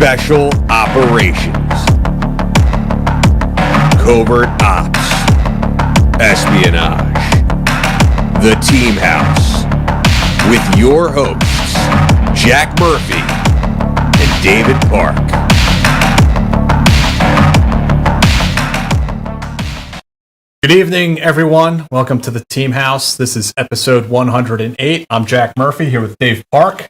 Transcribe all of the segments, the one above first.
Special Operations, Covert Ops, Espionage, The Team House, with your hosts, Jack Murphy and David Park. Good evening, everyone. Welcome to the Team House. This is episode 108. I'm Jack Murphy here with Dave Park.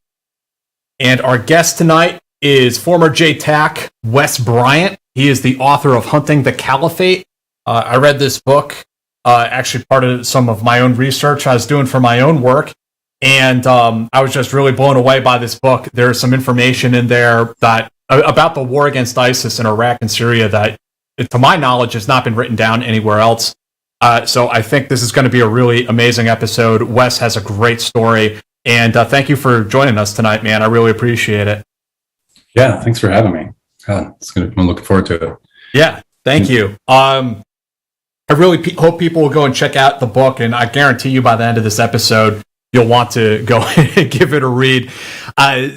And our guest tonight is former Jtac, Wes Bryant. He is the author of Hunting the Caliphate. I read this book, actually part of some of my own research I was doing for my own work. And I was just really blown away by this book. There's some information in there that about the war against ISIS in Iraq and Syria that, to my knowledge, has not been written down anywhere else. So I think this is going to be a really amazing episode. Wes has a great story. And thank you for joining us tonight, man. I really appreciate it. Yeah, thanks for having me. I'm looking forward to it. Yeah, thank you. I really hope people will go and check out the book, and I guarantee you by the end of this episode, you'll want to go and give it a read.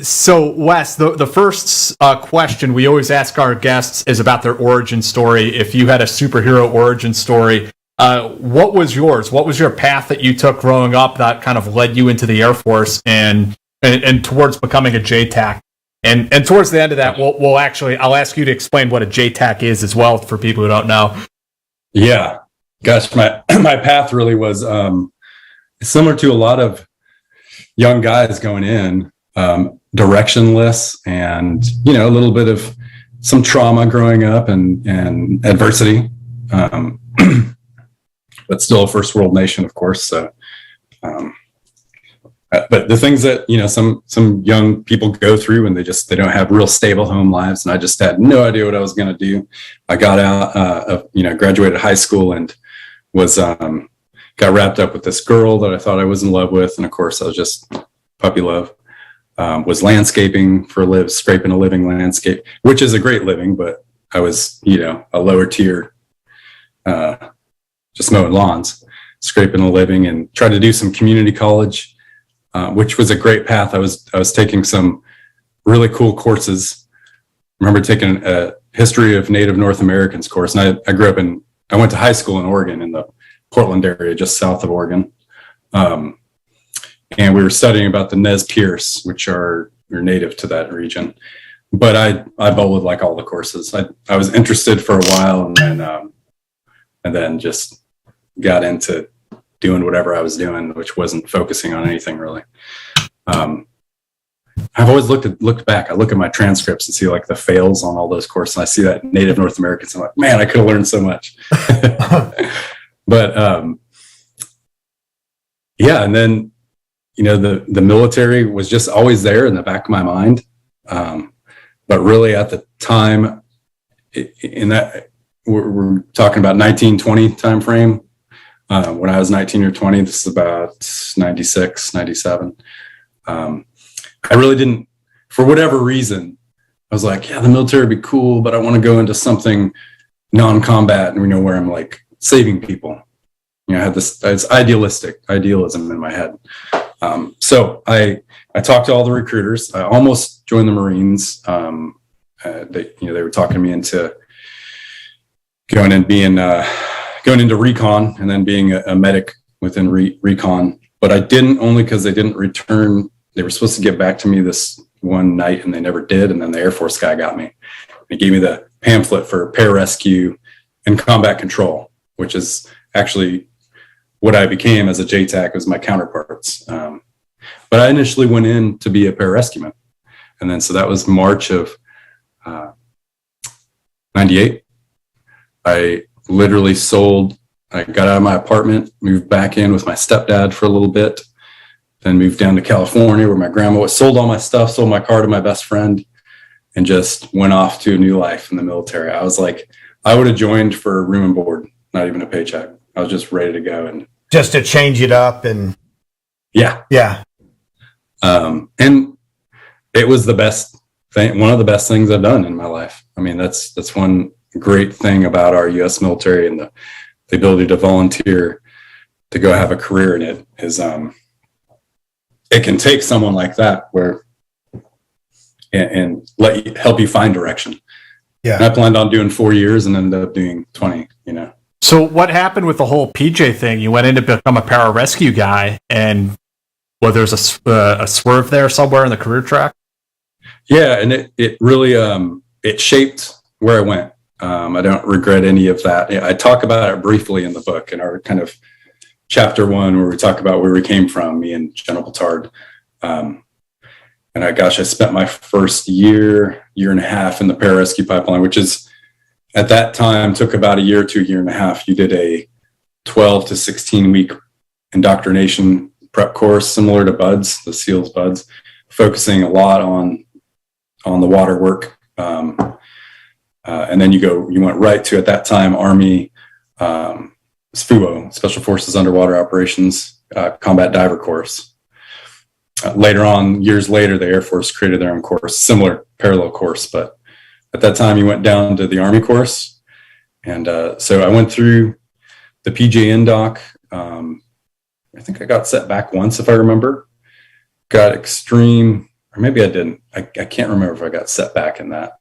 So, Wes, the first question we always ask our guests is about their origin story. If you had a superhero origin story, what was yours? What was your path that you took growing up that kind of led you into the Air Force and towards becoming a Jtac? And towards the end of that, I'll ask you to explain what a Jtac is as well for people who don't know. Yeah, gosh, my path really was similar to a lot of young guys going in, directionless, and a little bit of some trauma growing up and adversity. But still a first world nation, of course. So, but the things that some young people go through, and they don't have real stable home lives, and I just had no idea what I was going to do. I got out, graduated high school, and was got wrapped up with this girl that I thought I was in love with, and of course I was just puppy love. Was landscaping for a live, scraping a living landscape, which is a great living, but I was a lower tier. Just mowing lawns, scraping a living, and tried to do some community college, which was a great path. I was taking some really cool courses. I remember taking a history of Native North Americans course, and I went to high school in Oregon, in the Portland area, just south of Oregon. And we were studying about the Nez Perce, which are native to that region. But I bowled like all the courses. I was interested for a while, and then just got into doing whatever I was doing, which wasn't focusing on anything really. I've always looked back. I look at my transcripts and see like the fails on all those courses, and I see that Native North Americans. I'm like, man, I could have learned so much. But yeah, and then the military was just always there in the back of my mind. But really, at the time, in that we're talking about 1920 time frame. When I was 19 or 20, this is about 96, 97. I really didn't, for whatever reason, I was like, yeah, the military would be cool, but I want to go into something non-combat, and where I'm like saving people. I had this idealism in my head. So I talked to all the recruiters. I almost joined the Marines. They were talking me into going into recon, and then being a medic within recon. But I didn't, only because they didn't return. They were supposed to get back to me this one night, and they never did. And then the Air Force guy got me. He gave me the pamphlet for pararescue and combat control, which is actually what I became as a Jtac, was my counterparts. But I initially went in to be a pararescueman. And then, so that was March of 98. I literally I got out of my apartment, moved back in with my stepdad for a little bit, then moved down to California where my grandma was, sold all my stuff, sold my car to my best friend, and just went off to a new life in the military. I was like, I would have joined for room and board, not even a paycheck. I was just ready to go. And just to change it up. And yeah. And it was the best thing, one of the best things I've done in my life. I mean, that's one great thing about our U.S. military, and the ability to volunteer to go have a career in it is it can take someone like that where and help you find direction. Yeah. And I planned on doing 4 years and ended up doing 20, So what happened with the whole PJ thing? You went in to become a pararescue guy, and there's a swerve there somewhere in the career track? Yeah, and it really it shaped where I went. I don't regret any of that. I talk about it briefly in the book in our kind of chapter 1, where we talk about where we came from, me and General Petard. And I spent my first year and a half in the pararescue pipeline, which is at that time took about a year to a year and a half. You did a 12 to 16 week indoctrination prep course, similar to BUDS, the SEALs BUDS, focusing a lot on the water work. And then you went right to, at that time, Army SFUO, Special Forces Underwater Operations Combat Diver course. Later on, years later, the Air Force created their own course, similar parallel course, but at that time you went down to the Army course. And so I went through the PJN doc. I think I got set back once, if I remember. Got extreme, or maybe I didn't. I can't remember if I got set back in that.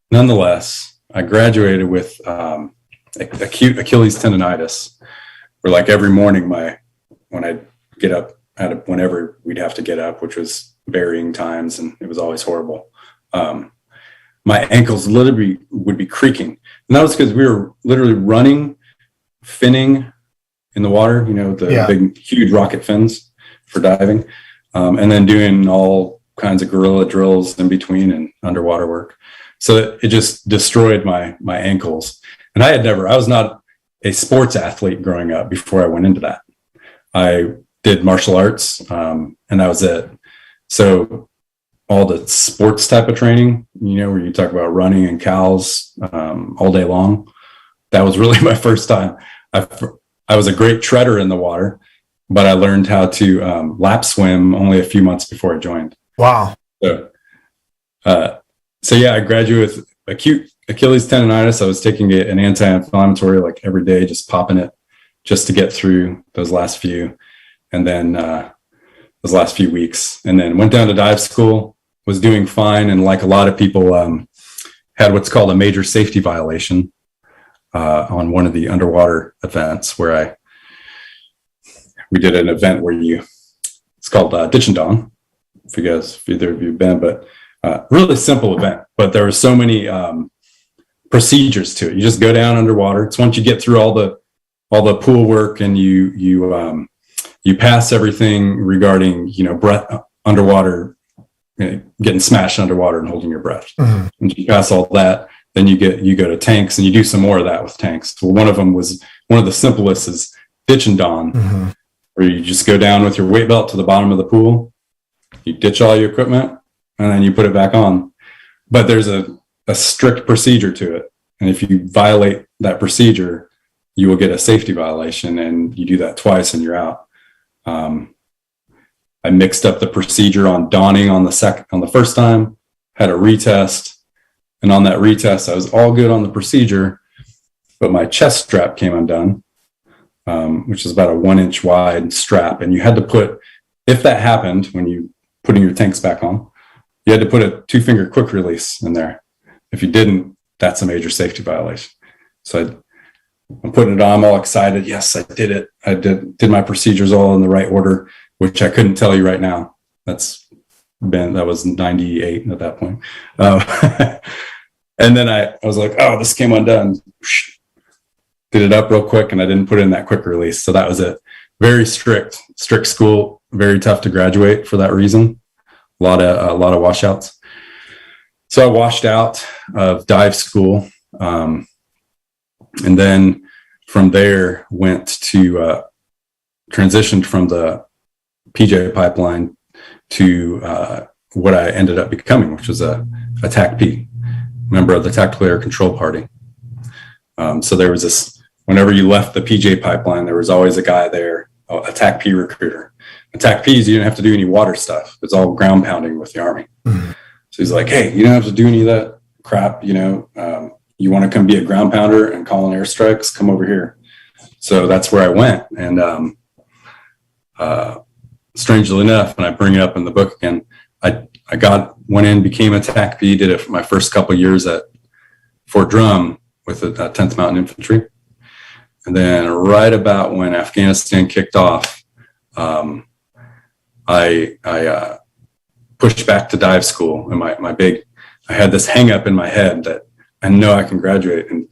Nonetheless, I graduated with acute Achilles tendonitis, where like every morning when I'd get up, whenever we'd have to get up, which was varying times, and it was always horrible. My ankles literally would be creaking. And that was because we were literally running, finning in the water, the big, huge rocket fins for diving, and then doing all kinds of guerrilla drills in between and underwater work. So it just destroyed my ankles. And I was not a sports athlete growing up before I went into that. I did martial arts, and that was it. So all the sports type of training, where you talk about running and cows all day long, that was really my first time. I was a great treader in the water, but I learned how to lap swim only a few months before I joined. Wow. So yeah, I graduated with acute Achilles tendonitis. I was taking an anti-inflammatory like every day, just popping it just to get through those last few. And then those last few weeks, and then went down to dive school, was doing fine. And like a lot of people, had what's called a major safety violation on one of the underwater events where we did an event where it's called Ditch and Dawn, if either of you have been, but really simple event, but there were so many procedures to it. You just go down underwater. It's once you get through all the pool work and you pass everything regarding, breath underwater, getting smashed underwater and holding your breath. Mm-hmm. And you pass all that, then you go to tanks and you do some more of that with tanks. Well, one of the simplest is Ditch and Dawn, mm-hmm. where you just go down with your weight belt to the bottom of the pool, you ditch all your equipment, and then you put it back on. But there's a strict procedure to it. And if you violate that procedure, you will get a safety violation, and you do that twice and you're out. I mixed up the procedure on dawning on the first time, had a retest, and on that retest, I was all good on the procedure, but my chest strap came undone, which is about a 1-inch wide strap. And you had to put, if that happened when you putting your tanks back on, you had to put a 2-finger quick release in there. If you didn't, that's a major safety violation. So I'm putting it on, I'm all excited. Yes, I did it. I did my procedures all in the right order, which I couldn't tell you right now. That was 98 at that point. And then I was like, oh, this came undone. Did it up real quick, and I didn't put it in that quick release. So that was it. Very strict school, very tough to graduate for that reason. A lot of washouts. So I washed out of dive school. And then from there went to transitioned from the PJ pipeline to what I ended up becoming, which was a TACP, member of the Tactical Air Control Party. So there was this, whenever you left the PJ pipeline, there was always a guy there, a TACP recruiter. The TACPs, you didn't have to do any water stuff. It's all ground pounding with the Army. Mm-hmm. So he's like, hey, you don't have to do any of that crap, you want to come be a ground pounder and call in airstrikes, come over here. So that's where I went. And strangely enough, and I bring it up in the book again, went in, became a TACP, did it for my first couple of years at Fort Drum with the 10th Mountain Infantry. And then right about when Afghanistan kicked off, I pushed back to dive school. And I had this hang up in my head that I know I can graduate. And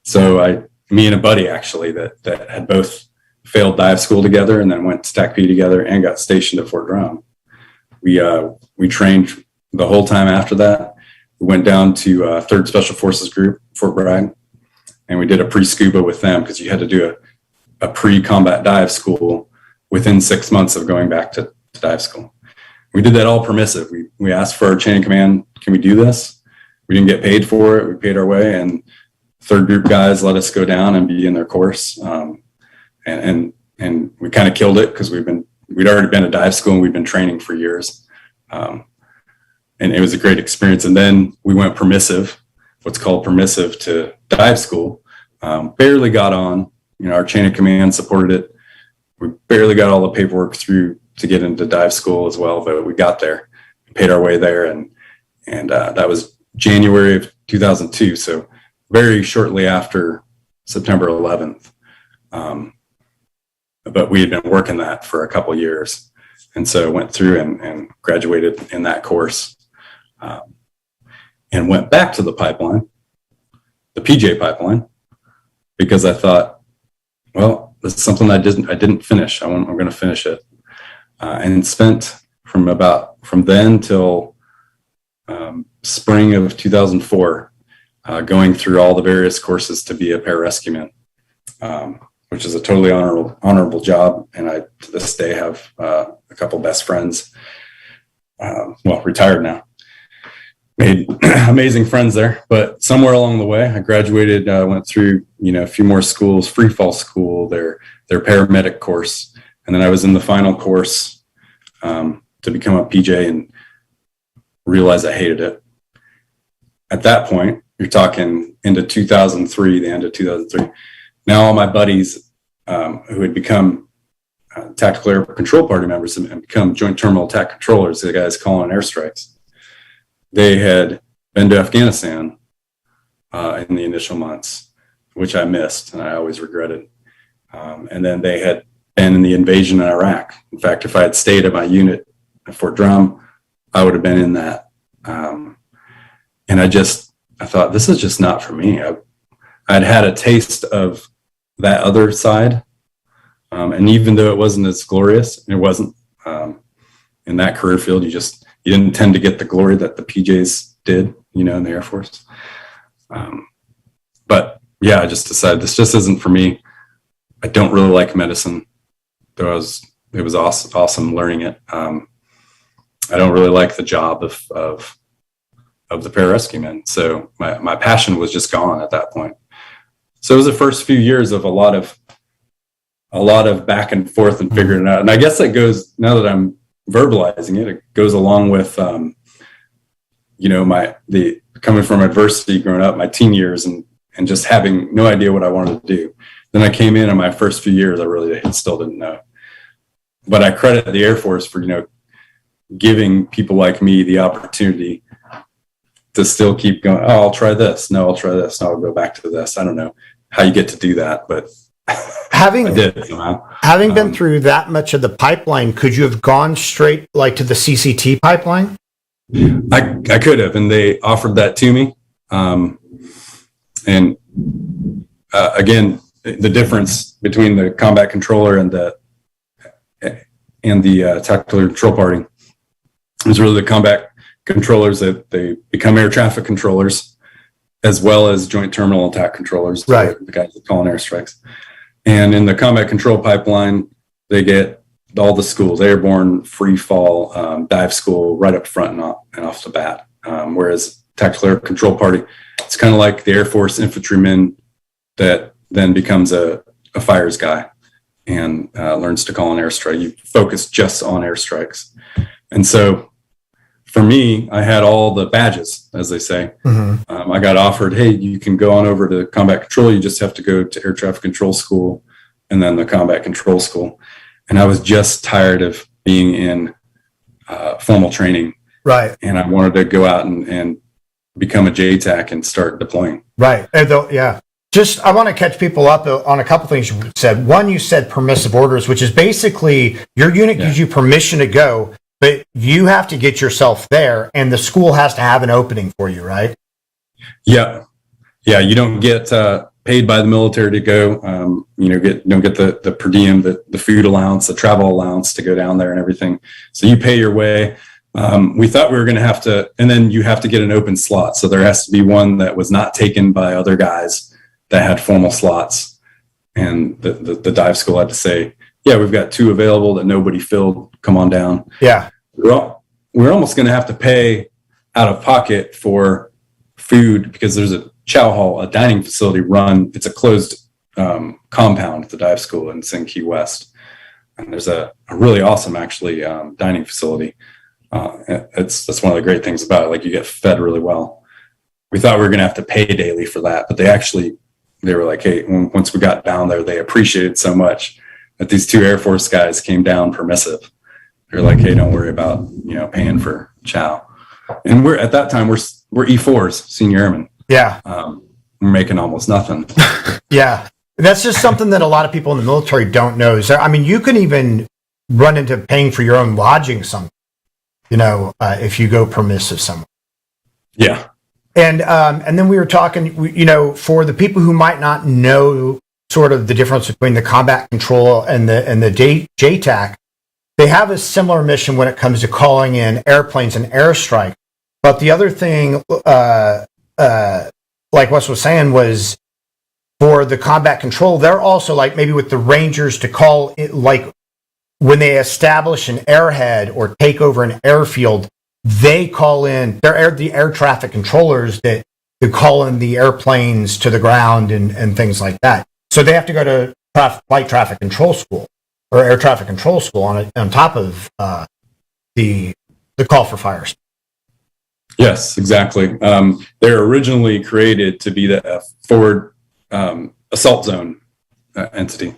so me and a buddy actually that had both failed dive school together and then went to TACP together and got stationed at Fort Drum. We trained the whole time after that. We went down to 3rd Special Forces Group, Fort Bragg, and we did a pre-scuba with them because you had to do a pre-combat dive school within 6 months of going back to dive school. We did that all permissive. We asked for our chain of command, can we do this? We didn't get paid for it. We paid our way, and 3rd group guys let us go down and be in their course. And we kind of killed it because we'd already been at dive school and we'd been training for years. And it was a great experience. And then we went permissive, what's called permissive, to dive school. Barely got on, our chain of command supported it. We barely got all the paperwork through to get into dive school as well, but we got there, paid our way there. And that was January of 2002. So very shortly after September 11th. But we had been working that for a couple of years. And so went through and graduated in that course, and went back to the pipeline, the PJ pipeline, because I thought, well, this is something I didn't finish. I'm going to finish it, and spent from then till spring of 2004 going through all the various courses to be a pararescueman, which is a totally honorable job. And I, to this day, have a couple best friends, retired now, made amazing friends there. But somewhere along the way, I graduated, went through, a few more schools, free fall school, their paramedic course. And then I was in the final course to become a PJ and realized I hated it. At that point, you're talking into 2003, the end of 2003. Now all my buddies who had become tactical air control party members and become joint terminal attack controllers, the guys calling airstrikes, they had been to Afghanistan in the initial months, which I missed and I always regretted. And then they had been in the invasion in Iraq. In fact, if I had stayed at my unit at Fort Drum, I would have been in that. And I thought, this is just not for me. I'd had a taste of that other side. And even though it wasn't as glorious, it wasn't in that career field, you didn't tend to get the glory that the PJs did, in the Air Force. But yeah, I just decided this just isn't for me. I don't really like medicine, though it was awesome learning it. I don't really like the job of the pararescueman. So my passion was just gone at that point. So it was the first few years of a lot of back and forth and figuring it out. And I guess that goes, now that I'm verbalizing it, it goes along with, coming from adversity growing up, my teen years and just having no idea what I wanted to do. Then I came in my first few years, I really still didn't know. But I credit the Air Force for, giving people like me the opportunity to still keep going. Oh, I'll try this. No, I'll try this. No, I'll go back to this. I don't know how you get to do that, but I did somehow. Having been through that much of the pipeline, could you have gone straight to the CCT pipeline? I could have, and they offered that to me. Again, the difference between the combat controller and the tactical control party is really the combat controllers that they become air traffic controllers as well as joint terminal attack controllers, right? The guys that call in airstrikes. And in the combat control pipeline, they get all the schools, airborne, free fall, dive school right up front and off the bat. Whereas tactical air control party, it's kind of like the Air Force infantryman that then becomes a fires guy and learns to call an airstrike. You focus just on airstrikes. And so for me, I had all the badges, as they say. Mm-hmm. I got offered, hey, you can go on over to combat control. You just have to go to air traffic control school and then the combat control school. And I was just tired of being in formal training Right. And I wanted to go out and become a Jtac and start deploying. Right. Yeah. Just, I want to catch people up on a couple things you said. One, you said permissive orders, which is basically your unit gives you permission to go, but you have to get yourself there, and the school has to have an opening for you, right? Yeah. Yeah. You don't get paid by the military to go. Don't get the per diem, the food allowance, the travel allowance to go down there and everything. So you pay your way. We thought we were going to have to, and then you have to get an open slot. So there has to be one that was not taken by other guys that had formal slots. And the dive school had to say, yeah, we've got 2 available that nobody filled. Come on down. Yeah. We're almost going to have to pay out of pocket for food because there's a chow hall, a dining facility run. It's a closed compound at the dive school in St. Key West. And there's a really awesome, actually, dining facility. That's one of the great things about it. Like, you get fed really well. We thought we were going to have to pay daily for that, but they were like, hey, once we got down there, they appreciated so much that these 2 Air Force guys came down permissive. They're like, hey, don't worry about, paying for chow. And at that time, we're E4s, senior airmen. Yeah. We're making almost nothing. Yeah. That's just something that a lot of people in the military don't know. You can even run into paying for your own lodging if you go permissive somewhere. Yeah. And then we were talking, for the people who might not know sort of the difference between the combat control and the Jtac, they have a similar mission when it comes to calling in airplanes and airstrike. But the other thing, like Wes was saying, was for the combat control, they're also like maybe with the Rangers to call it, like when they establish an airhead or take over an airfield, they call in, the air traffic controllers that call in the airplanes to the ground and things like that. So they have to go to flight traffic control school or air traffic control school on top of the call for fires. Yes, exactly. They're originally created to be the forward assault zone entity.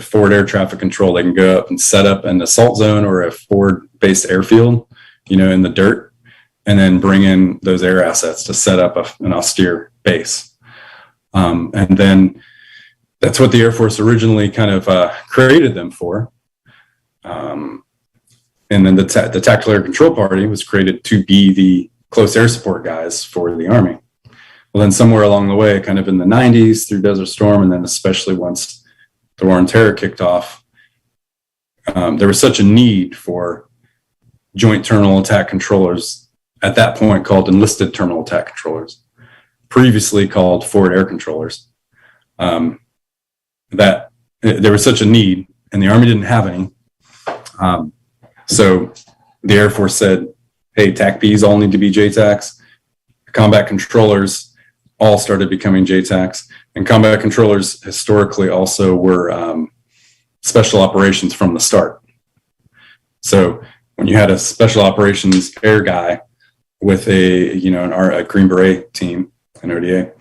Forward air traffic control, they can go up and set up an assault zone or a forward-based airfield, in the dirt, and then bring in those air assets to set up an austere base. And then that's what the Air Force originally kind of created them for. And then the Tactical Air Control Party was created to be the close air support guys for the Army. Well, then somewhere along the way, kind of in the 90s through Desert Storm, and then especially once the War on Terror kicked off, there was such a need for joint terminal attack controllers, at that point called enlisted terminal attack controllers, previously called forward air controllers, that there was such a need, and the Army didn't have any. So the Air Force said, hey, TAC-Ps all need to be JTACs. Combat controllers all started becoming JTACs. And combat controllers historically also were special operations from the start. So when you had a special operations air guy with a Green Beret team, an ODA,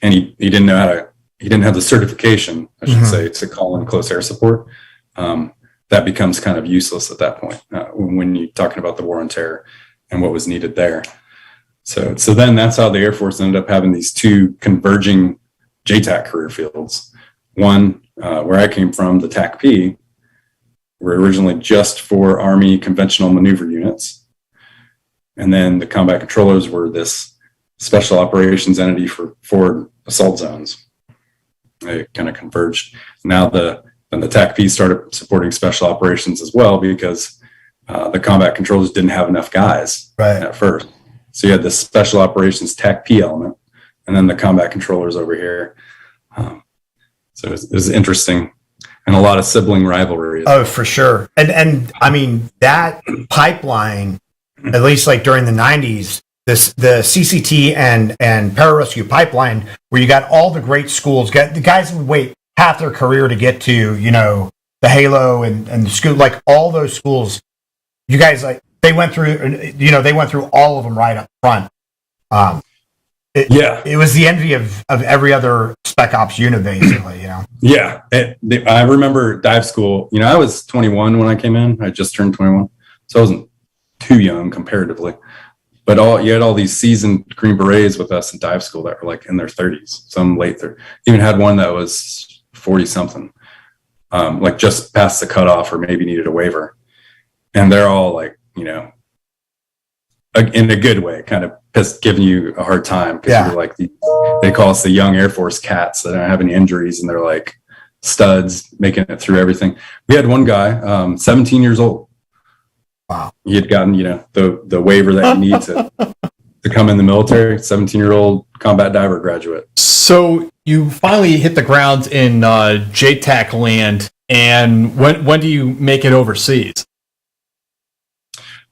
and he didn't know he didn't have the certification, I should say, to call in close air support, that becomes kind of useless at that point when you're talking about the War on Terror and what was needed there. So then that's how the Air Force ended up having these 2 converging JTAC career fields. One, where I came from, the TAC-P, were originally just for Army conventional maneuver units. And then the combat controllers were this special operations entity for forward assault zones. They kind of converged. Now the TAC-P started supporting special operations as well because the combat controllers didn't have enough guys at first. So you had this special operations TAC-P element, and then the combat controllers over here. So it was interesting, and a lot of sibling rivalry. Oh, for sure. And I mean, that pipeline, at least like during the 90s, the CCT and pararescue pipeline, where you got all the great schools, the guys would wait half their career to get to, the Halo and the school, like all those schools, you guys, like, they went through all of them right up front. It was the envy of every other spec ops unit, basically, Yeah. I remember dive school, I was 21 when I came in. I just turned 21. So I wasn't too young comparatively. But you had all these seasoned Green Berets with us in dive school that were like in their 30s, some late 30s. Even had one that was 40 something, like just past the cutoff or maybe needed a waiver. And they're all like, in a good way, kind of giving you a hard time because you're like, they call us the young Air Force cats that don't have any injuries, and they're like studs making it through everything. We had one guy, 17 years old. Wow. He had gotten, the waiver that you need to come in the military, 17-year-old combat diver graduate. So you finally hit the ground in Jtac land, and when do you make it overseas?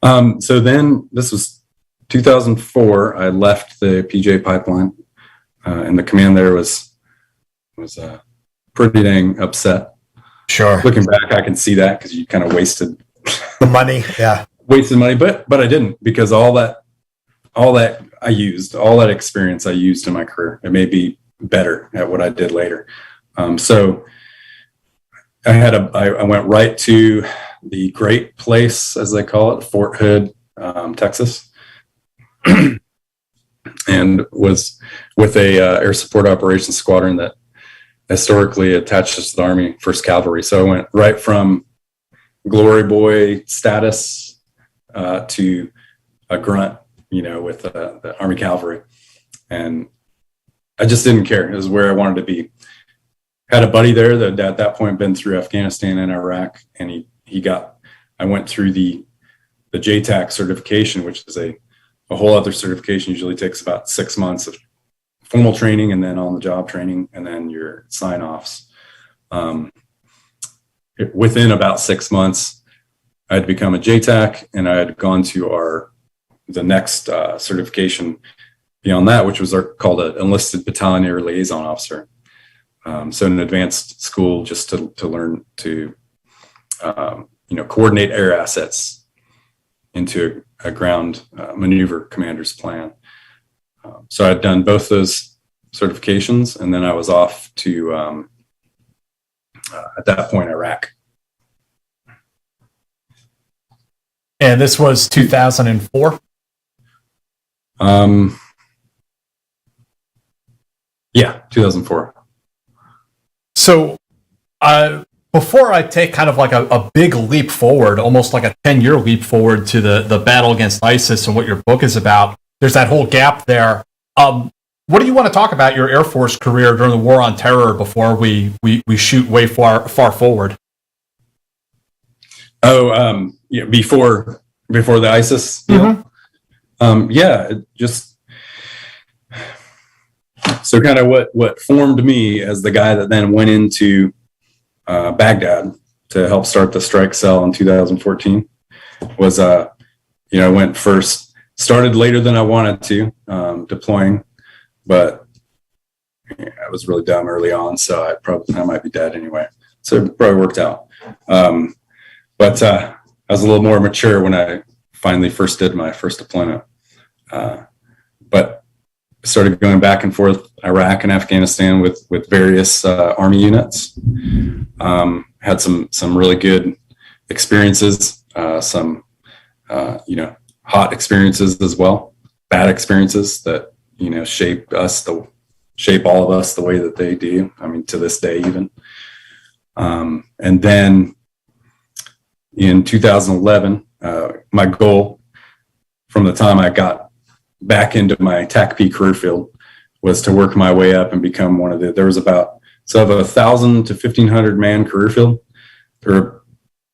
So then this was 2004. I left the PJ pipeline, and the command there was pretty dang upset. Sure. Looking back, I can see that because you kind of wasted the money. Yeah. Wasted money, but I didn't, because all that I used, all that experience I used in my career. It made me better at what I did later. So I went right to the great place, as they call it, Fort Hood, Texas, and was with a air support operations squadron that historically attached us to the Army 1st Cavalry. So I went right from glory boy status to a grunt, with the Army Cavalry. And I just didn't care. It was where I wanted to be. Had a buddy there that at that point been through Afghanistan and Iraq, and I went through the Jtac certification, which is a whole other certification. Usually takes about 6 months of formal training and then on the job training and then your sign-offs. Within about 6 months, I had become a Jtac, and I had gone to the next certification beyond that, which was called an enlisted battalion air liaison officer. So an advanced school just to learn to coordinate air assets into a ground maneuver commander's plan. So I'd done both those certifications, and then I was off to at that point Iraq. And this was 2004? Yeah, 2004. So before I take kind of like a big leap forward, almost like a 10-year leap forward to the battle against ISIS and what your book is about, there's that whole gap there. What do you want to talk about your Air Force career during the War on Terror before we shoot way far forward? Oh, before the ISIS deal? Just so kind of what formed me as the guy that then went into Baghdad to help start the strike cell in 2014 was I went first, started later than I wanted to, deploying, but I was really dumb early on, so I might be dead anyway. So it probably worked out. But I was a little more mature when I finally first did my first deployment. But started going back and forth Iraq and Afghanistan with various Army units. Had some really good experiences, some hot experiences as well, bad experiences that shape all of us the way that they do. I mean, to this day even. And then in 2011, my goal from the time I got back into my TACP career field was to work my way up and become one of there was about, so of 1,000 to 1,500 man career field, there were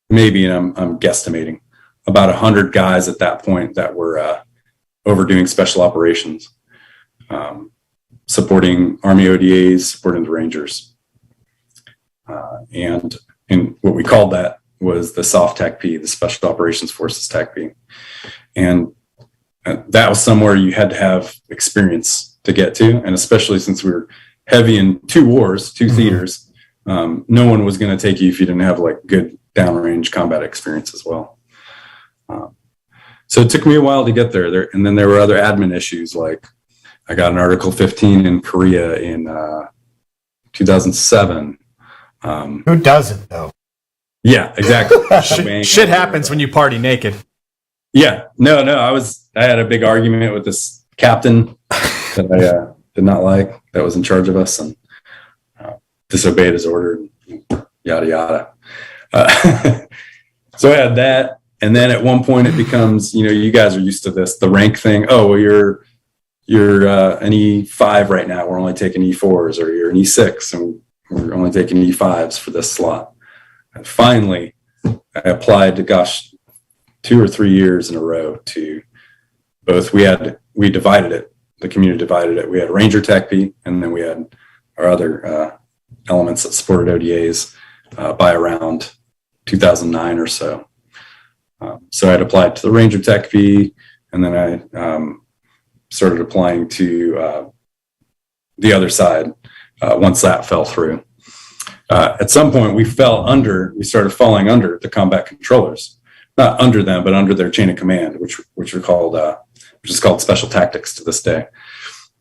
maybe, and I'm guesstimating, about 100 guys at that point that were overdoing special operations, supporting Army ODAs, supporting the Rangers. And what we called that was the soft TACP, the Special Operations Forces TACP. And that was somewhere you had to have experience to get to. And especially since we were heavy in two wars, two theaters, no one was going to take you if you didn't have like good downrange combat experience as well. So it took me a while to get there. And then there were other admin issues. Like I got an Article 15 in Korea in 2007. Who doesn't though? Yeah, exactly. Shit happens when you party naked. Yeah, no, I had a big argument with this captain that I did not like, that was in charge of us, and disobeyed his order, yada, yada. So I had that. And then at one point it becomes, you guys are used to this, the rank thing. Oh, well, you're an E5 right now. We're only taking E4s, or you're an E6 and we're only taking E5s for this slot. And finally I applied to, 2 or 3 years in a row to both. We divided it. The community divided it. We had Ranger Tech P, and then we had our other elements that supported ODAs by around 2009 or so. So I'd applied to the Ranger Tech V, and then I started applying to the other side once that fell through. At some point, we started falling under the combat controllers, not under them, but under their chain of command, which is called Special Tactics to this day.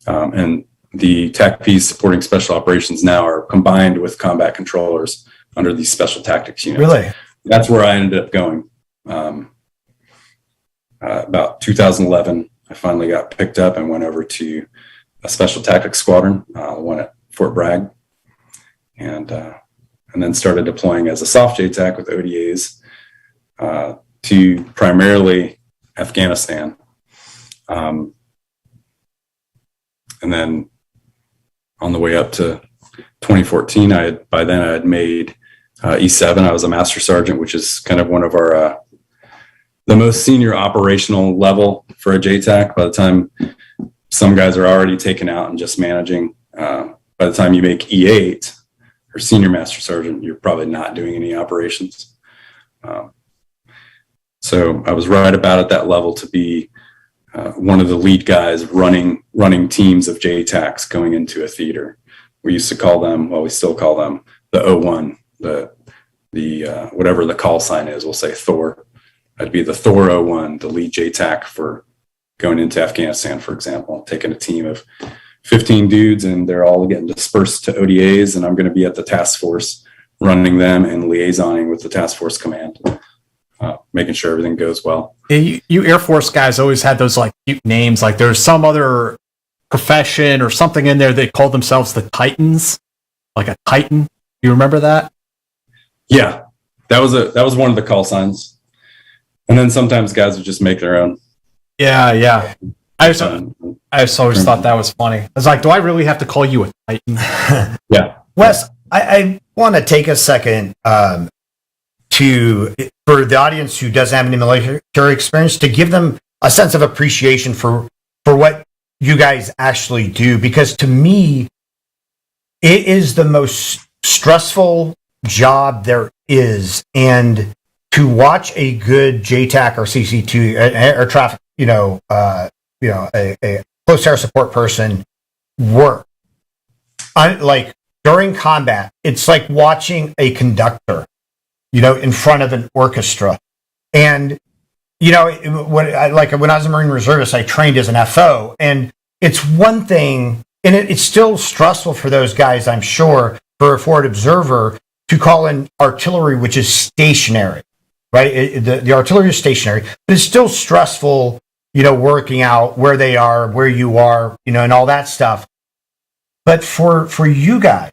And the TAC Ps supporting special operations now are combined with combat controllers under these Special Tactics units. Really? That's where I ended up going. About 2011, I finally got picked up and went over to a Special Tactics Squadron, one at Fort Bragg, and then started deploying as a soft JTAC with ODAs to primarily Afghanistan. And then on the way up to 2014, by then I had made E7. I was a master sergeant, which is kind of one of our the most senior operational level for a JTAC. By the time some guys are already taken out and just managing, by the time you make E8 or senior master sergeant, you're probably not doing any operations. So I was right about at that level to be one of the lead guys running teams of JTACs going into a theater. We used to call them, we still call them the O1, the whatever the call sign is. We'll say Thor. I'd be the Thor 01, the lead JTAC for going into Afghanistan, for example, taking a team of 15 dudes and they're all getting dispersed to ODAs, and I'm going to be at the task force running them and liaisoning with the task force command, making sure everything goes well. You Air Force guys always had those like cute names. Like there's some other profession or something in there. They called themselves the Titans, like a Titan. You remember that? Yeah, that was one of the call signs. And then sometimes guys would just make their own. Yeah. I just always thought that was funny. I was like, do I really have to call you a Titan? Yeah. Wes, I want to take a second for the audience who doesn't have any military experience, to give them a sense of appreciation for what you guys actually do. Because to me, it is the most stressful job there is. And to watch a good JTAC or CC2 air traffic, a close air support person work, like during combat, it's like watching a conductor, in front of an orchestra. And when I was a Marine Reservist, I trained as an FO, and it's one thing, and it's still stressful for those guys, I'm sure, for a forward observer to call in artillery, which is stationary. Right, the artillery is stationary, but it's still stressful, working out where they are, where you are, and all that stuff. But for you guys,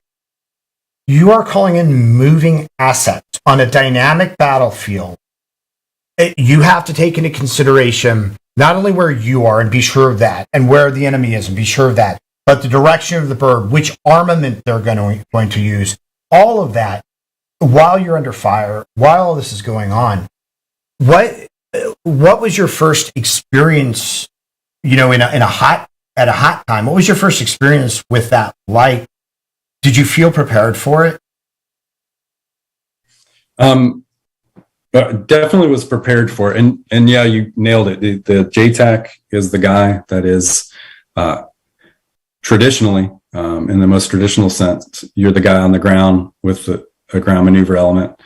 you are calling in moving assets on a dynamic battlefield. You have to take into consideration not only where you are and be sure of that, and where the enemy is and be sure of that, but the direction of the bird, which armament they're going to use, all of that. While you're under fire, while all this is going on, what was your first experience, at a hot time? What was your first experience with that like? Did you feel prepared for it? Definitely was prepared for it. And yeah, you nailed it. The JTAC is the guy that is traditionally, in the most traditional sense, you're the guy on the ground with a ground maneuver element,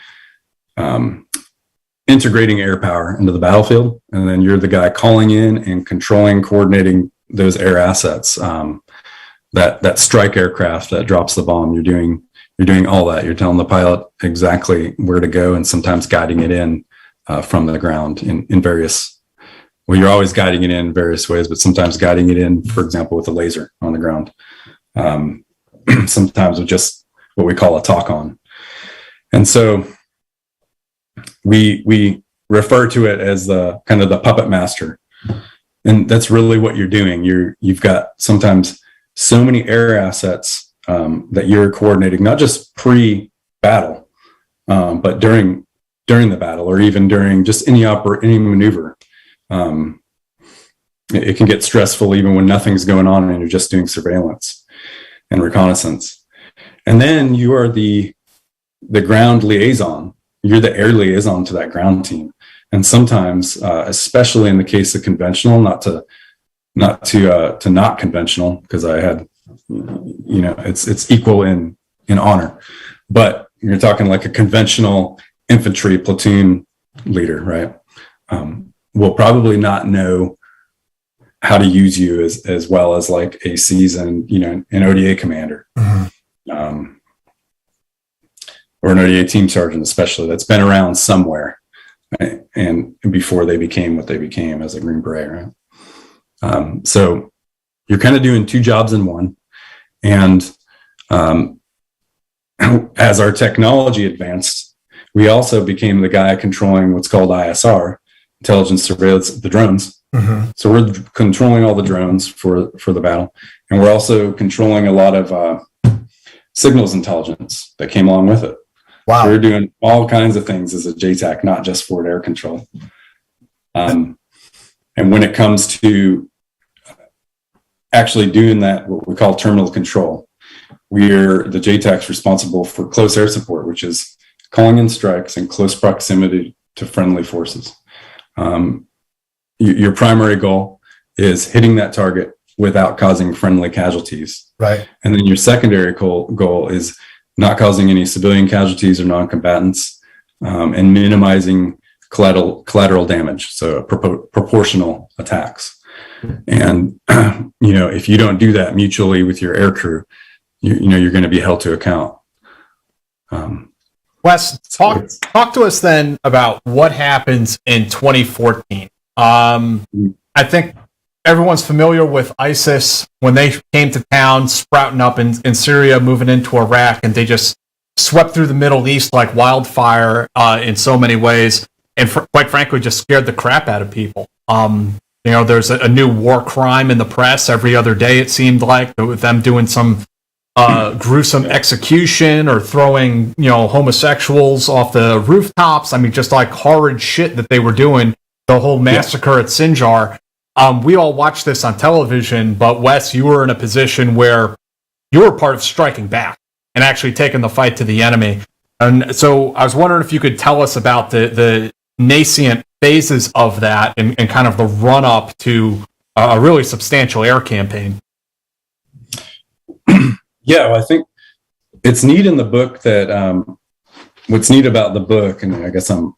integrating air power into the battlefield. And then you're the guy calling in and controlling, coordinating those air assets, that strike aircraft that drops the bomb. You're doing all that. You're telling the pilot exactly where to go, and sometimes guiding it in from the ground in various well, you're always guiding it in various ways, but sometimes guiding it in, for example, with a laser on the ground. Sometimes with just what we call a talk on. And so we refer to it as the kind of the puppet master. And that's really what you're doing. You've got sometimes so many air assets that you're coordinating, not just pre-battle, but during the battle, or even during just any maneuver. It can get stressful even when nothing's going on and you're just doing surveillance and reconnaissance. And then you are the ground liaison. You're the air liaison to that ground team. And sometimes, especially in the case of conventional, not conventional, because I had, it's equal in honor, but you're talking like a conventional infantry platoon leader, right? Will probably not know how to use you as well as like a seasoned, an ODA commander, or an ODA team sergeant, especially, that's been around somewhere, right? And before they became what they became as a Green Beret, right? So you're kind of doing two jobs in one. And as our technology advanced, we also became the guy controlling what's called ISR, intelligence surveillance, the drones. So we're controlling all the drones for the battle. And we're also controlling a lot of signals intelligence that came along with it. Wow. So we're doing all kinds of things as a Jtac, not just forward air control. And when it comes to actually doing that, what we call terminal control, the Jtac's responsible for close air support, which is calling in strikes in close proximity to friendly forces. Your primary goal is hitting that target without causing friendly casualties. Right. And then your secondary goal is not causing any civilian casualties or non-combatants, and minimizing collateral damage, so proportional attacks. And if you don't do that mutually with your air crew, you're going to be held to account. Wes, talk to us then about what happens in 2014. I think everyone's familiar with ISIS when they came to town, sprouting up in Syria, moving into Iraq, and they just swept through the Middle East like wildfire in so many ways, and quite frankly, just scared the crap out of people. There's a new war crime in the press every other day, it seemed like, with them doing some gruesome execution or throwing, homosexuals off the rooftops. I mean, just like horrid shit that they were doing. The whole massacre at Sinjar. We all watched this on television, but Wes, you were in a position where you were part of striking back and actually taking the fight to the enemy. And so I was wondering if you could tell us about the nascent phases of that and kind of the run-up to a really substantial air campaign. Yeah, well, I think it's neat in the book that what's neat about the book, and I guess I'm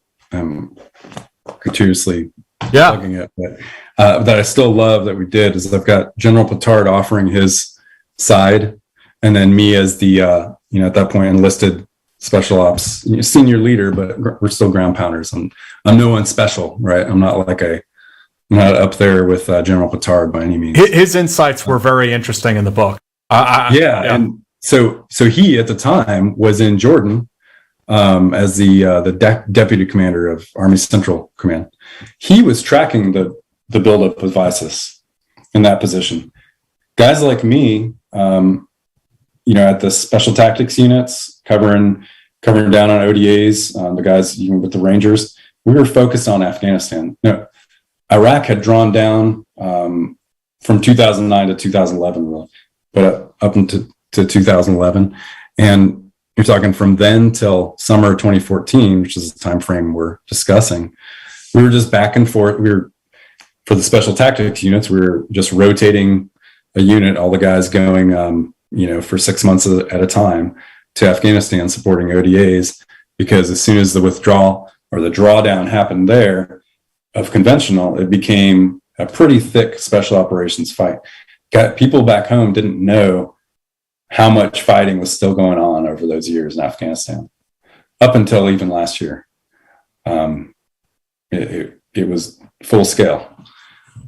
gratuitously plugging it, but that I still love that we did, is I've got General Petard offering his side, and then me as the at that point enlisted special ops senior leader, but we're still ground pounders. I'm no one special, right? I'm not up there with General Petard by any means. His insights were very interesting in the book. And so he at the time was in Jordan as the deputy commander of Army Central Command. He was tracking the buildup of ISIS in that position. Guys like me, at the special tactics units, covering down on ODAs, the guys even with the Rangers, we were focused on Afghanistan. Iraq had drawn down from 2009 to 2011, really, but up into 2011, and you're talking from then till summer 2014, which is the time frame we're discussing. We were just back and forth. For the special tactics units, we were just rotating a unit, all the guys going, for 6 months at a time to Afghanistan supporting ODAs, because as soon as the withdrawal or the drawdown happened there of conventional, it became a pretty thick special operations fight. People back home didn't know how much fighting was still going on over those years in Afghanistan, up until even last year. It was full scale.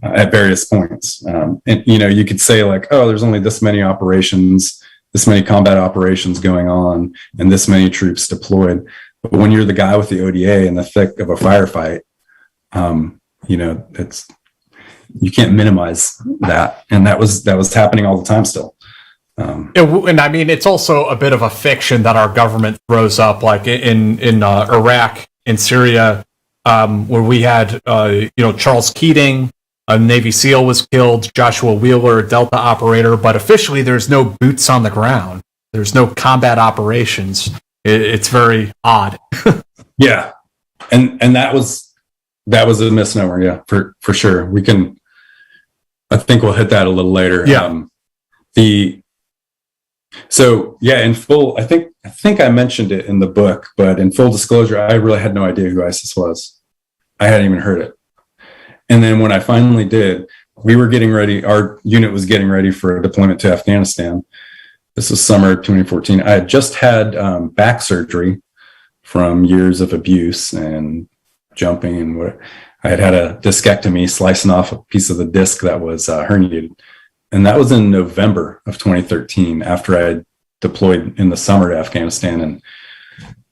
at various points. And, you could say like, oh, there's only this many operations, this many combat operations going on, and this many troops deployed. But when you're the guy with the ODA in the thick of a firefight, you can't minimize that. And that was happening all the time still. And I mean, it's also a bit of a fiction that our government throws up, like in Iraq, in Syria, where we had, Charles Keating, a Navy SEAL, was killed, Joshua Wheeler, a Delta operator, but officially there's no boots on the ground. There's no combat operations. It's very odd. Yeah. And that was a misnomer. Yeah, for sure. I think we'll hit that a little later. Yeah. In full, I think I mentioned it in the book, but in full disclosure, I really had no idea who ISIS was. I hadn't even heard it. And then when I finally did, we were getting ready, our unit was getting ready for a deployment to Afghanistan. This was summer 2014. I had just had back surgery from years of abuse and jumping, and what I had a discectomy, slicing off a piece of the disc that was herniated. And that was in November of 2013, after I had deployed in the summer to Afghanistan, and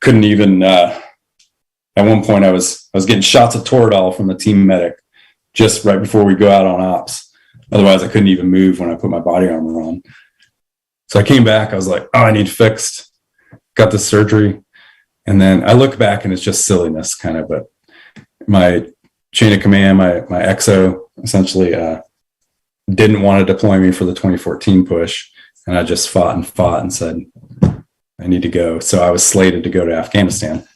couldn't even, at one point I was getting shots of Toradol from the team medic just right before we go out on ops. Otherwise I couldn't even move when I put my body armor on. So I came back, I was like, oh, I need fixed, got the surgery. And then I look back and it's just silliness kind of, but my chain of command, my XO essentially, didn't want to deploy me for the 2014 push. And I just fought and said, I need to go. So I was slated to go to Afghanistan.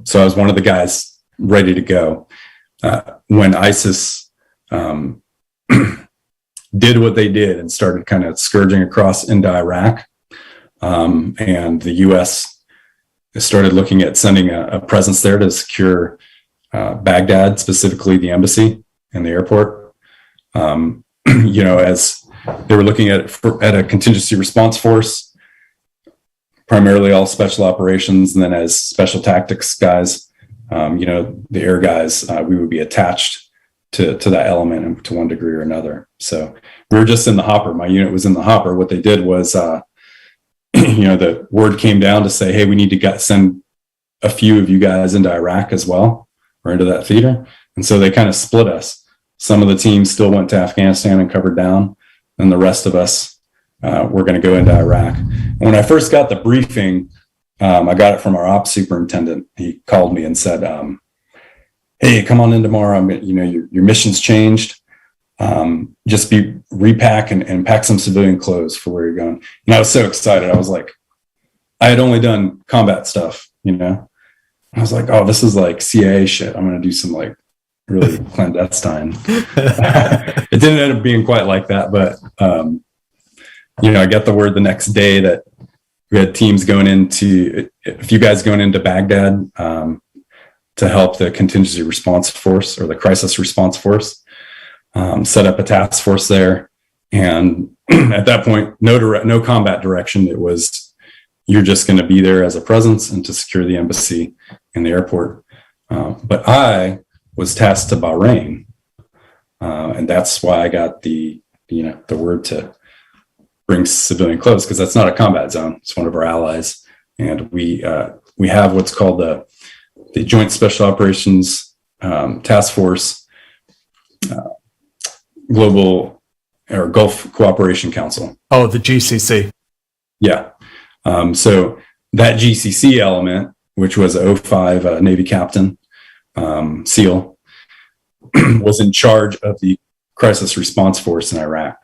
So I was one of the guys ready to go. When ISIS did what they did and started kind of scourging across into Iraq, and the U.S. started looking at sending a presence there to secure Baghdad, specifically the embassy and the airport. As they were looking at a contingency response force, primarily all special operations, and then as special tactics guys, the air guys, we would be attached to that element to one degree or another. So we were just in the hopper. My unit was in the hopper. What they did was, the word came down to say, hey, we need to send a few of you guys into Iraq as well, or into that theater. And so they kind of split us. Some of the teams still went to Afghanistan and covered down, and the rest of us were going to go into Iraq. And when I first got the briefing, I got it from our ops superintendent. He called me and said, hey, come on in tomorrow. Your mission's changed. Just repack and pack some civilian clothes for where you're going. And I was so excited. I was like, I had only done combat stuff, I was like, oh, this is like CIA shit. I'm going to do some like really clandestine. It didn't end up being quite like that, but I got the word the next day that we had teams a few guys going into Baghdad to help the contingency response force, or the crisis response force, set up a task force there. And at that point, no combat direction. It was, you're just going to be there as a presence and to secure the embassy and the airport. But I was tasked to Bahrain. And that's why I got the word to bring civilian clothes, because that's not a combat zone. It's one of our allies. And we have what's called the Joint Special Operations Task Force Global or Gulf Cooperation Council. Oh, the GCC. Yeah. So that GCC element, which was a 05 Navy captain, SEAL, was in charge of the crisis response force in Iraq.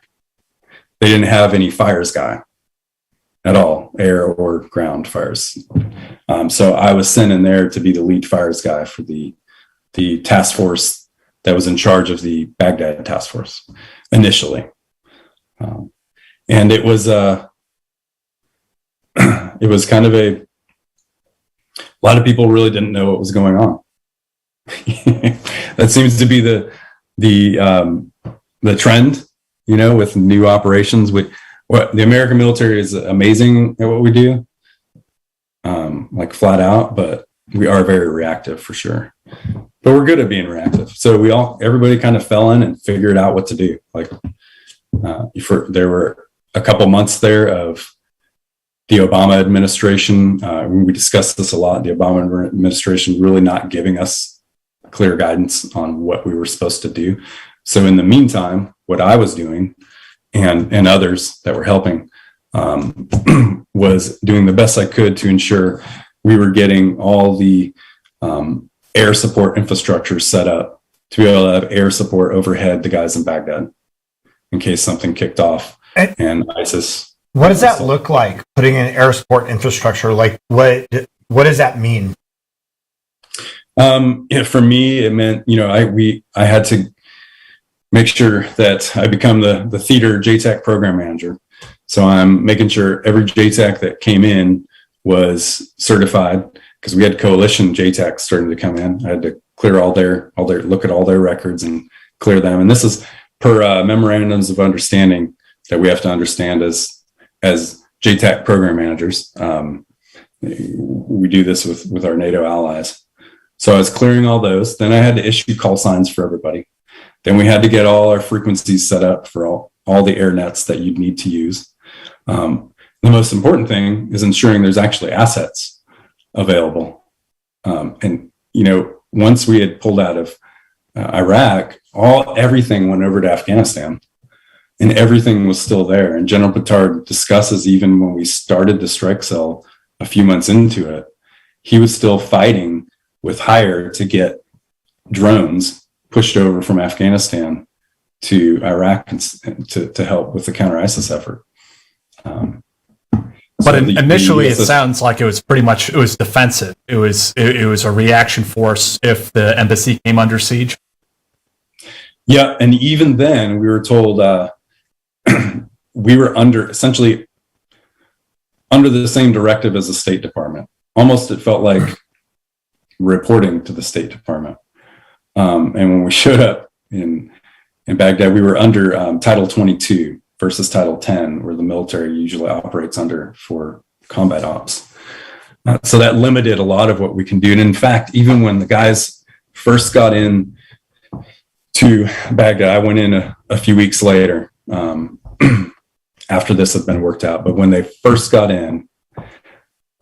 They didn't have any fires guy at all, air or ground fires. So I was sent in there to be the lead fires guy for the task force that was in charge of the Baghdad task force initially. And it was kind of a lot of people really didn't know what was going on. That seems to be the trend, with new operations. What the American military is amazing at what we do, like flat out, but we are very reactive for sure. but we're good at being reactive. So everybody kind of fell in and figured out what to do. Like there were a couple months there of the Obama administration. We discussed this a lot. The Obama administration really not giving us clear guidance on what we were supposed to do. So in the meantime, what I was doing and others that were helping was doing the best I could to ensure we were getting all the air support infrastructure set up to be able to have air support overhead the guys in Baghdad in case something kicked off and ISIS. What does that look like, putting in air support infrastructure? Like, what does that mean? For me, it meant, I had to make sure that I become the theater Jtac program manager. So I'm making sure every Jtac that came in was certified, because we had coalition Jtacs starting to come in. I had to clear look at all their records and clear them. And this is per memorandums of understanding that we have to understand as Jtac program managers. We do this with our NATO allies. So I was clearing all those. Then I had to issue call signs for everybody. Then we had to get all our frequencies set up for all the air nets that you'd need to use. The most important thing is ensuring there's actually assets available. Once we had pulled out of Iraq, everything went over to Afghanistan, and everything was still there. And General Petard discusses, even when we started the strike cell a few months into it, he was still fighting with Hire to get drones pushed over from Afghanistan to Iraq and to help with the counter-ISIS effort. But initially, it sounds like it was defensive. It was a reaction force if the embassy came under siege. Yeah, and even then, we were told we were essentially under the same directive as the State Department. Almost, it felt like reporting to the State Department. And when we showed up in Baghdad, we were under Title 22 versus Title 10, where the military usually operates under for combat ops. So that limited a lot of what we can do. And in fact, even when the guys first got in to Baghdad, I went in a few weeks later after this had been worked out. But when they first got in,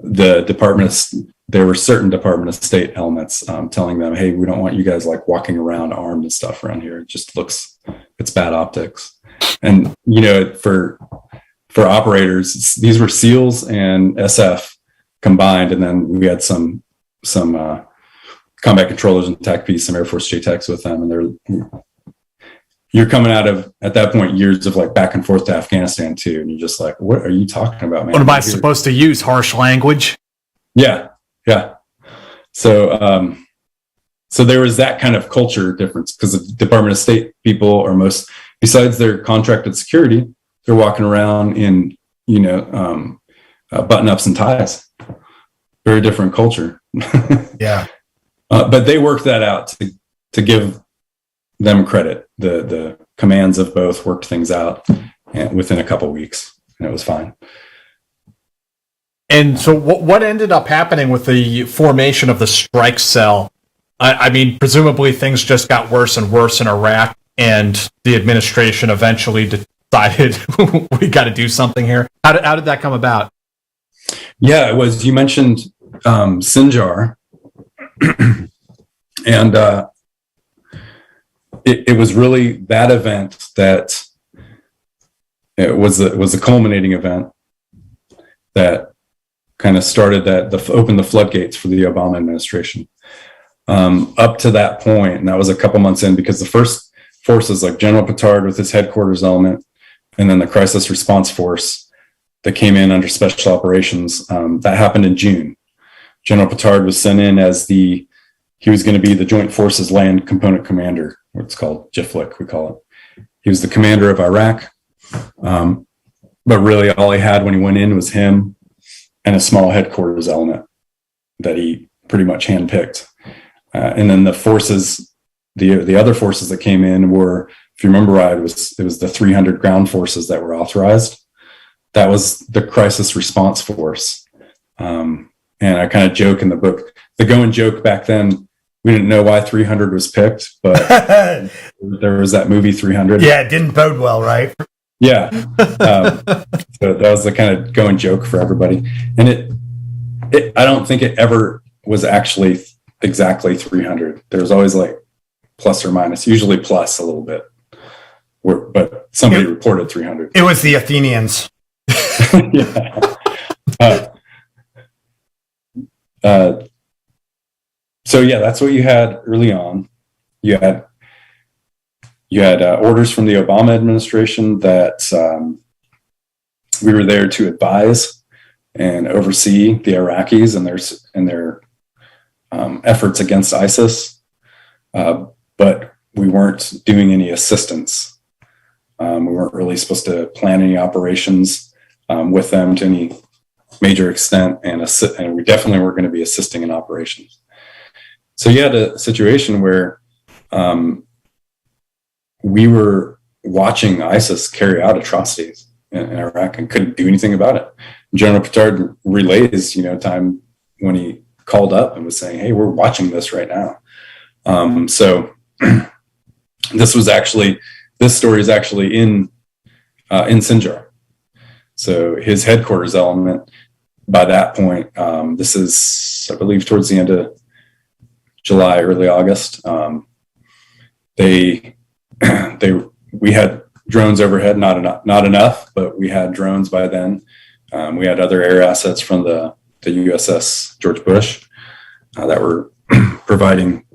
there were certain Department of State elements telling them, hey, we don't want you guys like walking around armed and stuff around here. It just it's bad optics. And, for operators, these were SEALs and SF combined. And then we had some combat controllers and TACPs, some Air Force Jtacs with them. And you're coming out of, at that point, years of like back and forth to Afghanistan too. And you're just like, what are you talking about, man? What am I supposed to use? Harsh language? Yeah. So there was that kind of culture difference, because the Department of State people are besides their contracted security, they're walking around in, button-ups and ties. Very different culture. Yeah. But they worked that out to give them credit. The commands of both worked things out within a couple of weeks, and it was fine. And so what ended up happening with the formation of the strike cell? I mean, presumably things just got worse and worse in Iraq, and the administration eventually decided we got to do something here. How did that come about? Yeah, it was, you mentioned Sinjar, and it was really that event that it was a culminating event that kind of started opened the floodgates for the Obama administration. Up to that point, and that was a couple months in, because the first forces like General Petard with his headquarters element, and then the crisis response force that came in under special operations, that happened in June. General Petard was sent in as he was going to be the Joint Forces Land Component Commander, what's called JFLC, we call it. He was the commander of Iraq, but really all he had when he went in was him and a small headquarters element that he pretty much handpicked. And then the forces, the other forces that came in were, if you remember right, it was the 300 ground forces that were authorized. That was the crisis response force. And I kind of joke in the book, the going joke back then we didn't know why 300 was picked, but there was that movie 300. Yeah, it didn't bode well, right? Yeah. So that was the kind of going joke for everybody. And I don't think it ever was actually exactly 300. There was always like plus or minus, usually plus a little bit. But somebody reported 300. It was the Athenians. Yeah. So yeah, that's what you had early on. You had orders from the Obama administration that we were there to advise and oversee the Iraqis and their efforts against ISIS, but we weren't doing any assistance. We weren't really supposed to plan any operations with them to any major extent, and we definitely weren't going to be assisting in operations. So you had a situation where we were watching ISIS carry out atrocities in Iraq and couldn't do anything about it. General Petard relays, time when he called up and was saying, "Hey, we're watching this right now." So this story is actually in Sinjar. So his headquarters element, by that point, this is, I believe, towards the end of July, early August. We had drones overhead, not enough, but we had drones by then. We had other air assets from the USS George Bush that were providing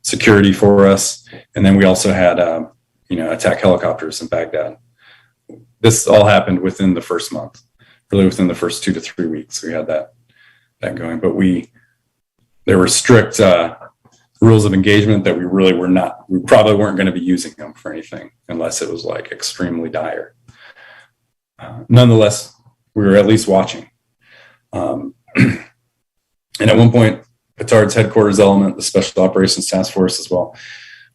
security for us, and then we also had attack helicopters in Baghdad. This all happened within the first month, really within the first 2 to 3 weeks. We had that going, but there were strict rules of engagement that we probably weren't going to be using them for anything unless it was like extremely dire. Nonetheless, we were at least watching. And at one point, Petard's headquarters element, the Special Operations Task Force as well,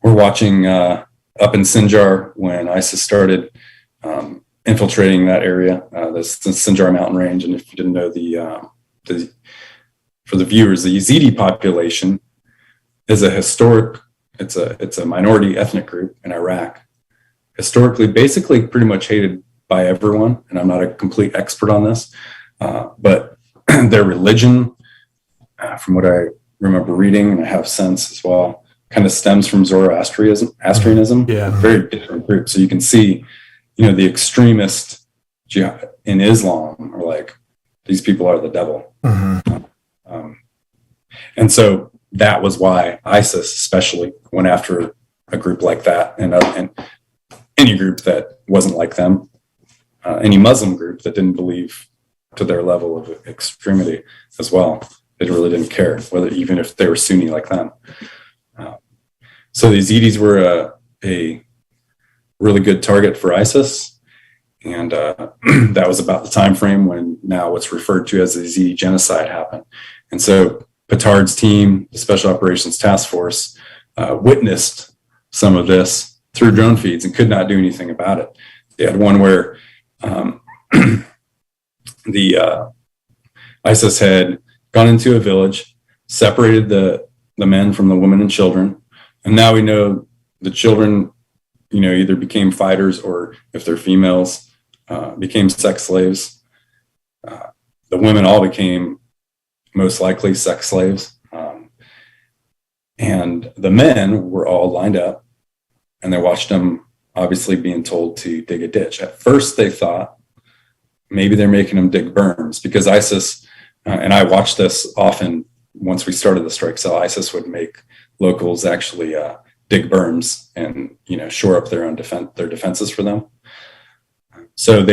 we're watching up in Sinjar when ISIS started infiltrating that area, the Sinjar mountain range. And if you didn't know, for the viewers, the Yazidi population is it's a minority ethnic group in Iraq. Historically, basically pretty much hated by everyone, and I'm not a complete expert on this, but their religion, from what I remember reading, and I have sense as well, kind of stems from Zoroastrianism. Yeah. Very different group. So you can see, the extremists in Islam are like, these people are the devil. Mm-hmm. And so that was why ISIS especially went after a group like that, and any group that wasn't like them, any Muslim group that didn't believe to their level of extremity as well. They really didn't care, even if they were Sunni like them. So the Yazidis were a really good target for ISIS, and that was about the time frame when now what's referred to as the Yazidi genocide happened. And so Petard's team, the Special Operations Task Force, witnessed some of this through drone feeds and could not do anything about it. They had one where the ISIS had gone into a village, separated the men from the women and children, and now we know the children, either became fighters or, if they're females, became sex slaves. The women all became most likely sex slaves. And the men were all lined up, and they watched them obviously being told to dig a ditch. At first they thought maybe they're making them dig berms, because ISIS, and I watched this often once we started the strike cell, ISIS would make locals actually dig berms and, shore up their own their defenses for them. So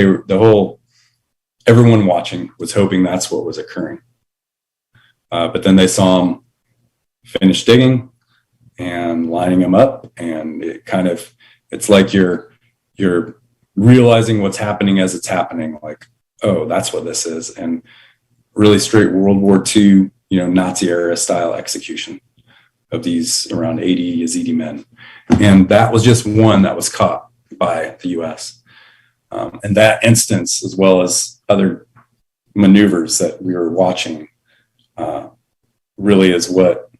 everyone watching was hoping that's what was occurring. But then they saw them finish digging and lining them up, and it's like you're realizing what's happening as it's happening, like, oh, that's what this is. And really straight World War II, Nazi era style execution of these around 80 Yazidi men. And that was just one that was caught by the US. And that instance, as well as other maneuvers that we were watching, really is what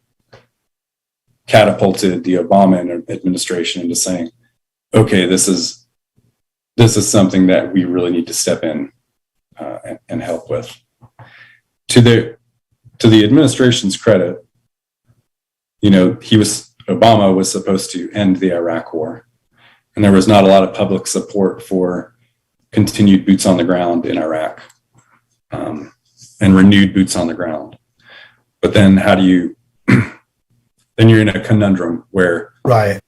catapulted the Obama administration into saying, okay, this is something that we really need to step in and help with. To the administration's credit, Obama was supposed to end the Iraq war, and there was not a lot of public support for continued boots on the ground in Iraq, and renewed boots on the ground. But then how do you, then you're in a conundrum where Right.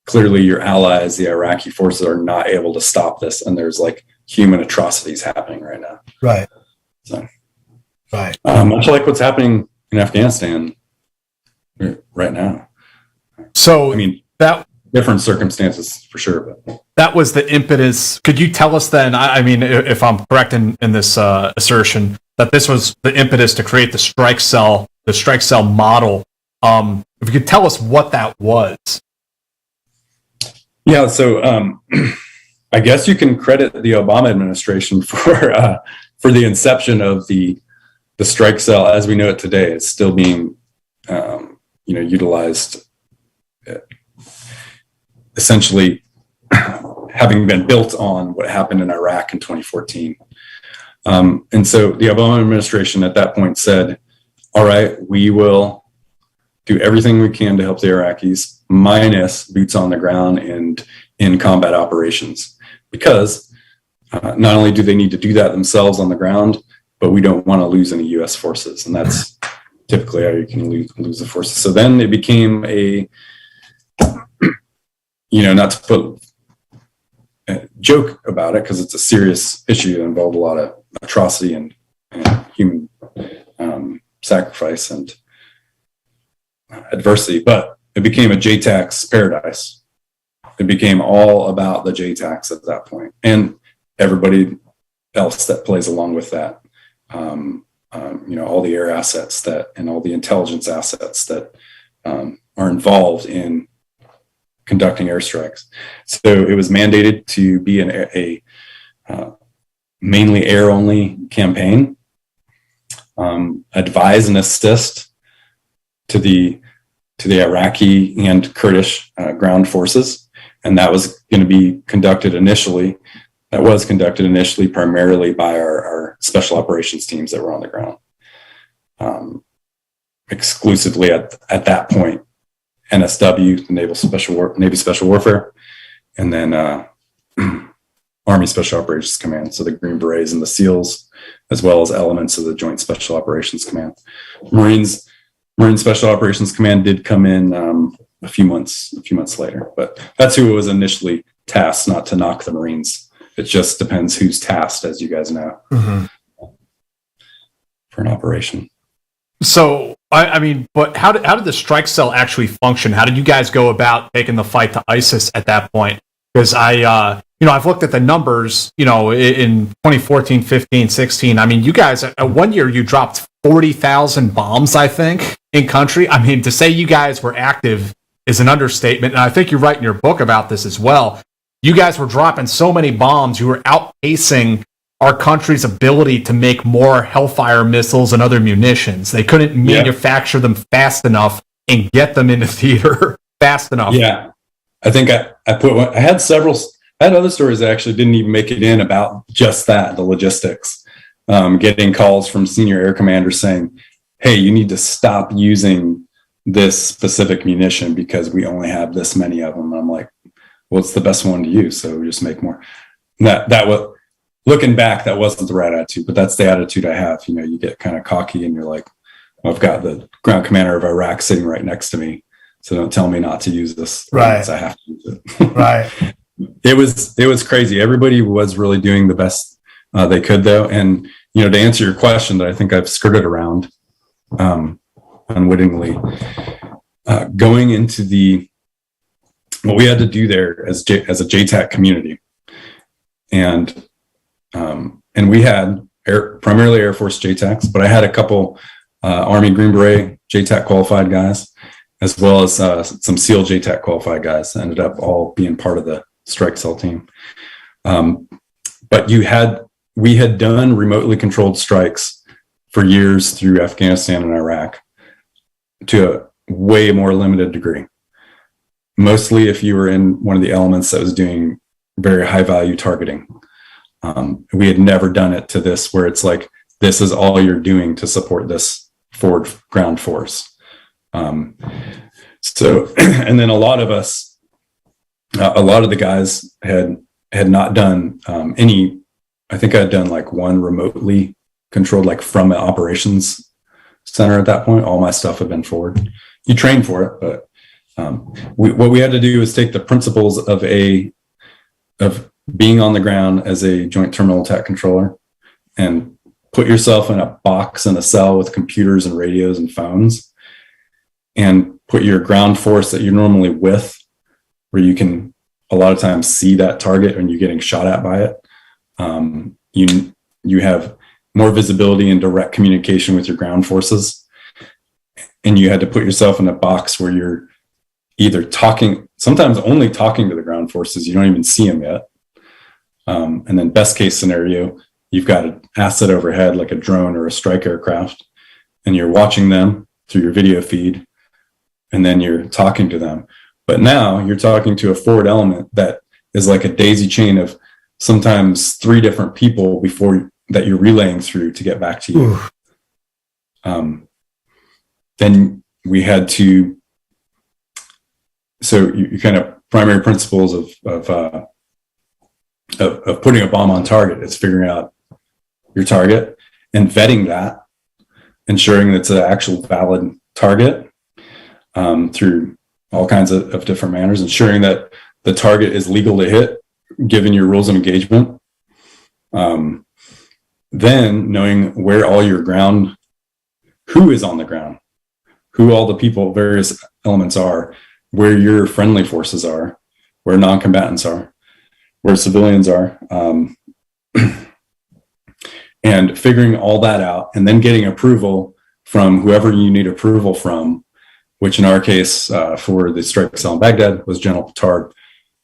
clearly your allies, the Iraqi forces, are not able to stop this, and there's like human atrocities happening right now. Right. So, Right. much like what's happening in Afghanistan right now. So I mean, that different circumstances for sure, but that was the impetus. Could you tell us then, I mean, if I'm correct in this assertion, that this was the impetus to create the strike cell model? If you could tell us what that was. yeah. So I guess you can credit the Obama administration for the inception of the strike cell as we know it today. It's still being utilized, essentially having been built on what happened in Iraq in 2014. And so the Obama administration at that point said, all right, we will do everything we can to help the Iraqis, minus boots on the ground and in combat operations, because not only do they need to do that themselves on the ground, but we don't want to lose any U.S. forces. And that's typically how you can lose the forces. So then it became a, not to put a joke about it, because it's a serious issue that involved a lot of atrocity and human sacrifice and adversity, but it became a Jtac paradise. It became all about the Jtacs at that point, and everybody else that plays along with that. All the air assets and all the intelligence assets that are involved in conducting airstrikes. So it was mandated to be a mainly air-only campaign, advise and assist to the Iraqi and Kurdish ground forces, and that was going to be conducted initially. That was conducted initially primarily by our special operations teams that were on the ground, exclusively at that point. NSW, the Navy Special Warfare, and then Army Special Operations Command, so the Green Berets and the SEALs, as well as elements of the Joint Special Operations Command. Marine Special Operations Command did come in a few months later, but that's who was initially tasked. Not to knock the Marines, it just depends who's tasked, as you guys know, for an operation. So, I mean, but how did the strike cell actually function? How did you guys go about taking the fight to ISIS at that point? Because I've looked at the numbers, in 2014, 15, 16. I mean, you guys, one year you dropped 40,000 bombs, I think, in country. I mean, to say you guys were active is an understatement. And I think you write in your book about this as well. You guys were dropping so many bombs, you were outpacing our country's ability to make more Hellfire missiles and other munitions. They couldn't manufacture them fast enough and get them into theater fast enough. Yeah. I think I had other stories that actually didn't even make it in about just that, the logistics. Getting calls from senior air commanders saying, hey, you need to stop using this specific munition because we only have this many of them. And I'm like, well, it's the best one to use, so we just make more. That was, looking back, that wasn't the right attitude, but that's the attitude I have. You get kind of cocky and you're like, well, I've got the ground commander of Iraq sitting right next to me, so don't tell me not to use this. Right. I have to use it. Right. It was crazy. Everybody was really doing the best they could, though. And, to answer your question that I think I've skirted around unwittingly, going into what we had to do there as a Jtac community. And we had primarily Air Force Jtacs, but I had a couple Army Green Beret Jtac qualified guys, as well as some SEAL Jtac qualified guys that ended up all being part of the strike cell team. But we had done remotely controlled strikes for years through Afghanistan and Iraq to way more limited degree. Mostly if you were in one of the elements that was doing very high value targeting. We had never done it to this where it's like, this is all you're doing to support this forward ground force. So, and then a lot of the guys had not done any, I think I'd done like one remotely controlled, like from an operations center at that point. All my stuff had been forward. You train for it, but what we had to do is take the principles of being on the ground as a joint terminal attack controller and put yourself in a box in a cell with computers and radios and phones, and put your ground force that you're normally with, where you can a lot of times see that target when you're getting shot at by it. You have more visibility and direct communication with your ground forces. And you had to put yourself in a box where you're either talking, sometimes only talking to the ground forces. You don't even see them yet. And then best case scenario, you've got an asset overhead like a drone or a strike aircraft, and you're watching them through your video feed, and then you're talking to them. But now you're talking to a forward element that is like a daisy chain of sometimes 3 different people before that you're relaying through to get back to you. Then we had to, so you kind of primary principles of putting a bomb on target is figuring out your target and vetting that, ensuring that it's an actual valid target through all kinds of different manners, ensuring that the target is legal to hit, given your rules of engagement. Then knowing where all your ground, who is on the ground, who all the people, various elements are, where your friendly forces are, where non-combatants are, where civilians are, and figuring all that out, and then getting approval from whoever you need approval from, which in our case for the strike cell in Baghdad was General Petard,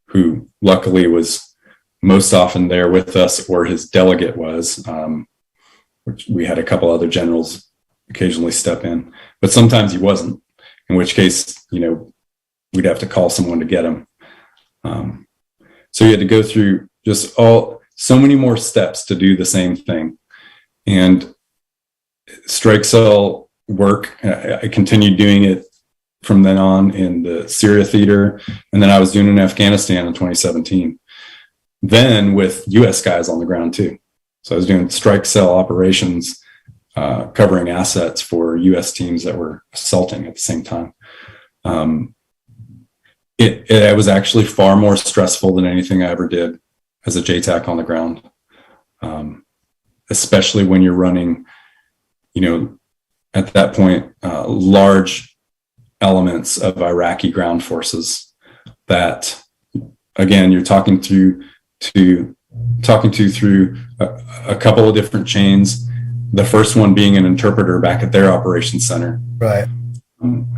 who luckily was most often there with us, or his delegate was, which we had a couple other generals occasionally step in, but sometimes he wasn't, in which case, we'd have to call someone to get him. So you had to go through just so many more steps to do the same thing. And strike cell work, I continued doing it from then on in the Syria theater. And then I was doing it in Afghanistan in 2017. Then with US guys on the ground too. So I was doing strike cell operations, covering assets for US teams that were assaulting at the same time. It was actually far more stressful than anything I ever did as a JTAC on the ground, especially when you're running, at that point, large elements of Iraqi ground forces that, again, you're talking through a couple of different chains. The first one being an interpreter back at their operations center, right?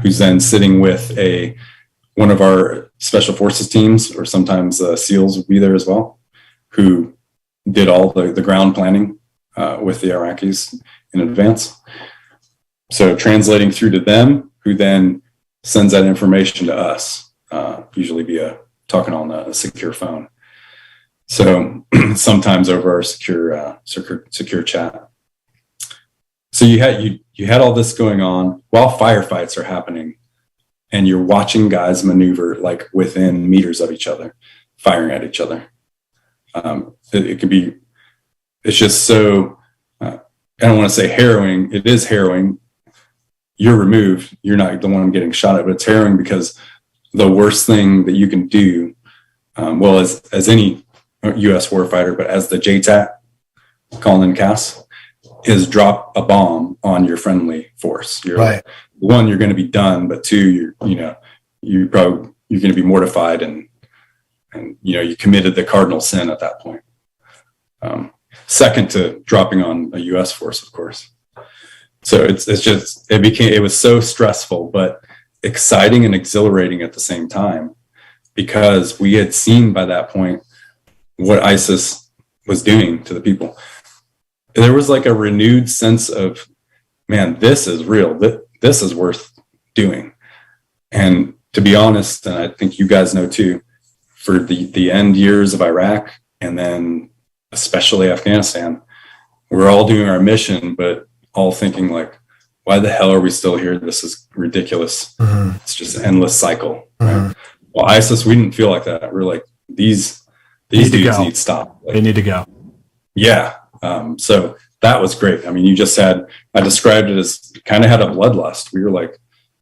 Who's then sitting with one of our special forces teams, or sometimes SEALs would be there as well, who did all the ground planning with the Iraqis in advance. So translating through to them, who then sends that information to us, usually via talking on a secure phone. So sometimes over our secure chat. So you had all this going on while firefights are happening, and you're watching guys maneuver like within meters of each other, firing at each other. It can be, it's just so, I don't want to say harrowing. It is harrowing. You're removed. You're not the one getting shot at, but it's harrowing because the worst thing that you can do, as any U.S. warfighter, but as the JTAC, calling in CAS, is drop a bomb on your friendly force. You're right. One, you're going to be done, but two, you're going to be mortified, and you committed the cardinal sin at that point. Second to dropping on a U.S. force, of course. So it was so stressful, but exciting and exhilarating at the same time, because we had seen by that point what ISIS was doing to the people. There was like a renewed sense of, man, this is real. This is worth doing. And to be honest, and I think you guys know too, for the end years of Iraq and then especially Afghanistan, we're all doing our mission, but all thinking like, why the hell are we still here? This is ridiculous. It's just an endless cycle. Right? Well, ISIS, we didn't feel like that. We're like, these dudes need to stop. Like, they need to go. Yeah. So that was great. I mean, I described it as kind of had a bloodlust. We were like,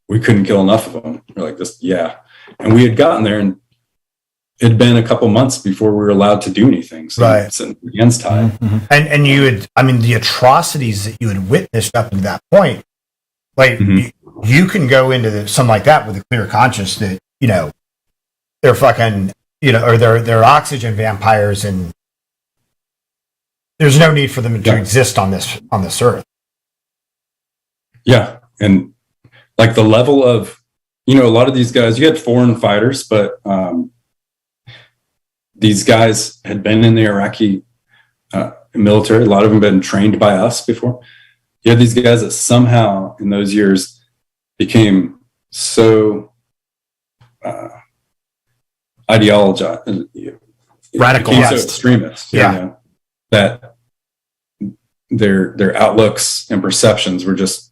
we couldn't kill enough of them. We're like this. Yeah. And we had gotten there and it'd been a couple months before we were allowed to do anything. So it's against time. And you had, I mean, the atrocities that you had witnessed up to that point, like you can go into something like that with a clear conscience that, you know, they're fucking, you know, or they're oxygen vampires, and there's no need for them to exist on this earth. Yeah. And like the level of, you know, a lot of these guys, you had foreign fighters, but these guys had been in the Iraqi military. A lot of them had been trained by us before. You had these guys that somehow in those years became so radicalized, so extremist, you know, that their outlooks and perceptions were just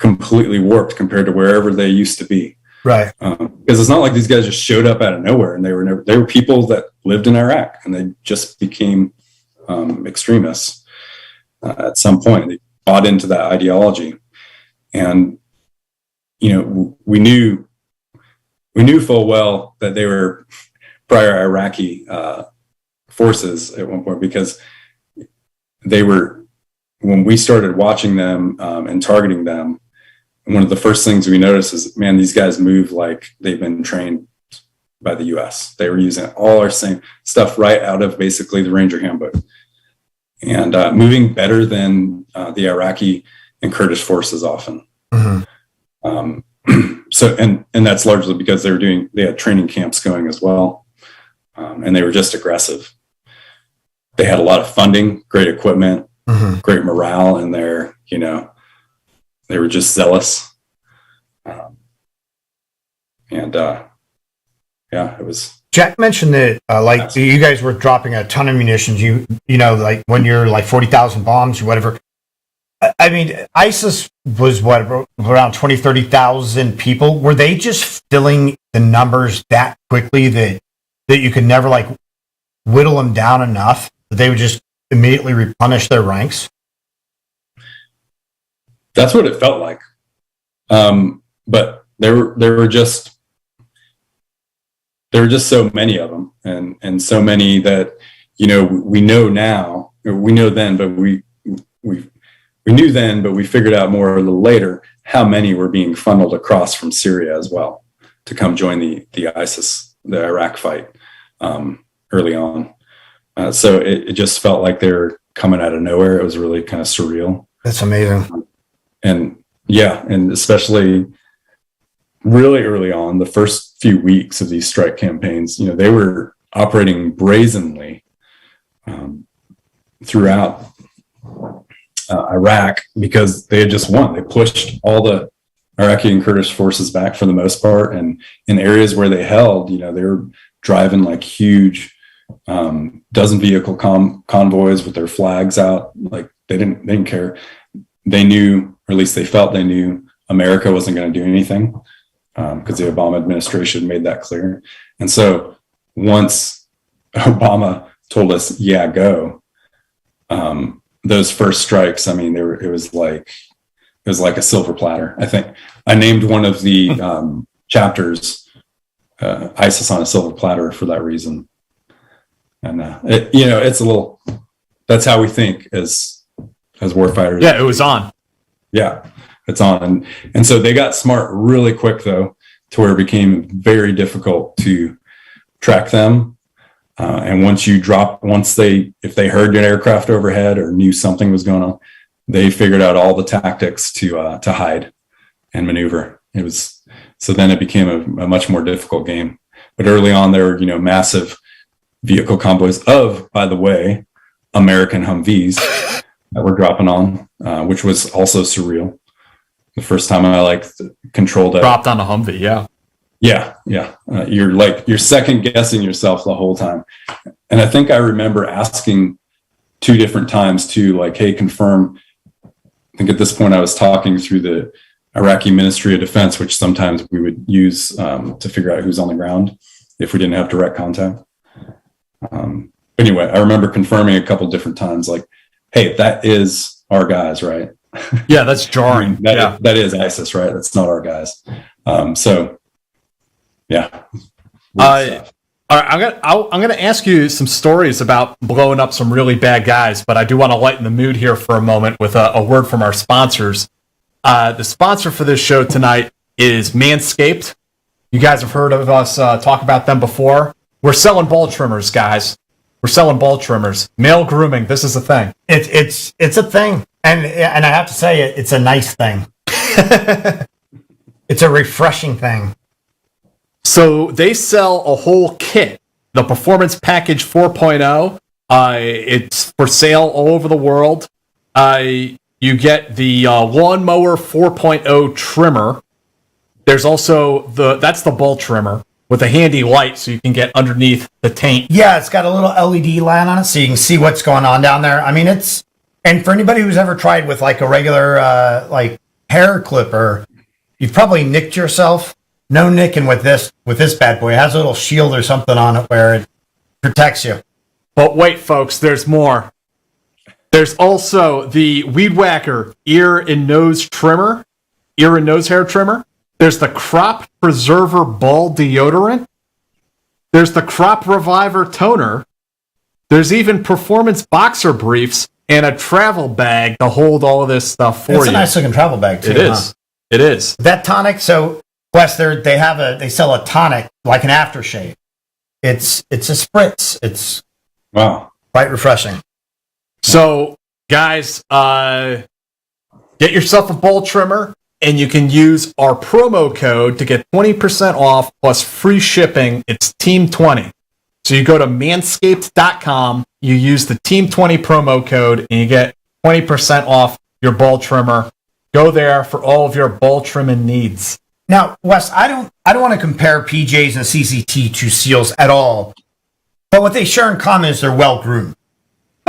completely warped compared to wherever they used to be. Right. Because it's not like these guys just showed up out of nowhere, and they were people that lived in Iraq, and they just became extremists at some point. They bought into that ideology, and you know, we knew full well that they were prior Iraqi forces at one point, because they were, when we started watching them and targeting them, one of the first things we noticed is, man, these guys move like they've been trained by the US. They were using all our same stuff right out of basically the Ranger Handbook, and moving better than the Iraqi and Kurdish forces often. So, and that's largely because they had training camps going as well. And they were just aggressive. They had a lot of funding, great equipment, great morale in there, you know. They were just zealous. It was. Jack mentioned that, like, you guys were dropping a ton of munitions. You know, like when you're like 40,000 bombs or whatever. I mean, ISIS was what, around 20, 30,000 people. Were they just filling the numbers that quickly that you could never like whittle them down enough that they would just immediately replenish their ranks? That's what it felt like. But there were just so many of them, and so many that, you know, we know now, or we know then, but we knew then, but we figured out more a little later how many were being funneled across from Syria as well to come join the Iraq fight early on. So it just felt like they were coming out of nowhere. It was really kind of surreal. That's amazing. And yeah, and especially really early on, the first few weeks of these strike campaigns, you know, they were operating brazenly throughout Iraq, because they had just won. They pushed all the Iraqi and Kurdish forces back for the most part, and in areas where they held, you know, they were driving like huge dozen vehicle convoys with their flags out. Like they didn't care. They knew, or at least they felt they knew, America wasn't going to do anything, because the Obama administration made that clear. And so once Obama told us, yeah, go, those first strikes, I mean, it was like a silver platter. I think I named one of the chapters ISIS on a silver platter for that reason. And you know, it's a little, that's how we think as warfighters. Yeah, it was on. Yeah, it's on. And so they got smart really quick, though, to where it became very difficult to track them. And if they heard an aircraft overhead or knew something was going on, they figured out all the tactics to hide and maneuver. So then it became a much more difficult game. But early on, there were, you know, massive vehicle convoys of, by the way, American Humvees that were dropping on, which was also surreal. the first time I controlled it. Dropped on a Humvee, yeah. Yeah. You're second guessing yourself the whole time. And I think I remember asking 2 different times too, hey, confirm. I think at this point I was talking through the Iraqi Ministry of Defense, which sometimes we would use to figure out who's on the ground if we didn't have direct contact. Anyway, I remember confirming a couple different times, hey, that is our guys, right? Yeah, that's jarring. That is ISIS, right? That's not our guys. Yeah. All right, I'm gonna ask you some stories about blowing up some really bad guys, but I do want to lighten the mood here for a moment with a word from our sponsors. The sponsor for this show tonight is MANSCAPED. You guys have heard of us talk about them before. We're selling ball trimmers, guys. We're selling ball trimmers. Male grooming, this is a thing. It's a thing, and I have to say it's a nice thing. It's a refreshing thing. So they sell a whole kit, the Performance Package 4.0. It's for sale all over the world. You get the Lawnmower 4.0 trimmer. There's also that's the ball trimmer with a handy light so you can get underneath the taint. Yeah, it's got a little LED light on it so you can see what's going on down there. I mean, and for anybody who's ever tried with a regular hair clipper, you've probably nicked yourself. No nicking with this bad boy. It has a little shield or something on it where it protects you. But wait, folks, there's more. There's also the Weed Whacker ear and nose hair trimmer. There's the Crop Preserver ball deodorant. There's the Crop Reviver toner. There's even performance boxer briefs and a travel bag to hold all of this stuff for you. It's a nice looking travel bag too. It is. It is. That tonic, so Wes, they sell a tonic like an aftershave. It's a spritz. It's quite refreshing. So, guys, get yourself a ball trimmer, and you can use our promo code to get 20% off plus free shipping. It's Team20. So you go to manscaped.com, you use the Team20 promo code, and you get 20% off your ball trimmer. Go there for all of your ball trimming needs. Now, Wes, I don't want to compare PJs and CCT to SEALs at all, but what they share in common is they're well groomed,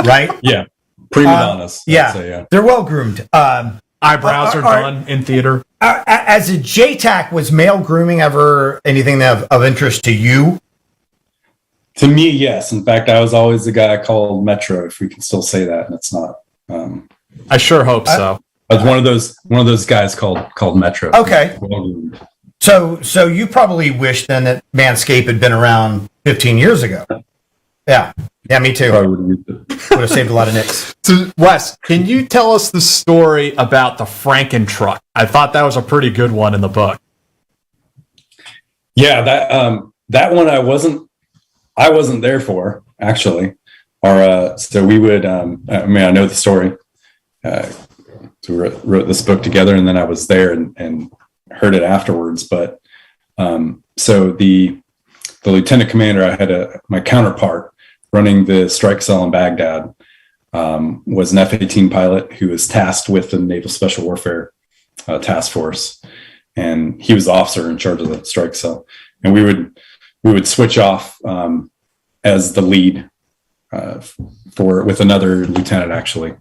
right? Yeah, prima donnas. Yeah, they're well groomed. Eyebrows are done in theater. As a Jtac, was male grooming ever anything of interest to you? To me, yes. In fact, I was always the guy called Metro, if we can still say that, and it's not. I sure hope so. I was one of those guys called Metro. Okay. So you probably wish then that Manscaped had been around 15 years ago. Yeah, me too. Would have saved a lot of nicks. So, Wes, can you tell us the story about the Franken Truck? I thought that was a pretty good one in the book. Yeah, that one I wasn't there for, actually. So we would. I know the story. So we wrote this book together, and then I was there and heard it afterwards. But so the lieutenant commander, I had my counterpart running the strike cell in Baghdad, was an F-18 pilot who was tasked with the Naval Special Warfare Task Force, and he was the officer in charge of the strike cell. And we would switch off as the lead with another lieutenant, actually.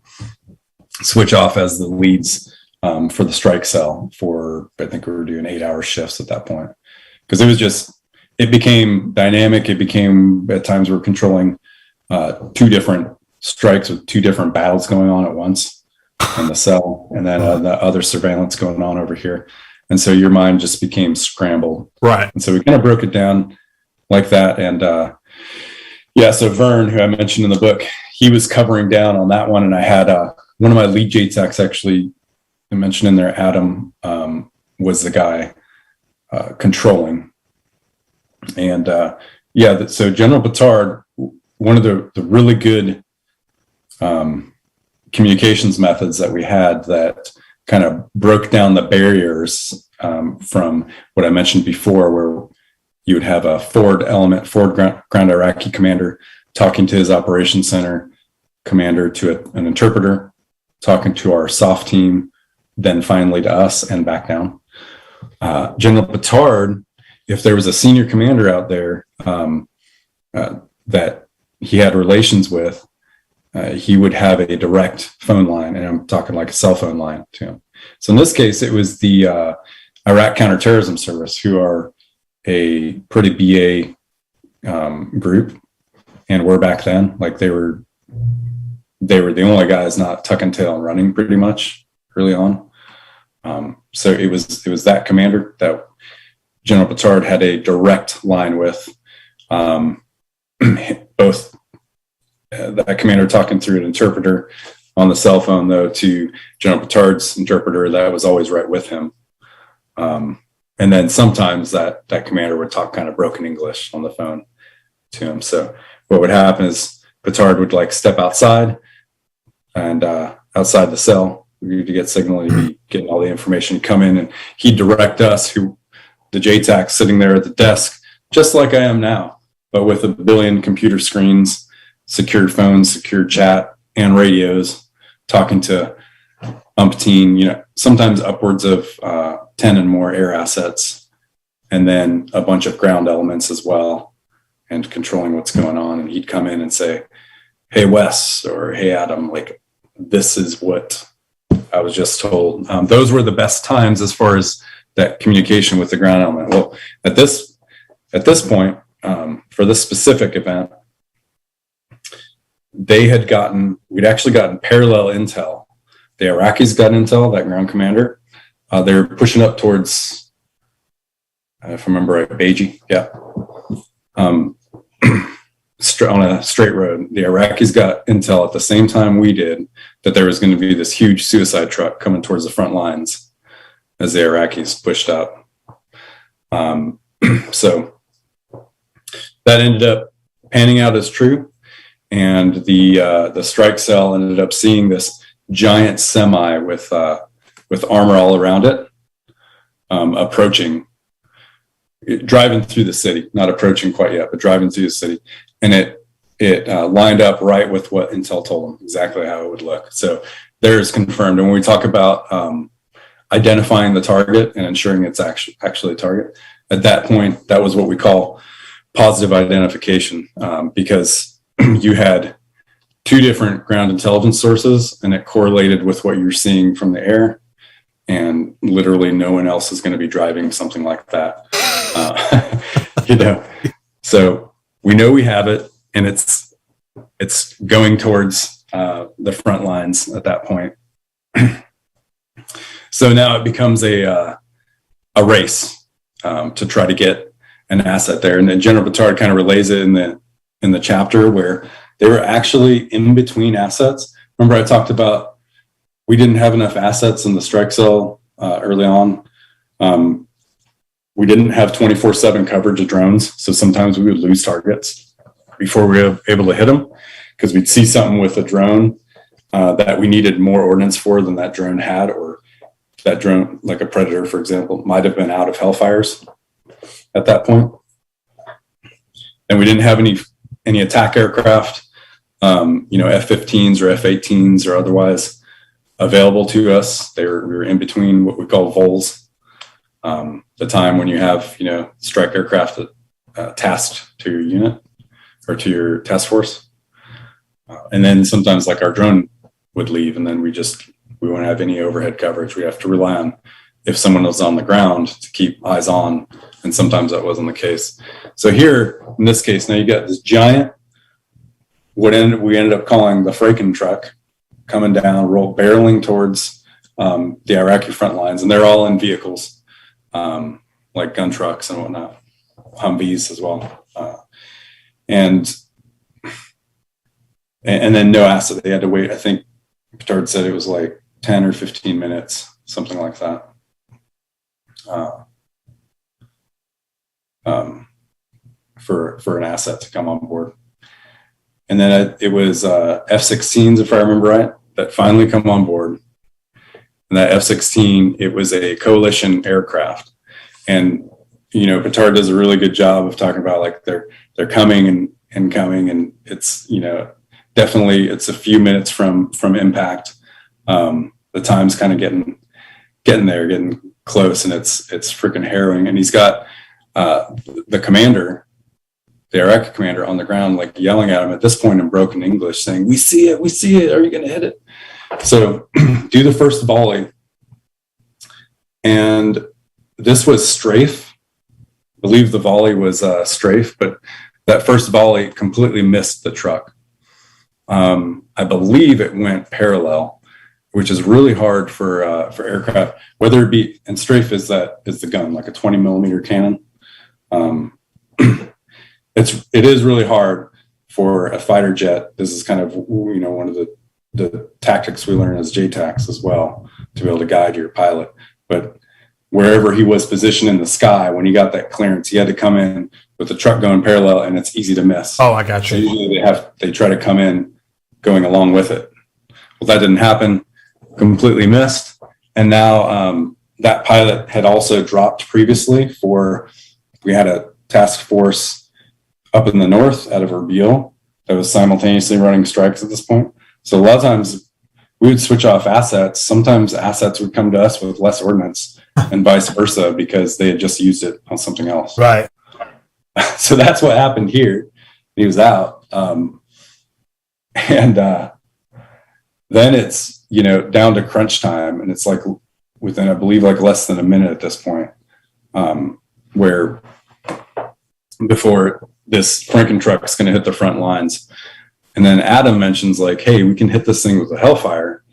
Switch off as the leads for the strike cell I think we were doing 8-hour shifts at that point, because it became dynamic. It became, at times we're controlling 2 different strikes with 2 different battles going on at once in the cell, and then the other surveillance going on over here. And so your mind just became scrambled. Right. And so we kind of broke it down like that. And so Vern, who I mentioned in the book, he was covering down on that one. And I had one of my lead Jtacs, actually, I mentioned in there, Adam, was the guy controlling. And so General Petard, one of the really good communications methods that we had that kind of broke down the barriers from what I mentioned before, where you would have a forward ground Iraqi commander talking to his operations center commander, to an interpreter, talking to our soft team, then finally to us and back down. General Petard, if there was a senior commander out there that he had relations with, he would have a direct phone line, and I'm talking like a cell phone line to him. So in this case, it was the Iraq Counterterrorism Service, who are a pretty BA group, and were back then. Like they were the only guys not tucking tail and running pretty much early on. So it was that commander that General Petard had a direct line with, both that commander talking through an interpreter on the cell phone, though, to General Petard's interpreter that was always right with him. And then sometimes that commander would talk kind of broken English on the phone to him. So what would happen is Petard would like step outside and outside the cell to get signal, and he'd be getting all the information, come in, and he'd direct us, the Jtac, sitting there at the desk, just like I am now, but with a billion computer screens, secured phones, secured chat, and radios, talking to umpteen, sometimes upwards of 10 and more air assets, and then a bunch of ground elements as well, and controlling what's going on. And he'd come in and say, "Hey, Wes," or "Hey, Adam, like, this is what I was just told." Those were the best times as far as that communication with the ground element. Well, at this point, for this specific event, we'd actually gotten parallel intel. The Iraqis got intel, that ground commander. They were pushing up towards, if I remember right, Beji. Yeah. On a straight road. The Iraqis got intel at the same time we did that there was going to be this huge suicide truck coming towards the front lines as the Iraqis pushed up. So that ended up panning out as true. And the strike cell ended up seeing this giant semi with armor all around it, driving through the city, not approaching quite yet, but driving through the city. And it lined up right with what Intel told them, exactly how it would look. So there's confirmed. And when we talk about identifying the target and ensuring it's actually a target, at that point, that was what we call positive identification, because you had two different ground intelligence sources, and it correlated with what you're seeing from the air. And literally no one else is going to be driving something like that. So we know we have it, and it's going towards the front lines at that point. So now it becomes a race to try to get an asset there. And then General Petard kind of relays it in the chapter where they were actually in between assets. Remember I talked about we didn't have enough assets in the strike cell early on. We didn't have 24/7 coverage of drones, so sometimes we would lose targets before we were able to hit them, because we'd see something with a drone that we needed more ordnance for than that drone had, or that drone, like a Predator, for example, might have been out of Hellfires at that point. And we didn't have any attack aircraft, F-15s or F-18s or otherwise available to us. We were in between what we call vols. The time when you have, strike aircraft tasked to your unit or to your task force. And then sometimes like our drone would leave, and then we wouldn't have any overhead coverage. We have to rely on if someone was on the ground to keep eyes on. And sometimes that wasn't the case. So here, in this case, now you got this giant, we ended up calling the Franken Truck, coming down, barreling towards the Iraqi front lines. And they're all in vehicles, like gun trucks and whatnot, Humvees as well. And then no asset. They had to wait. I think Petard said it was like 10 or 15 minutes, something like that. For an asset to come on board. And then it was F-16s, if I remember right, that finally come on board. And that F-16, it was a coalition aircraft. And, Petard does a really good job of talking about like they're coming and coming. And it's, definitely it's a few minutes from impact. The time's kind of getting getting close, and it's freaking harrowing. And he's got the commander, the Iraqi commander, on the ground, like yelling at him at this point in broken English, saying, "We see it, we see it. Are you going to hit it?" So do the first volley. And this was strafe. I believe the volley was strafe, but that first volley completely missed the truck. I believe it went parallel, which is really hard for aircraft, whether it be, and strafe is the gun, like a 20 millimeter cannon. It is really hard for a fighter jet. This is kind of, one of the tactics we learn as Jtacs as well, to be able to guide your pilot. But wherever he was positioned in the sky, when he got that clearance, he had to come in with the truck going parallel, and it's easy to miss. Oh, I got you. So usually they try to come in going along with it. Well, that didn't happen. Completely missed. And now that pilot had also dropped previously we had a task force up in the north out of Erbil that was simultaneously running strikes at this point. So a lot of times we would switch off assets. Sometimes assets would come to us with less ordnance and vice versa, because they had just used it on something else. Right. So that's what happened here. He was out. And then it's, down to crunch time. And it's like within, I believe, like less than a minute at this point, where before this Franken truck is going to hit the front lines. And then Adam mentions like, hey, we can hit this thing with a Hellfire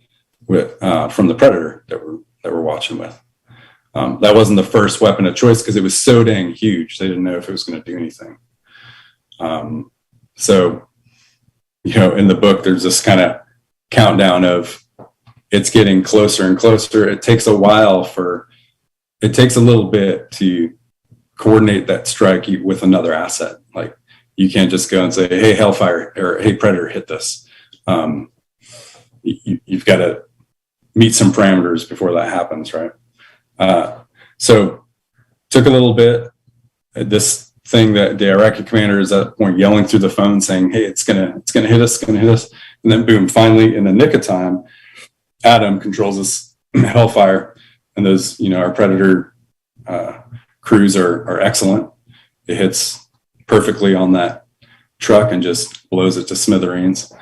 from the Predator that we're watching with. That wasn't the first weapon of choice because it was so dang huge. They didn't know if it was going to do anything. So, in the book, there's this kind of countdown of it's getting closer and closer. It takes a little bit to coordinate that strike with another asset. Like, you can't just go and say, hey, Hellfire, or hey, Predator, hit this. You've got to meet some parameters before that happens, right? So took a little bit. This thing that the Iraqi commander is at that point yelling through the phone saying, hey, it's gonna hit us, and then boom, finally in the nick of time, Adam controls this Hellfire, and those, our Predator crews are excellent. It hits perfectly on that truck and just blows it to smithereens.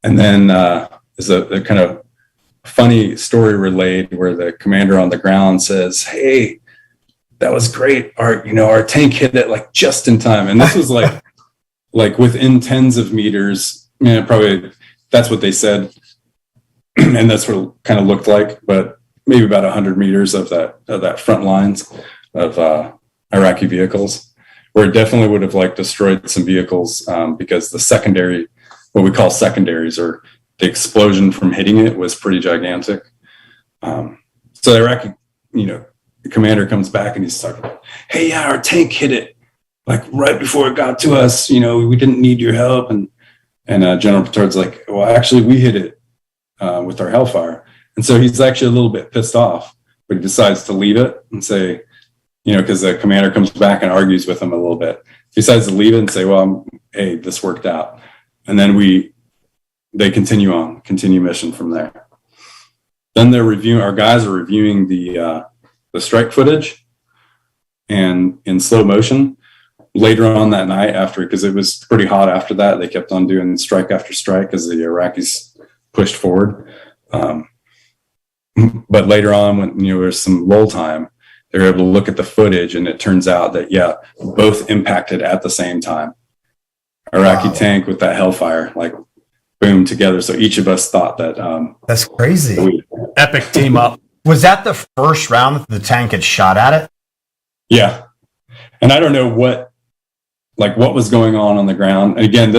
And then is a kind of funny story relayed where the commander on the ground says, hey, that was great. Our tank hit it like just in time. And this was like within tens of meters. Probably that's what they said. And that's what it kind of looked like, but maybe about 100 meters of that front lines of Iraqi vehicles, where it definitely would have destroyed some vehicles because the secondary, what we call secondaries, or the explosion from hitting it, was pretty gigantic. So the Iraqi, the commander comes back and he's talking about, hey, yeah, our tank hit it like right before it got to us. We didn't need your help. And General Petard's like, well, actually, we hit it with our Hellfire. And so he's actually a little bit pissed off, but he decides to leave it and say, because the commander comes back and argues with him a little bit. He decides to leave it and say, well, hey, this worked out. And then they continue mission from there. Then our guys are reviewing the strike footage, and in slow motion later on that night because it was pretty hot after that. They kept on doing strike after strike as the Iraqis pushed forward. But later on, when there was some lull time, they were able to look at the footage, and it turns out that, both impacted at the same time. Iraqi tank with that Hellfire, boom, together. So each of us thought that. That's crazy. Epic team up. Was that the first round that the tank had shot at it? Yeah. And I don't know what was going on the ground. And again,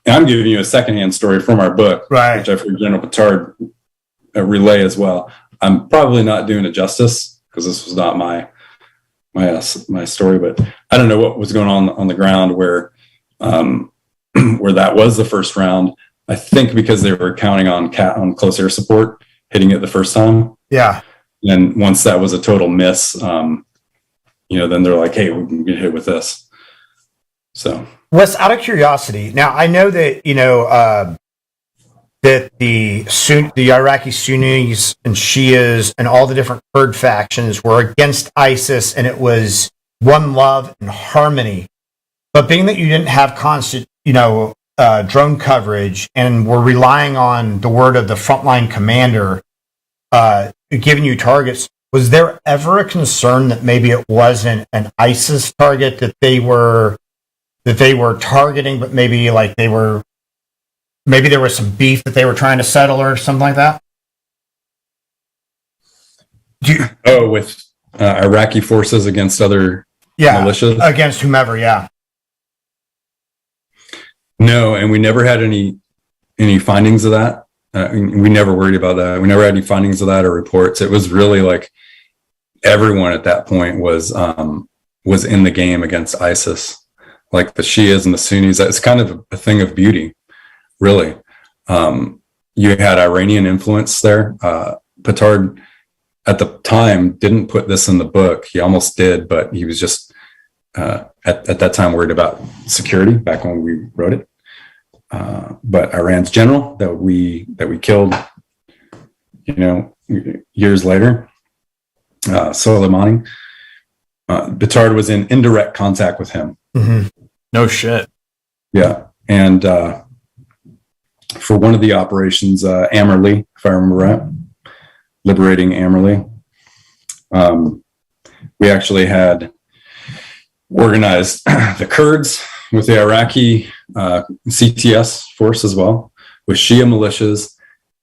I'm giving you a secondhand story from our book, right, which I've heard General Petard relay as well. I'm probably not doing it justice because this was not my story, but I don't know what was going on the ground where that was the first round. I think because they were counting on close air support hitting it the first time. Yeah. And once that was a total miss, then they're like, hey, we can get hit with this. So, Wes, out of curiosity, now I know that, that the Iraqi Sunnis and Shias and all the different Kurd factions were against ISIS, and it was one love and harmony. But being that you didn't have constant, drone coverage and were relying on the word of the frontline commander giving you targets, was there ever a concern that maybe it wasn't an ISIS target that they were targeting, but maybe there was some beef that they were trying to settle or something like that? With Iraqi forces against other militias? Against whomever, yeah. No, and we never had any findings of that. We never worried about that. We never had any findings of that or reports. It was really like everyone at that point was in the game against ISIS, like the Shias and the Sunnis. It's kind of a thing of beauty, really. You had Iranian influence there. Petard at the time didn't put this in the book. He almost did, but he was just at that time worried about security back when we wrote it. But Iran's general that we killed, years later, Soleimani, Petard was in indirect contact with him. Mm-hmm. No shit. Yeah. And for one of the operations, Amerli, if I remember right, liberating Amerli, we actually had organized the Kurds with the Iraqi CTS force as well, with Shia militias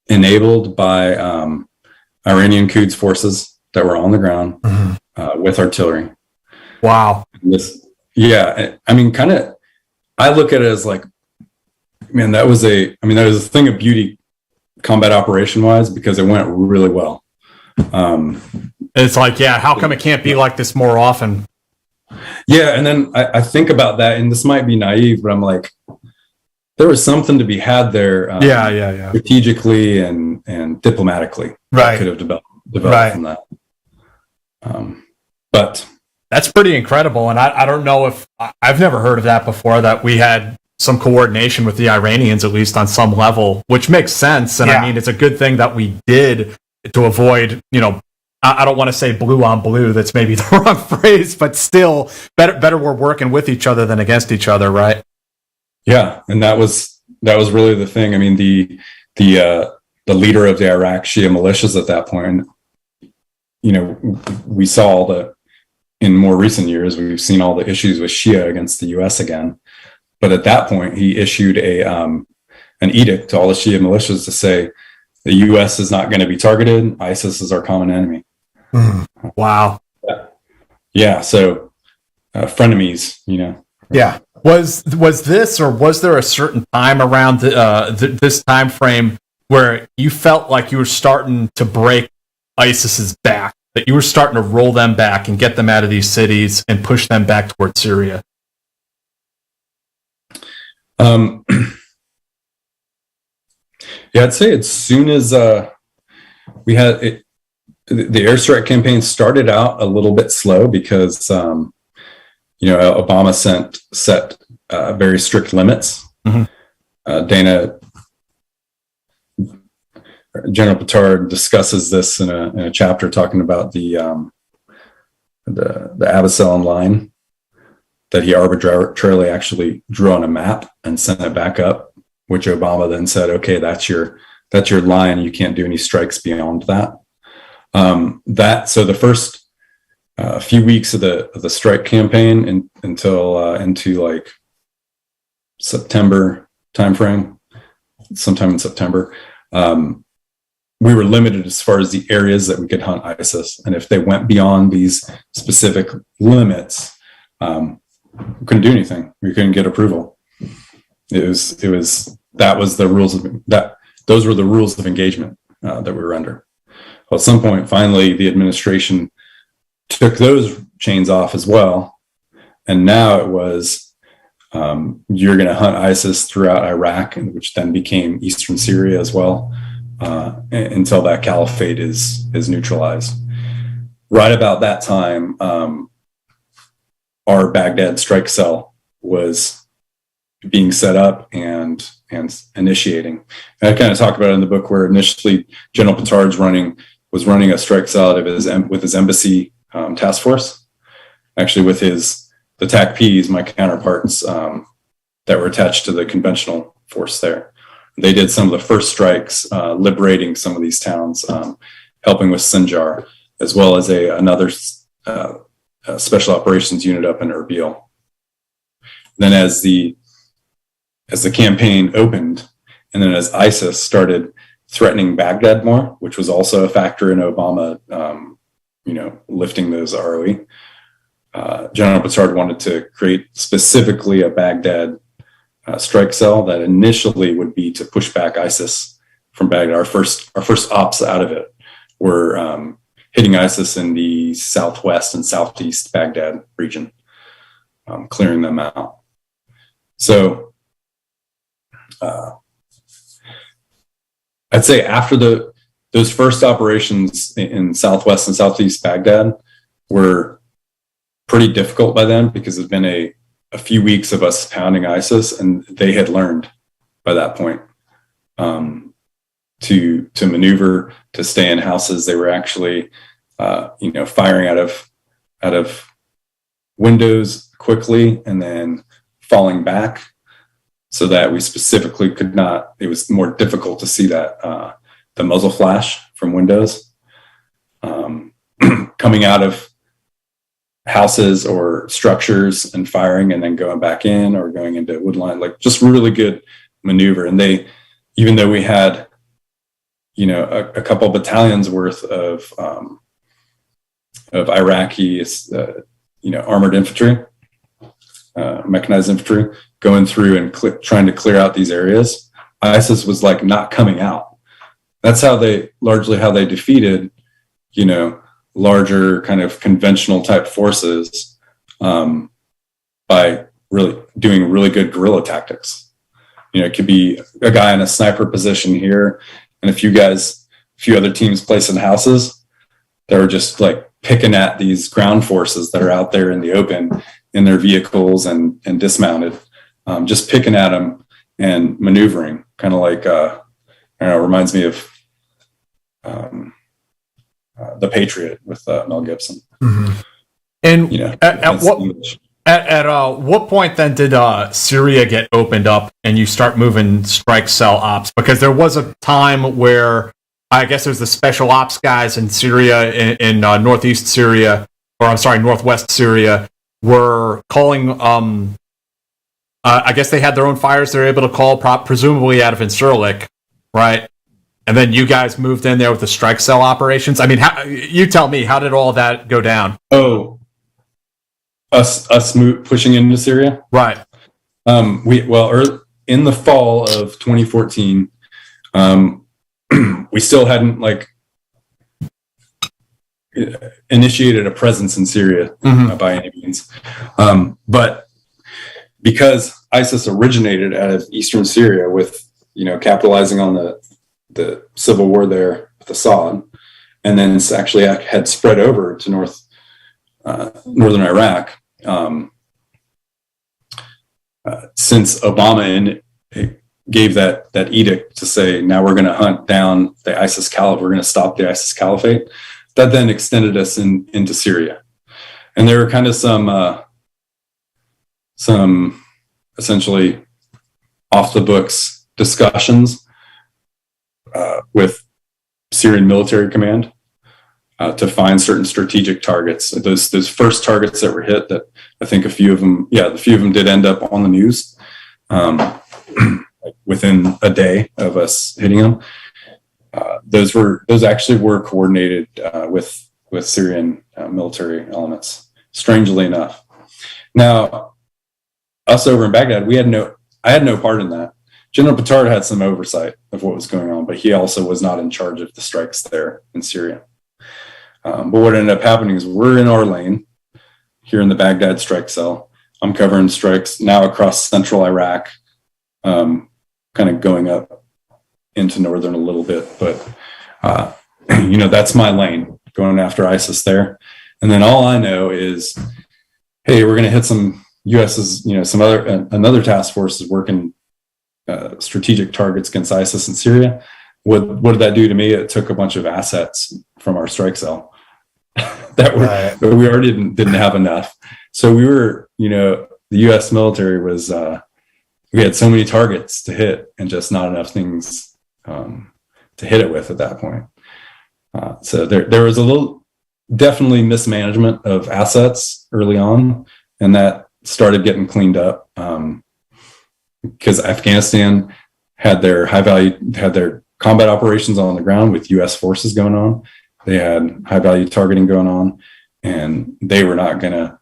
enabled by Iranian Quds forces that were on the ground with artillery. Wow. I look at it as like, man, that was a thing of beauty combat operation wise, because it went really well. It's like, how come it can't be like this more often? Yeah, and then I think about that, and this might be naive, but I'm like, there was something to be had there. Strategically and diplomatically, right? Could have developed from that. But that's pretty incredible, and I don't know if I've never heard of that before. That we had some coordination with the Iranians, at least on some level, which makes sense. And I mean, it's a good thing that we did to avoid, I don't want to say blue on blue. That's maybe the wrong phrase, but still better we're working with each other than against each other, right? Yeah, and that was really the thing. I mean, the leader of the Iraq Shia militias at that point, we saw in more recent years, we've seen all the issues with Shia against the U.S. again. But at that point, he issued an edict to all the Shia militias to say the U.S. is not going to be targeted. ISIS is our common enemy. Wow. Yeah. So frenemies, Yeah. Was this, or was there a certain time around this time frame where you felt like you were starting to break ISIS's back, that you were starting to roll them back and get them out of these cities and push them back towards Syria? I'd say as soon as we had it, the airstrike campaign started out a little bit slow because Obama set very strict limits. Mm-hmm. General Petard discusses this in a chapter talking about the Abbasellan line that he arbitrarily actually drew on a map and sent it back up, which Obama then said, okay, that's your line. You can't do any strikes beyond that. So the first few weeks of the strike campaign until into like September timeframe, sometime in September, we were limited as far as the areas that we could hunt ISIS. And if they went beyond these specific limits, we couldn't do anything. We couldn't get approval. Those were the rules of engagement that we were under. Well, at some point, finally, the administration took those chains off as well. And now it was, you're going to hunt ISIS throughout Iraq, which then became Eastern Syria as well, until that caliphate is neutralized. Right about that time, our Baghdad strike cell was being set up and initiating. And I kind of talk about it in the book, where initially General Petard's was running a strike cell with his embassy task force, actually with the TACPs, my counterparts that were attached to the conventional force there. They did some of the first strikes, liberating some of these towns, helping with Sinjar, as well as another special operations unit up in Erbil. Then as the campaign opened, and then as ISIS started threatening Baghdad more, which was also a factor in Obama, lifting those ROE, General Petard wanted to create specifically a Baghdad strike cell that initially would be to push back ISIS from Baghdad. Our first ops out of it were hitting ISIS in the southwest and southeast Baghdad region, clearing them out. So I'd say after those first operations in southwest and southeast Baghdad were pretty difficult by then, because it's been a few weeks of us pounding ISIS, and they had learned by that point to maneuver, to stay in houses. They were actually firing out of windows quickly and then falling back, so that we specifically could not. It was more difficult to see that the muzzle flash from windows coming out of houses or structures and firing, and then going back in or going into woodline, like just really good maneuver. And they, even though we had, a couple battalions worth of Iraqi, armored infantry, mechanized infantry going through and trying to clear out these areas, ISIS was like not coming out. That's largely how they defeated, larger kind of conventional type forces, by really doing really good guerrilla tactics. It could be a guy in a sniper position here and a few other teams placing houses that were just like picking at these ground forces that are out there in the open in their vehicles and dismounted, just picking at them and maneuvering, kind of like, reminds me of The Patriot with Mel Gibson. Mm-hmm. And at what point then did Syria get opened up and you start moving strike cell ops? Because there was a time where I guess it was the special ops guys in Syria, in northwest Syria, were calling. I guess they had their own fires they were able to call, presumably out of Incirlik, right? And then you guys moved in there with the strike cell operations. I mean, you tell me, how did all that go down? Oh, us pushing into Syria, right? In the fall of 2014, we still hadn't initiated a presence in Syria by any means, but because ISIS originated out of eastern Syria with capitalizing on the civil war there with Assad, and then it's actually had spread over to northern Iraq. Since Obama gave that edict to say, now we're going to hunt down the ISIS Caliphate, we're going to stop the ISIS Caliphate, that then extended us into Syria. And there were kind of some essentially off the books discussions with Syrian military command to find certain strategic targets. Those first targets that were hit, that I think a few of them did end up on the news within a day of us hitting them. Those actually were coordinated with Syrian military elements, strangely enough. Now, us over in Baghdad, I had no part in that. General Petard had some oversight of what was going on, but he also was not in charge of the strikes there in Syria. But what ended up happening is we're in our lane here in the Baghdad strike cell. I'm covering strikes now across central Iraq, kind of going up into northern a little bit, but that's my lane, going after ISIS there. And then all I know is, hey, we're going to hit some U.S.'s, another task force is working strategic targets against ISIS in Syria. What did that do to me? It took a bunch of assets from our strike cell that we already didn't have enough. So we were, the U.S. military was, we had so many targets to hit and just not enough things to hit it with at that point. So there was definitely mismanagement of assets early on, and that started getting cleaned up because Afghanistan had their combat operations on the ground with U.S. forces going on. They had high value targeting going on, and they were not going to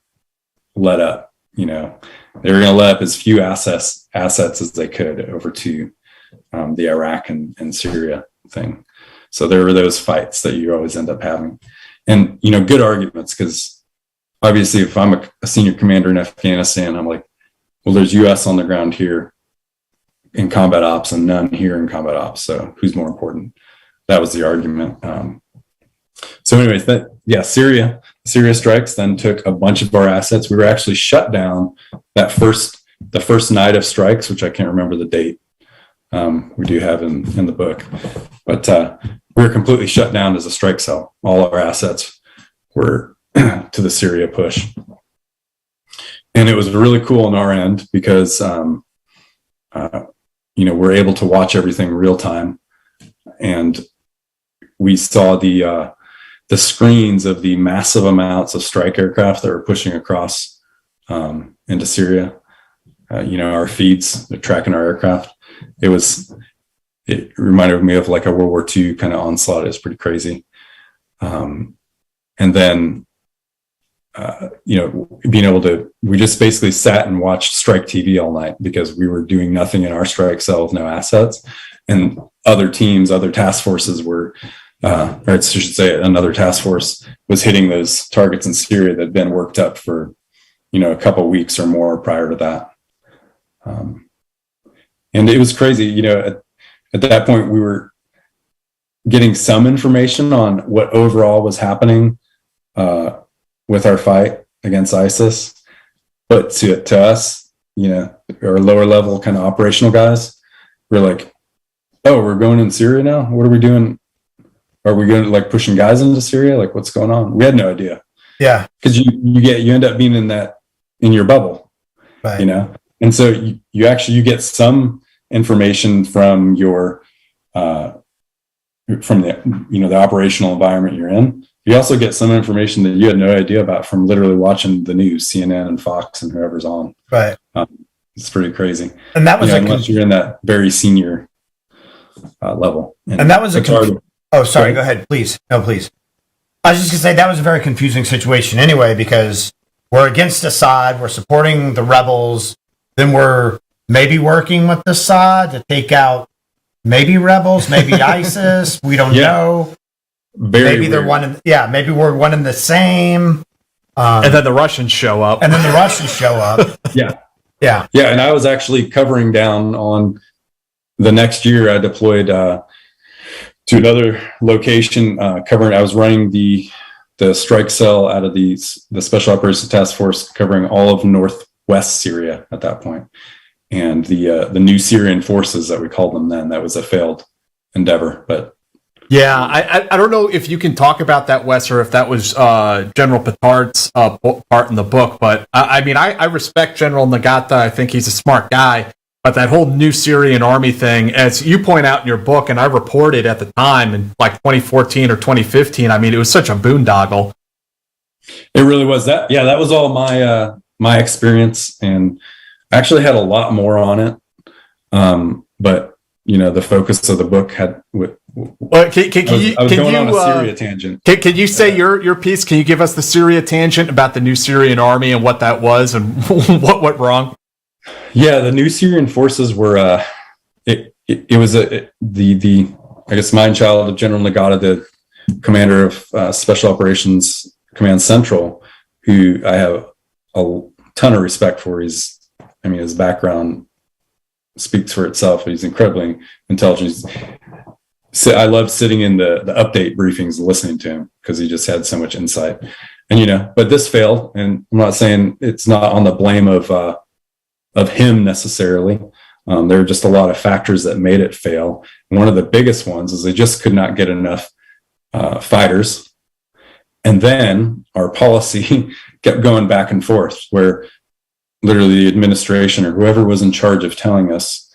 let up. They were going to let up as few assets as they could over to the Iraq and Syria thing. So there were those fights that you always end up having, and good arguments, because obviously if I'm a senior commander in Afghanistan, I'm like, well, there's U.S. on the ground here in combat ops and none here in combat ops. So who's more important? That was the argument. So anyways, Syria strikes then took a bunch of our assets. We were actually shut down the first night of strikes, which I can't remember the date. We do have in the book, but we were completely shut down as a strike cell. All our assets were to the Syria push. And it was really cool on our end because, we're able to watch everything real time. And we saw the screens of the massive amounts of strike aircraft that were pushing across into Syria. Our feeds, they're tracking our aircraft. It reminded me of like a World War II kind of onslaught. It was pretty crazy. And then, we just basically sat and watched strike TV all night because we were doing nothing in our strike cell with no assets. And other teams, other task forces were, or I should say another task force was hitting those targets in Syria that had been worked up for, a couple of weeks or more prior to that. And it was crazy, at that point we were getting some information on what overall was happening with our fight against ISIS, but to us, our lower level kind of operational guys, we're like, oh, we're going in Syria now? What are we doing? Are we going to like pushing guys into Syria? Like, what's going on? We had no idea. Yeah. Because you end up being in your bubble, right. And so you get some information from your, from the operational environment you're in. You also get some information that you had no idea about from literally watching the news, CNN and Fox and whoever's on. Right. It's pretty crazy. And that was unless you're in that very senior level. And that was oh, sorry. Go ahead, please. No, please. I was just gonna say that was a very confusing situation anyway, because we're against Assad, we're supporting the rebels, then we're maybe working with Assad to take out maybe rebels, maybe ISIS. We don't know. Maybe they're maybe we're one and the same. And then the Russians show up. Yeah. And I was actually covering down on the next year. I deployed to another location covering. I was running the strike cell out of the Special Operations Task Force covering all of northwest Syria at that point. And the new Syrian forces that we called them then, that was a failed endeavor, but yeah, I don't know if you can talk about that, Wes, or if that was General Petard's part in the book, but I respect General Nagata. I think he's a smart guy, but that whole new Syrian army thing, as you point out in your book, and I reported at the time in like 2014 or 2015, it was such a boondoggle. It really was that. Yeah, that was all my experience, and I actually had a lot more on it. But the focus of the book had. Well, I was going on a Syria tangent. Can you say your piece? Can you give us the Syria tangent about the new Syrian army and what that was and what went wrong? Yeah, the new Syrian forces were. It was I guess mind child of General Nagata, the commander of Special Operations Command Central, who I have a ton of respect for. His background speaks for itself. He's incredibly intelligent. So I loved sitting in the update briefings and listening to him because he just had so much insight. And but this failed, and I'm not saying it's not on the blame of him necessarily. There are just a lot of factors that made it fail. One of the biggest ones is they just could not get enough fighters. And then our policy kept going back and forth, where literally the administration or whoever was in charge of telling us,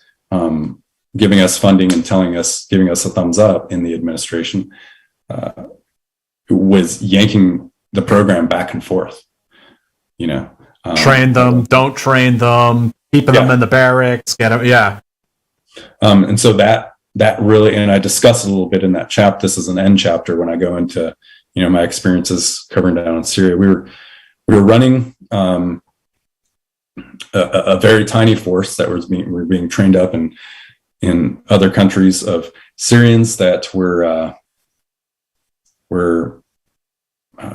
giving us funding and giving us a thumbs up in the administration, was yanking the program back and forth. Train them, don't train them, keeping them in the barracks, get them, yeah. And so that really, and I discuss it a little bit in that chapter. This is an end chapter when I go into my experiences covering down in Syria. We were running a very tiny force that were being trained up in other countries of Syrians that were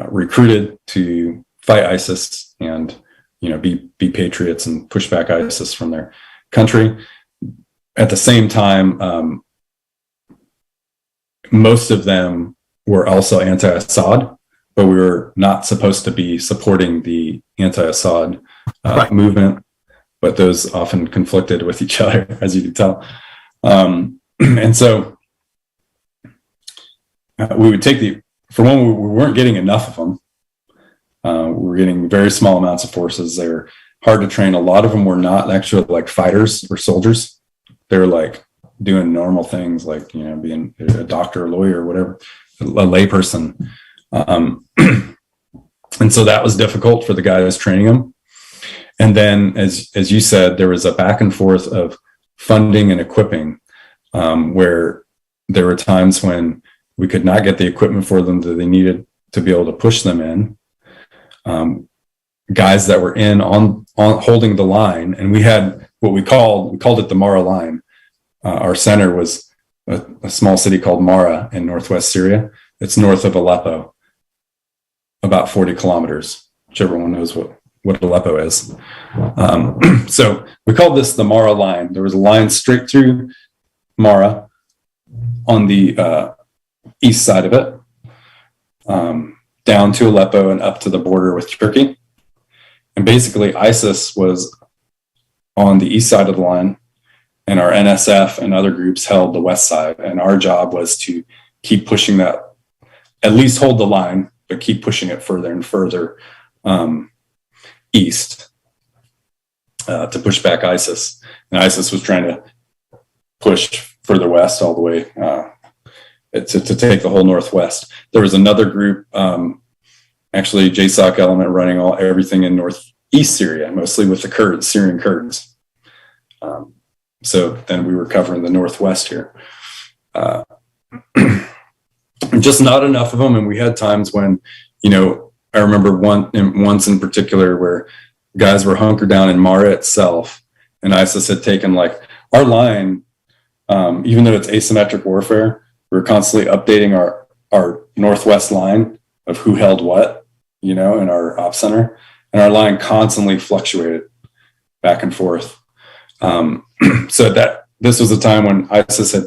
recruited to fight ISIS and be patriots and push back ISIS from their country. At the same time, most of them were also anti-Assad, but we were not supposed to be supporting the anti-Assad movement, but those often conflicted with each other, as you can tell. And so we would take we weren't getting enough of them. We were getting very small amounts of forces. They were hard to train. A lot of them were not actually like fighters or soldiers. They were like doing normal things, like, being a doctor, a lawyer, or whatever, a layperson. And so that was difficult for the guy who was training them. And then, as you said, there was a back and forth of funding and equipping, where there were times when we could not get the equipment for them that they needed to be able to push them in. Guys that were on holding the line, and we had what we called it the Mara line. Our center was a small city called Mara in northwest Syria. It's north of Aleppo, about 40 kilometers, whichever one knows what Aleppo is. So we called this the Mara line. There was a line straight through Mara on the east side of it, down to Aleppo and up to the border with Turkey. And basically ISIS was on the east side of the line, and our NSF and other groups held the west side. And our job was to keep pushing that, at least hold the line, but keep pushing it further and further east to push back ISIS. And ISIS was trying to push further west all the way to take the whole northwest. There was another group, actually Jsoc element, running everything in northeast Syria, mostly with the Kurds, Syrian Kurds. So then we were covering the northwest here. Just not enough of them. And we had times when, I remember once in particular where guys were hunkered down in Mara itself, and ISIS had taken our line, even though it's asymmetric warfare, we were constantly updating our northwest line of who held what, in our op center, and our line constantly fluctuated back and forth. So this was a time when ISIS had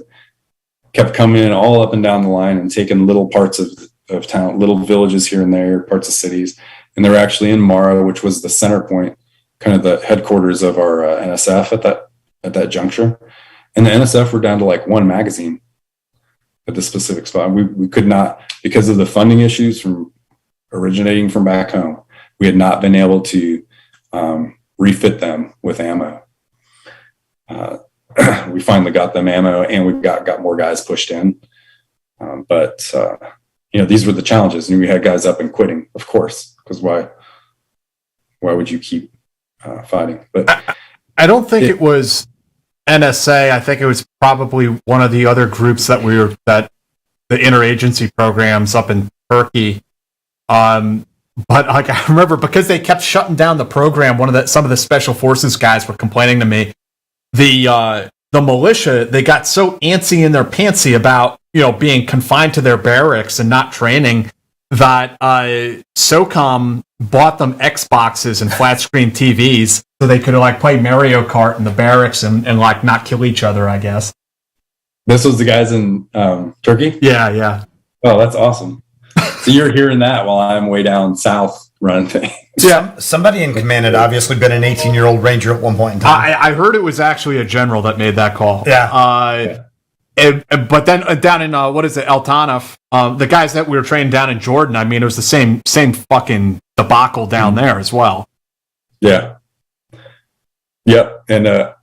kept coming in all up and down the line and taking little parts of town, little villages here and there, parts of cities. And they were actually in Mara, which was the center point, kind of the headquarters of our NSF at that juncture. And the NSF were down to one magazine at this specific spot. We could not, because of the funding issues from originating from back home, we had not been able to refit them with ammo. We finally got them ammo, and we got more guys pushed in. But these were the challenges, and we had guys up and quitting, of course, because why would you keep fighting? But I don't think it was NSA. I think it was probably one of the other groups that the interagency programs up in Turkey. But I remember, because they kept shutting down the program, some of the special forces guys were complaining to me. The militia, they got so antsy in their pantsy about being confined to their barracks and not training, that SOCOM bought them Xboxes and flat screen TVs so they could play Mario Kart in the barracks and not kill each other, I guess. This was the guys in Turkey? Yeah. Oh, that's awesome. So you're hearing that while I'm way down south running things. Yeah. Somebody in command had obviously been an 18-year-old Ranger at one point in time. I heard it was actually a general that made that call. Yeah. But then down in what is it, El Tanif, the guys that we were training down in Jordan, I mean, it was the same fucking debacle down there as well. Yeah. Yep. And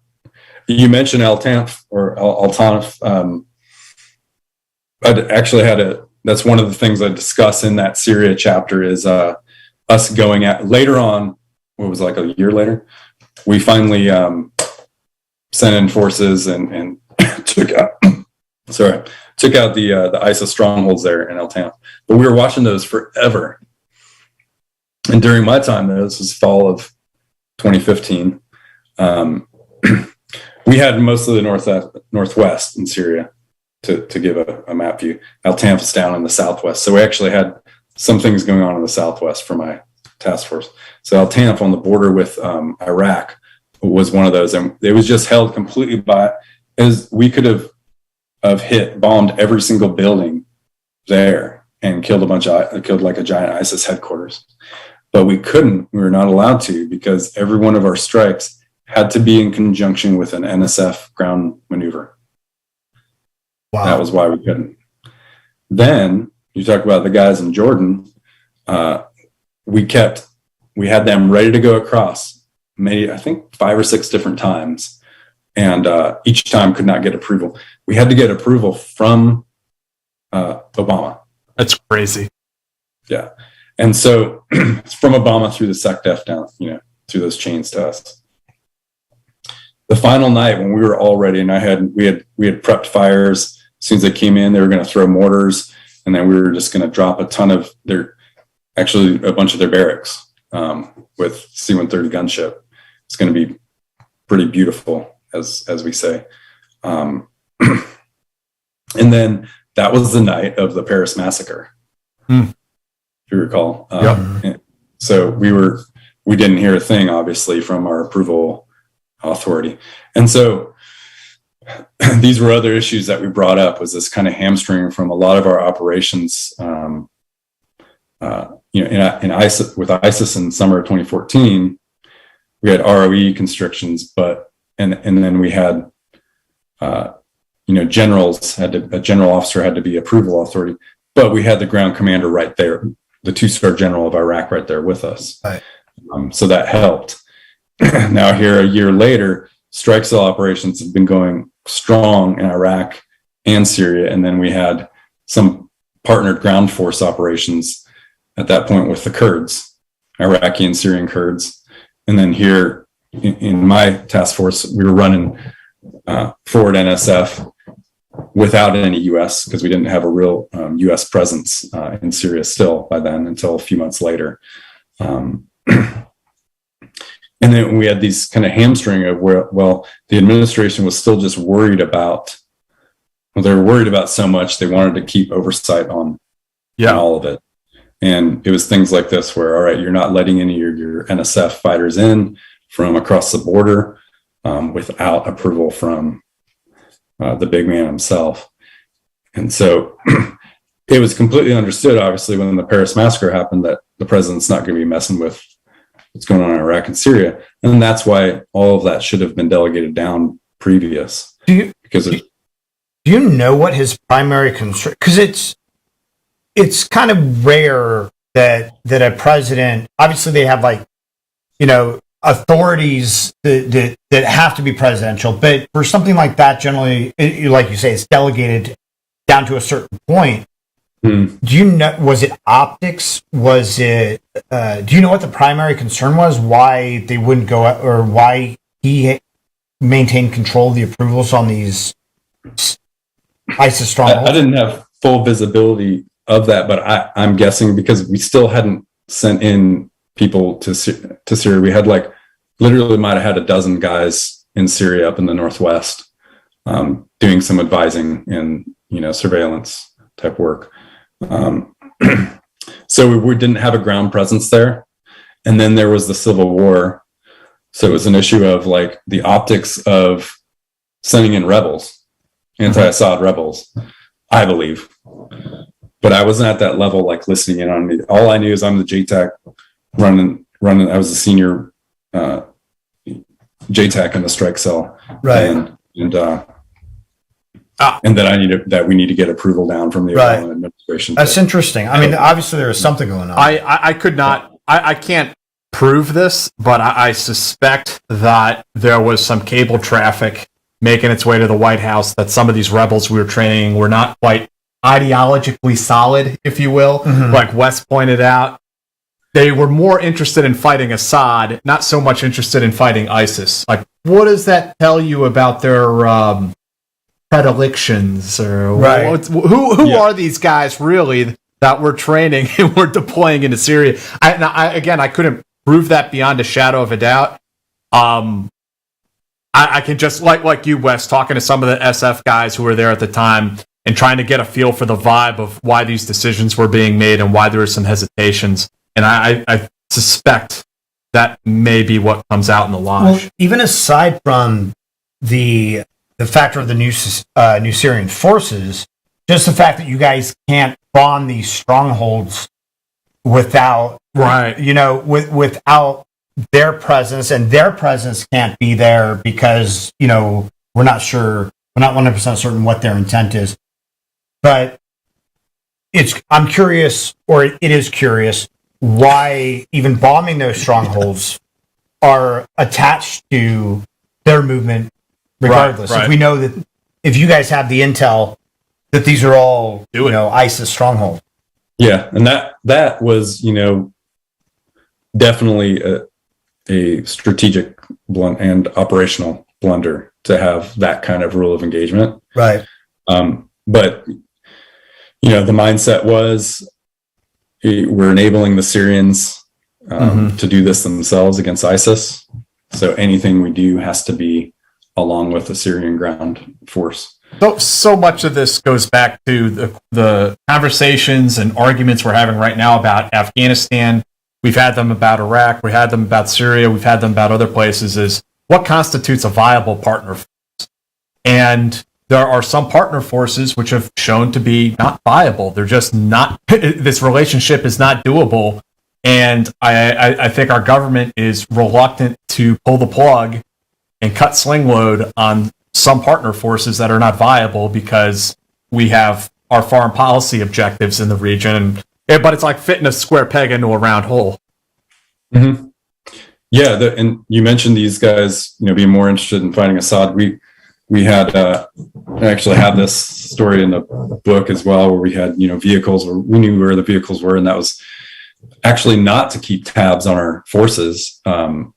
you mentioned El Tanif or El Tanif. I actually that's one of the things I discuss in that Syria chapter is us going at later on. What was it, like a year later? We finally sent in forces and took out the ISIS strongholds there in El Tanf. But we were watching those forever. And during my time, this was fall of 2015. We had most of the northwest in Syria to give a map view. El Tanf is down in the southwest. So we actually had some things going on in the southwest for my task force. So El Tanf on the border with Iraq was one of those. And it was just held completely by, as we could have bombed every single building there and killed like a giant ISIS headquarters. But we couldn't, we were not allowed to, because every one of our strikes had to be in conjunction with an NSF ground maneuver. Wow. That was why we couldn't. Then you talk about the guys in Jordan. We had them ready to go across, maybe I think 5 or 6 different times. And each time could not get approval. We had to get approval from Obama. That's crazy. Yeah. And so it's from Obama through the SecDef down, through those chains to us. The final night when we were all ready, and we had prepped fires. As soon as they came in, they were going to throw mortars, and then we were just going to drop a bunch of their barracks with C-130 gunship. It's going to be pretty beautiful, as we say. And then that was the night of the Paris massacre. If you recall. Yep. So we didn't hear a thing, obviously, from our approval authority. And so these were other issues that we brought up, was this kind of hamstring from a lot of our operations, in ISIS, with ISIS in summer of 2014, we had ROE constrictions, and then we had, generals a general officer had to be approval authority, but we had the ground commander right there, the 2-star general of Iraq right there with us. Right. So that helped. Now here, a year later, strike cell operations have been going strong in Iraq and Syria. And then we had some partnered ground force operations at that point with the Kurds, Iraqi and Syrian Kurds. And then here in my task force, we were running forward NSF without any U.S., because we didn't have a real U.S. presence in Syria still by then, until a few months later. And then we had these kind of hamstring of the administration was still just worried about, they were worried about so much, they wanted to keep oversight on all of it. And it was things like this where, all right, you're not letting any of your NSF fighters in from across the border without approval from the big man himself. And so it was completely understood, obviously, when the Paris massacre happened, that the president's not going to be messing with what's going on in Iraq and Syria. And that's why all of that should have been delegated down previous. Do you know what his primary concern, because it's kind of rare that a president, obviously they have authorities that have to be presidential, but for something like that, generally, like you say, it's delegated down to a certain point. Do you know, was it optics? Was it, do you know what the primary concern was? Why they wouldn't go, or why he maintained control of the approvals on these ISIS strongholds? I didn't have full visibility of that, but I'm guessing because we still hadn't sent in people to Syria. We had literally might have had a dozen guys in Syria up in the northwest doing some advising and, surveillance type work. So we didn't have a ground presence there. And then there was the Civil War. So it was an issue of the optics of sending in rebels anti-Assad rebels, I believe. But I wasn't at that level, like listening in on me. All I knew is I'm the Jtac running. I was the senior Jtac in the strike cell, Right. And that we need to get approval down from the Obama administration. That's interesting. I mean, obviously there was something going on. I can't prove this, but I suspect that there was some cable traffic making its way to the White House, that some of these rebels we were training were not quite ideologically solid, if you will. Mm-hmm. Like Wes pointed out, they were more interested in fighting Assad, not so much interested in fighting ISIS. Like, what does that tell you about their predilections? Or who are these guys really that we're training and we're deploying into Syria? I couldn't prove that beyond a shadow of a doubt. I can just, like you, Wes, talking to some of the SF guys who were there at the time and trying to get a feel for the vibe of why these decisions were being made and why there were some hesitations. And I suspect that may be what comes out in the lodge. Well, even aside from the factor of the new Syrian forces, just the fact that you guys can't bomb these strongholds without without their presence, and their presence can't be there because we're not 100% certain what their intent is. But I'm curious, or it is curious, why even bombing those strongholds are attached to their movement regardless. Right. If we know that, if you guys have the intel that these are all ISIS strongholds. Yeah, and that was definitely a strategic blunt and operational blunder to have that kind of rule of engagement. Right. But the mindset was we're enabling the Syrians to do this themselves against ISIS. So anything we do has to be along with the Syrian ground force. So much of this goes back to the conversations and arguments we're having right now about Afghanistan. We've had them about Iraq. We had them about Syria. We've had them about other places. Is what constitutes a viable partner force? And there are some partner forces which have shown to be not viable. They're just not. This relationship is not doable. And I think our government is reluctant to pull the plug and cut sling load on some partner forces that are not viable because we have our foreign policy objectives in the region. But it's like fitting a square peg into a round hole. Mm-hmm. Yeah, and you mentioned these guys, being more interested in fighting Assad. We had I actually have this story in the book as well, where we had vehicles, where we knew where the vehicles were, and that was actually not to keep tabs on our forces, to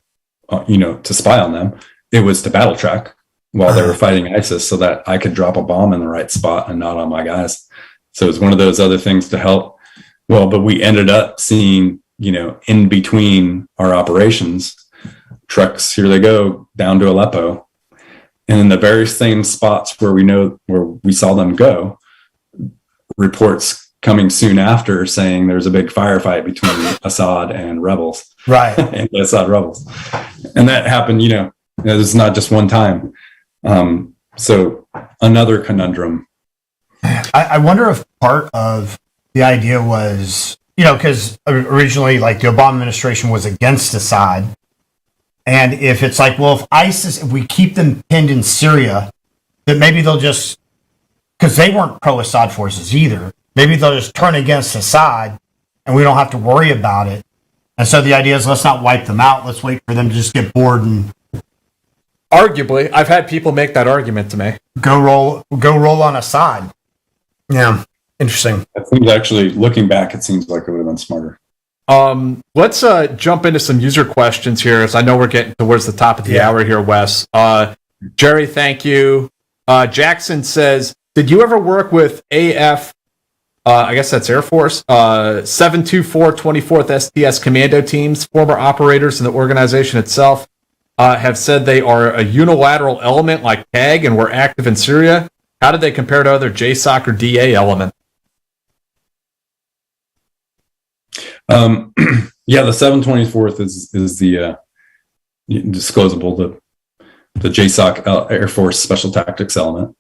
spy on them. It was to battle track while they were fighting ISIS, so that I could drop a bomb in the right spot and not on my guys. So it was one of those other things to help. Well, but we ended up seeing, in between our operations, trucks, here they go, down to Aleppo. And in the very same spots where we saw them go, reports coming soon after saying there's a big firefight between Assad and rebels. Right. And Assad rebels. And that happened, it's not just one time. So another conundrum. I wonder if part of the idea was, because originally, like, the Obama administration was against Assad. And if it's like, well, if we keep them pinned in Syria, that maybe they'll just, because they weren't pro-Assad forces either, maybe they'll just turn against Assad and we don't have to worry about it. And so the idea is, let's not wipe them out. Let's wait for them to just get bored and arguably, I've had people make that argument to me. Go roll on Assad. Yeah, interesting. It seems, actually, looking back, it seems like it would have been smarter. Let's jump into some user questions here, as I know we're getting towards the top of the hour here, Wes. Jerry, thank you. Jackson says, did you ever work with AF, I guess that's Air Force, 724 24th STS commando teams? Former operators in the organization itself have said they are a unilateral element like TAG and were active in Syria. How did they compare to other Jsoc or DA elements? Yeah, the 724th is the disclosable, the Jsoc Air Force Special Tactics element.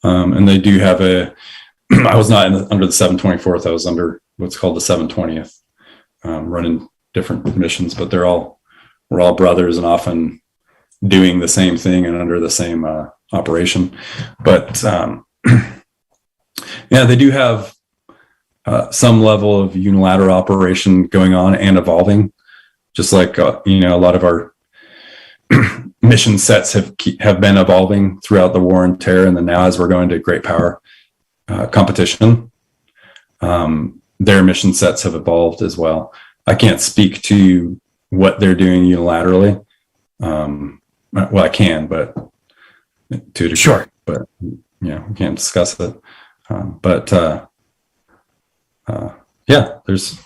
And they do have I was not under the 724th. I was under what's called the 720th, running different missions, but we're all brothers and often doing the same thing and under the same operation. But yeah, they do have some level of unilateral operation going on and evolving, just like a lot of our mission sets have been evolving throughout the war and terror, and then now as we're going to great power competition, their mission sets have evolved as well. I can't speak to what they're doing unilaterally. Well, I can, but to a degree, Sure. But we can't discuss it. Yeah, there's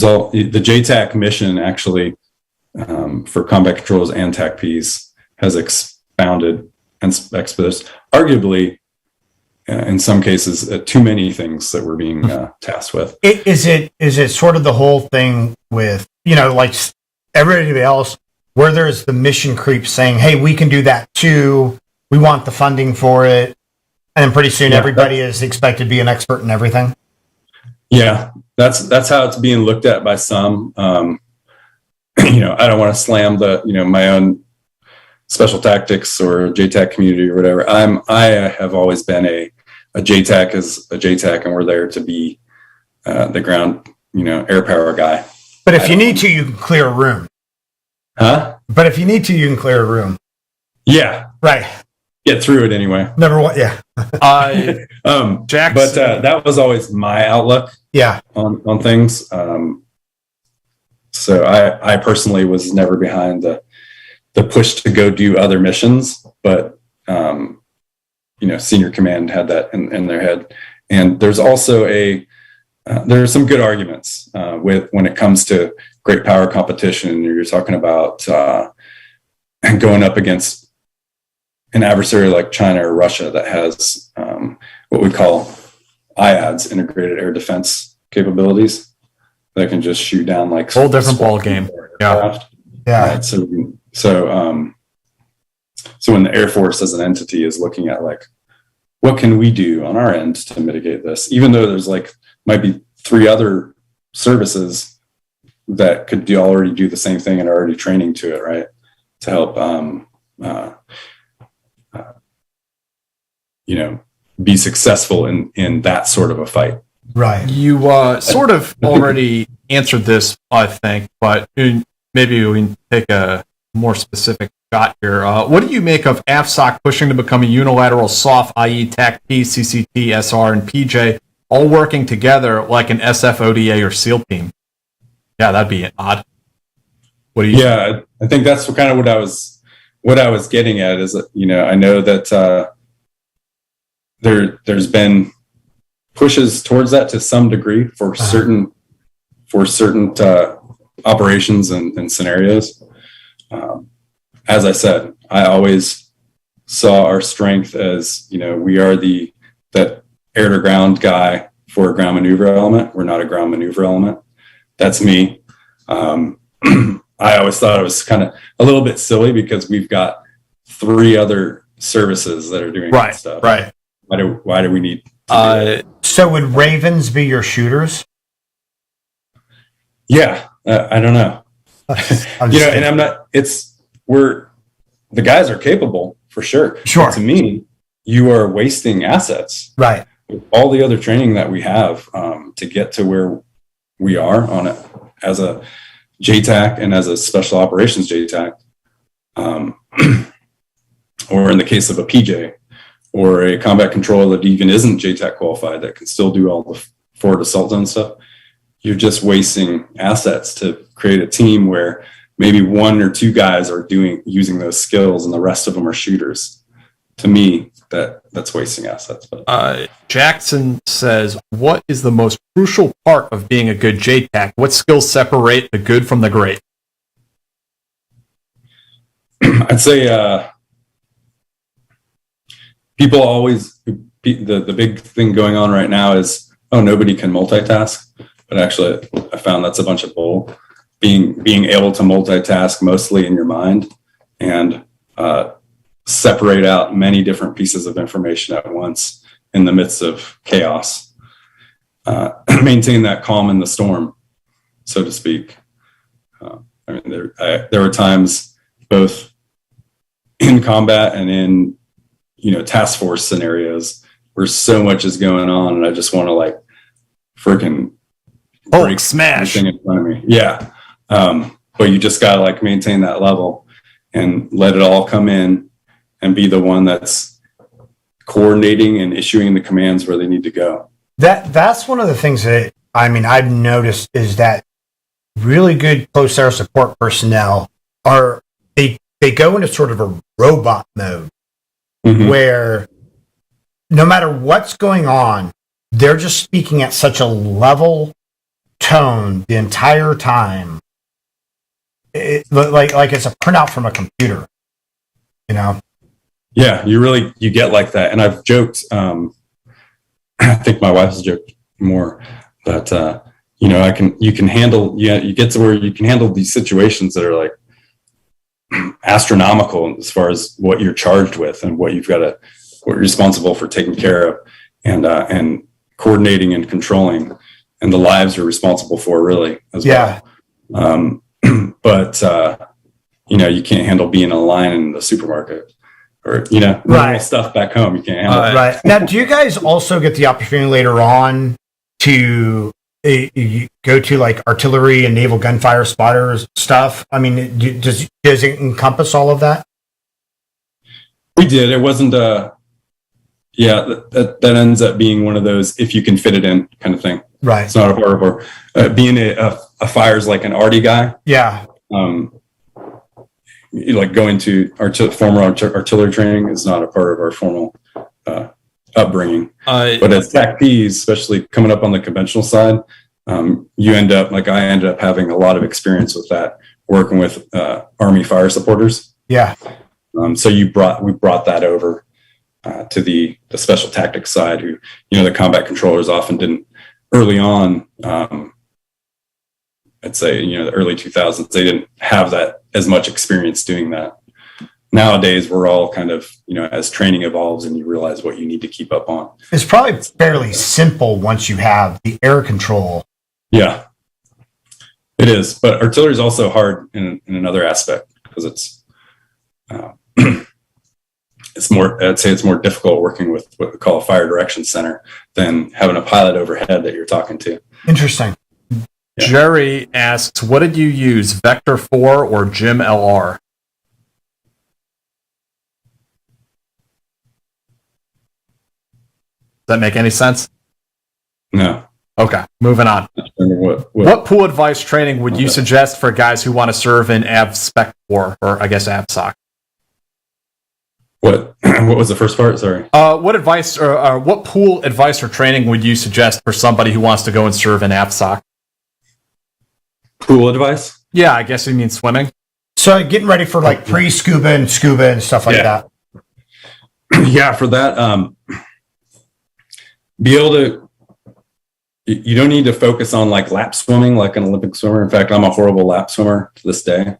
all the Jtac mission actually for combat controls and TACPs has expounded and expedited, arguably in some cases too many things that we're being tasked with. Is it sort of the whole thing with, like everybody else, where there's the mission creep saying, hey, we can do that too, we want the funding for it, and then pretty soon everybody is expected to be an expert in everything? Yeah, that's how it's being looked at by some. I don't want to slam my own special tactics or JTAC community or whatever. I have always been a JTAC is a JTAC, and we're there to be the ground, air power guy. But if you need to, you can clear a room. Huh? But if you need to, you can clear a room. Yeah. Right. Get through it anyway. Number one, yeah. Jackson. But that was always my outlook. Yeah. On things. So I personally was never behind the push to go do other missions, but senior command had that in their head. And there's also there's some good arguments when it comes to great power competition. You're talking about going up against an adversary like China or Russia that has what we call IADS, integrated air defense capabilities, that can just shoot down like whole different ball game. Yeah. Right? So when the Air Force as an entity is looking at like, what can we do on our end to mitigate this, even though there's might be 3 other services that could already do the same thing and are already training to it, right, to help be successful in that sort of a fight. Right. You sort of already answered this, I think, but maybe we can take a more specific shot here. What do you make of AFSOC pushing to become a unilateral SOF, i.e. TACP, CCT, SR, and PJ, all working together like an SF, ODA, or SEAL team? Yeah, that'd be odd. What do you? Yeah, I think that's kind of what I was getting at. Is that I know that there's been pushes towards that to some degree for certain operations and scenarios. As I said, I always saw our strength as we are that air to ground guy for a ground maneuver element. We're not a ground maneuver element. That's me. I always thought it was kind of a little bit silly because we've got 3 other services that are doing that stuff. Right. Why do we need to do so would Ravens be your shooters? Yeah, I don't know. And I'm not. The guys are capable for sure. Sure. But to me, you are wasting assets. Right. With all the other training that we have to get to where we are on it as a JTAC and as a special operations JTAC, or in the case of a PJ or a combat control that even isn't JTAC qualified that can still do all the forward assault zone stuff. You're just wasting assets to create a team where maybe 1 or 2 guys are using those skills and the rest of them are shooters. To me, that's wasting assets. But Jackson says, what is the most crucial part of being a good JTAC? What skills separate the good from the great? I'd say people always, the big thing going on right now is, nobody can multitask. But actually, I found that's a bunch of bull. Being able to multitask mostly in your mind and separate out many different pieces of information at once in the midst of chaos. Maintain that calm in the storm, so to speak. There were times both in combat and in, task force scenarios where so much is going on, and I just want to like freaking break smash everything in front of me. Yeah. But you just gotta like maintain that level and let it all come in and be the one that's coordinating and issuing the commands where they need to go. That's one of the things that I've noticed is that really good close air support personnel they go into sort of a robot mode where no matter what's going on, they're just speaking at such a level tone the entire time. Like it's a printout from a computer, Yeah, you get like that. And I've joked, I think my wife's joked more, but you get to where you can handle these situations that are like astronomical as far as what you're charged with and what what you're responsible for taking care of and coordinating and controlling, and the lives you're responsible for really as well. But you can't handle being in a line in the supermarket or normal stuff back home. You can't handle right now. Do you guys also get the opportunity later on to go to like artillery and naval gunfire spotters stuff? I mean, does it encompass all of that? We did. It wasn't that ends up being one of those if you can fit it in kind of thing. Right. It's not a horrible being a fires like an arty guy. Yeah. Like going to former artillery training is not a part of our formal upbringing. But as TACPs, especially coming up on the conventional side, you end up like I ended up having a lot of experience with that, working with Army fire supporters. Yeah. So we brought that over to the special tactics side, who the combat controllers often didn't early on. I'd say the early 2000s they didn't have that as much experience doing that. Nowadays we're all kind of as training evolves and you realize what you need to keep up on. It's probably fairly simple once you have the air control. Yeah, it is. But artillery is also hard in another aspect because it's more. I'd say it's more difficult working with what we call a fire direction center than having a pilot overhead that you're talking to. Interesting. Yeah. Jerry asks, what did you use, Vector 4 or Jim LR? Does that make any sense? No. Okay, moving on. What pool advice training would you suggest for guys who want to serve in AvSpec 4, or I guess AvSoc? What was the first part? Sorry. What advice or what pool advice or training would you suggest for somebody who wants to go and serve in AvSoc? Pool advice? Yeah, I guess you mean swimming. So getting ready for like pre-scuba and scuba and stuff like that. Yeah, for that, be able to. You don't need to focus on like lap swimming like an Olympic swimmer. In fact, I'm a horrible lap swimmer to this day.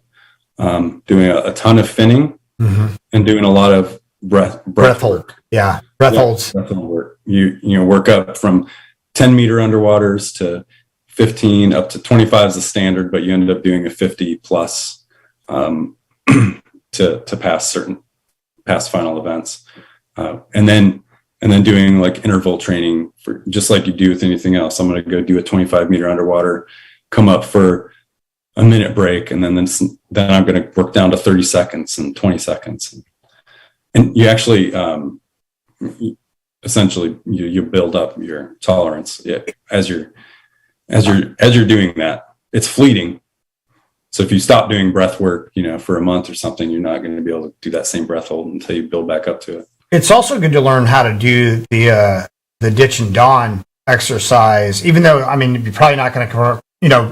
Doing a ton of finning and doing a lot of breath work. Yeah, breath holds. Breath hold work. You work up from 10-meter underwaters to 15 up to 25 is the standard, but you ended up doing a 50 plus to pass final events, and then doing like interval training for just like you do with anything else. I'm going to go do a 25-meter underwater, come up for a minute break, and then I'm going to work down to 30 seconds and 20 seconds, and you actually essentially you build up your tolerance as you're doing that. It's fleeting. So if you stop doing breath work, for a month or something, you're not going to be able to do that same breath hold until you build back up to it. It's also good to learn how to do the ditch and dawn exercise, even though, you're probably not going to,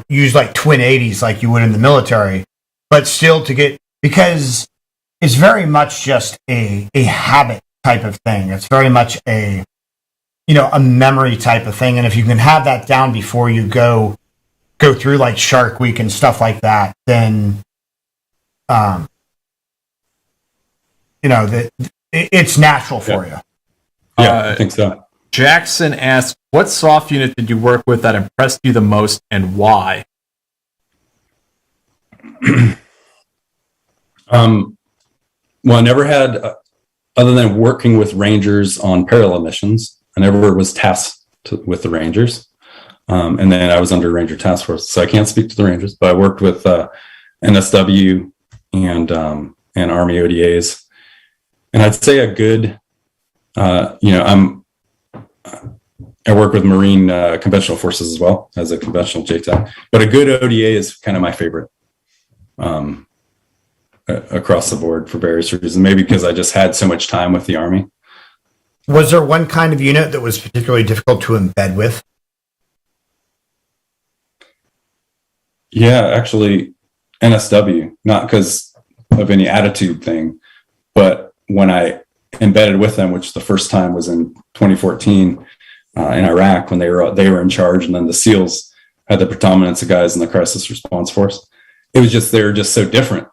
use like twin 80s like you would in the military, but still because it's very much just a habit type of thing. It's very much a memory type of thing. And if you can have that down before you go through like Shark Week and stuff like that, then that it's natural for you. Yeah, I think so. Jackson asks, what soft unit did you work with that impressed you the most and why? Well, I never had, other than working with Rangers on parallel missions, I never was tasked with the Rangers. And then I was under Ranger Task Force, so I can't speak to the Rangers, but I worked with NSW and Army ODAs. And I'd say a good, I work with Marine conventional forces as well as a conventional Jtac, but a good ODA is kind of my favorite across the board for various reasons. Maybe because I just had so much time with the Army. Was there one kind of unit that was particularly difficult to embed with? Yeah, actually, NSW, not because of any attitude thing, but when I embedded with them, which the first time was in 2014 in Iraq when they were in charge, and then the SEALs had the predominance of guys in the crisis response force. It was just, they were just so different.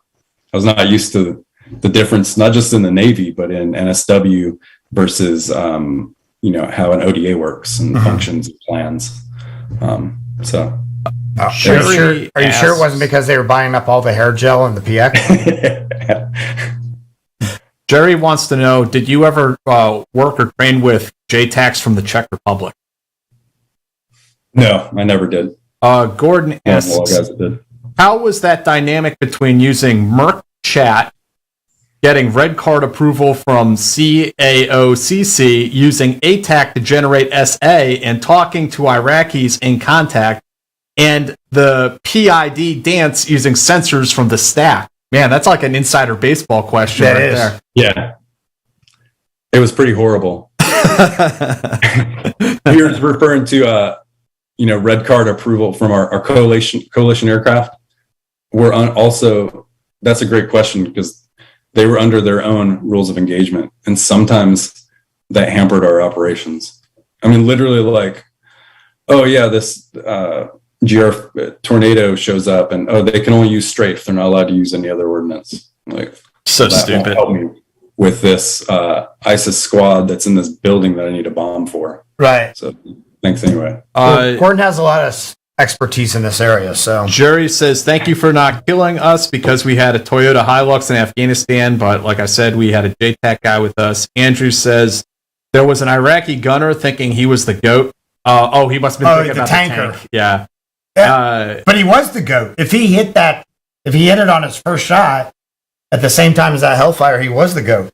I was not used to the difference, not just in the Navy, but in NSW versus, how an ODA works and functions and plans. Are you sure it wasn't because they were buying up all the hair gel and the PX? Jerry wants to know, did you ever work or train with Jtacs from the Czech Republic? No, I never did. Gordon asks, how was that dynamic between using Merc Chat, getting red card approval from CAOCC, using ATAC to generate SA, and talking to Iraqis in contact, and the PID dance using sensors from the stack? Man, that's like an insider baseball question there. Yeah. It was pretty horrible. You're referring to, red card approval from our coalition aircraft. That's a great question because they were under their own rules of engagement. And sometimes that hampered our operations. I mean, literally like, oh yeah, this GR tornado shows up and, they can only use strafe. They're not allowed to use any other ordnance. Like, so stupid. Help me with this ISIS squad that's in this building that I need a bomb for. Right. So thanks anyway. Gordon has a lot of expertise in this area. So Jerry says, thank you for not killing us because we had a Toyota Hilux in Afghanistan, but like I said, we had a Jtac guy with us. Andrew says there was an Iraqi gunner thinking he was the GOAT. He must have been thinking about tanker. the tank. Yeah. But he was the GOAT. If he hit it on his first shot at the same time as that Hellfire, he was the GOAT.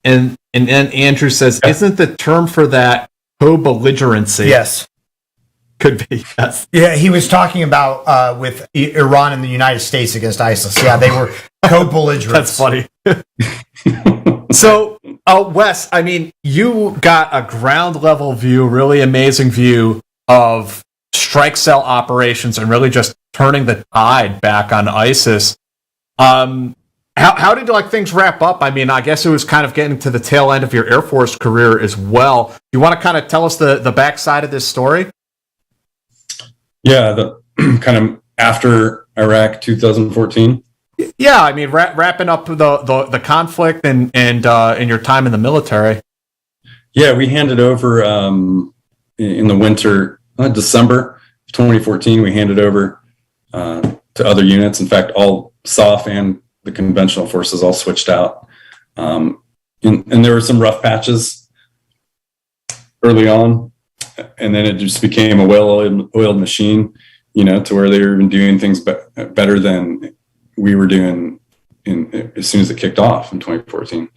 And then Andrew says, isn't the term for that co-belligerency? Yes. Could be, yes. Yeah, he was talking about with Iran and the United States against ISIS. Yeah, they were co-belligerents. That's funny. So, Wes, I mean, you got a ground level view, really amazing view of strike cell operations and really just turning the tide back on ISIS. How did things wrap up? I mean, I guess it was kind of getting to the tail end of your Air Force career as well. You want to kind of tell us the backside of this story? Yeah, the kind of after Iraq 2014. Yeah, I mean, wrapping up the conflict and your time in the military. Yeah, we handed over in the winter, December 2014. We handed over to other units. In fact, all SOF and the conventional forces all switched out, and there were some rough patches early on. And then it just became a well-oiled machine, to where they were even doing things better than we were doing as soon as it kicked off in 2014,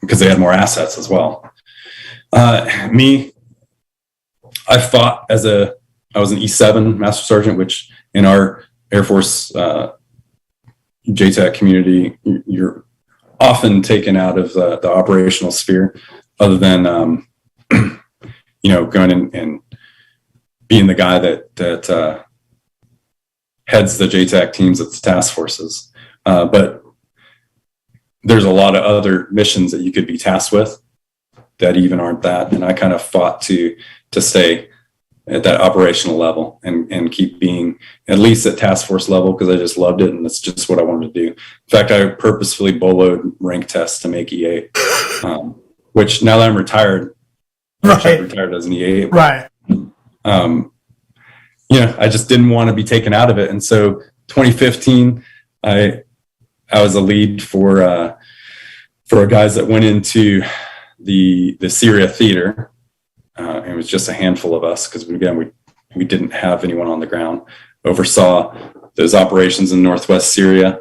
because they had more assets as well. I fought I was an E7 Master Sergeant, which in our Air Force JTAC community, you're often taken out of the operational sphere, other than going in and being the guy that heads the JTAC teams at the task forces. But there's a lot of other missions that you could be tasked with that even aren't that. And I kind of fought to stay at that operational level and keep being at least at task force level, because I just loved it and that's just what I wanted to do. In fact, I purposefully boloed rank tests to make E8, which now that I'm retired, I retired as an E8. Right. I just didn't want to be taken out of it. And so 2015, I was a lead for guys that went into the Syria theater. It was just a handful of us because we didn't have anyone on the ground. Oversaw those operations in northwest Syria,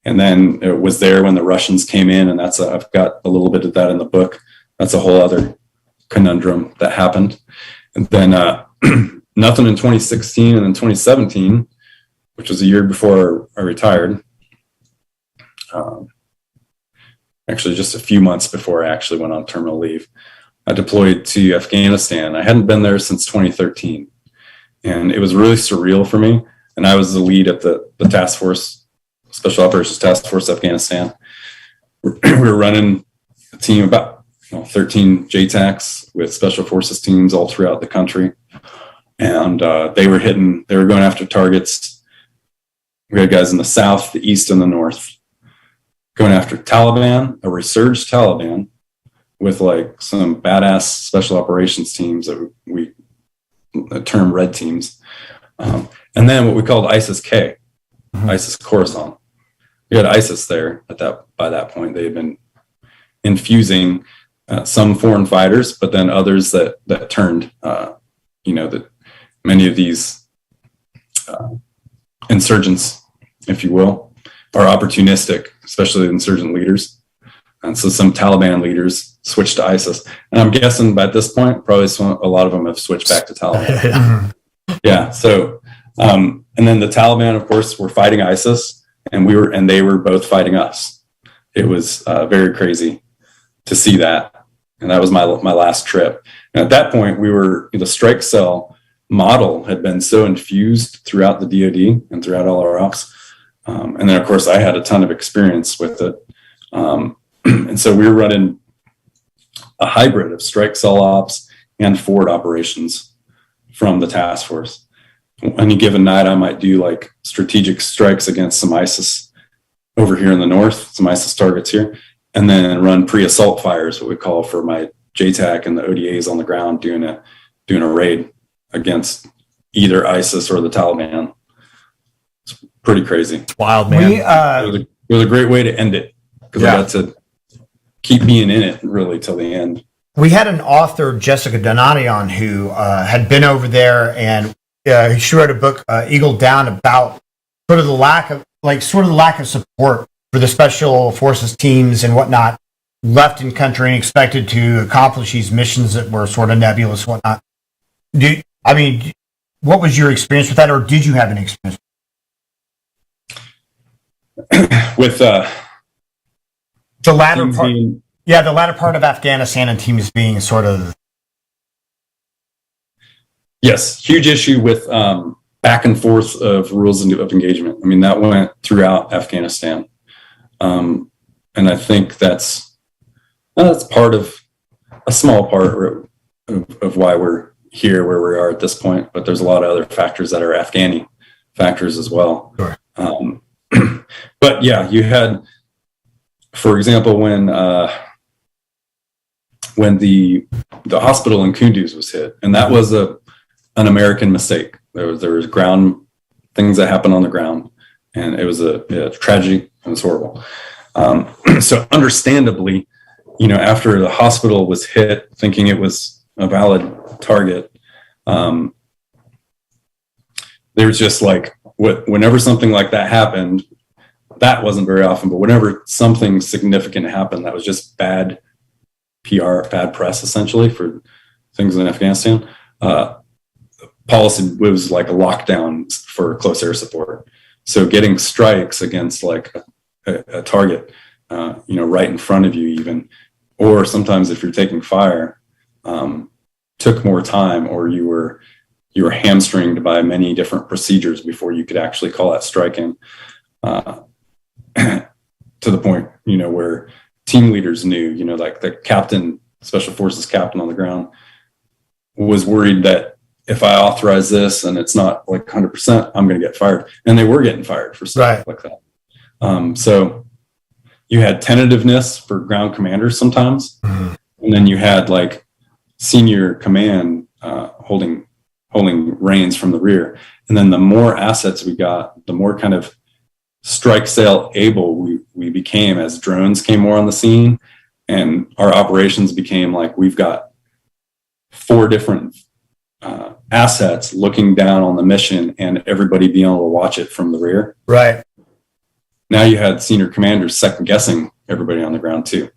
and then it was there when the Russians came in, and I've got a little bit of that in the book. That's a whole other conundrum that happened. And then nothing in 2016, and then 2017, which was a year before I retired. Actually, just a few months before I actually went on terminal leave, I deployed to Afghanistan. I hadn't been there since 2013, and it was really surreal for me. And I was the lead at the task force, Special Operations Task Force Afghanistan. We were running a team about 13 Jtacs with special forces teams all throughout the country, and they were going after targets. We had guys in the south, the east, and the north, going after Taliban, a resurged Taliban, with like some badass special operations teams that we term red teams. And then what we called ISIS-K, ISIS Khorasan. We had ISIS there by that point. They had been infusing some foreign fighters, but then others that turned, that many of these insurgents, if you will, are opportunistic, especially insurgent leaders. And so some Taliban leaders switched to ISIS. And I'm guessing by this point, probably a lot of them have switched back to Taliban. Yeah. So, and then the Taliban, of course, were fighting ISIS, and they were both fighting us. It was very crazy to see that. And that was my last trip. And at that point, the strike cell model had been so infused throughout the DoD and throughout all our ops. And then, of course, I had a ton of experience with it. And so we were running a hybrid of strike cell ops and forward operations from the task force. Any given night, I might do like strategic strikes against some ISIS over here in the north, some ISIS targets here, and then run pre-assault fires, what we call, for my Jtac and the ODAs on the ground doing a raid against either ISIS or the Taliban. It's pretty crazy. It's wild, man. It was a great way to end it, because I got to keep being in it really till the end. We had an author, Jessica Donati, on who had been over there, and she wrote a book, Eagle Down, about sort of the lack of support for the special forces teams and whatnot left in country and expected to accomplish these missions that were sort of nebulous and whatnot. What was your experience with that, or did you have an experience with the latter part? The latter part of Afghanistan and teams being sort of. Yes, huge issue with back and forth of rules of engagement. I mean, that went throughout Afghanistan, and I think that's part of a small part of why we're here where we are at this point. But there's a lot of other factors that are Afghani factors as well. Sure. But yeah, you had, for example, when the hospital in Kunduz was hit, and that was an American mistake. There was ground things that happened on the ground, and it was a tragedy. It was horrible. So understandably, after the hospital was hit, thinking it was a valid target, there was just like, whenever something like that happened, that wasn't very often, but whenever something significant happened, that was just bad PR, bad press, essentially, for things in Afghanistan. Policy was like a lockdown for close air support. So getting strikes against like a target, right in front of you even, or sometimes if you're taking fire, took more time, or you were hamstringed by many different procedures before you could actually call that striking, to the point, where team leaders knew, like the captain, special forces captain on the ground, was worried that if I authorize this and it's not like 100%, I'm going to get fired. And they were getting fired for stuff like that. So you had tentativeness for ground commanders sometimes. Mm-hmm. And then you had like senior command holding reins from the rear. And then the more assets we got, the more kind of strike sale able we became as drones came more on the scene, and our operations became like, we've got 4 different assets looking down on the mission and everybody being able to watch it from the rear. Right. Now you had senior commanders second guessing everybody on the ground too.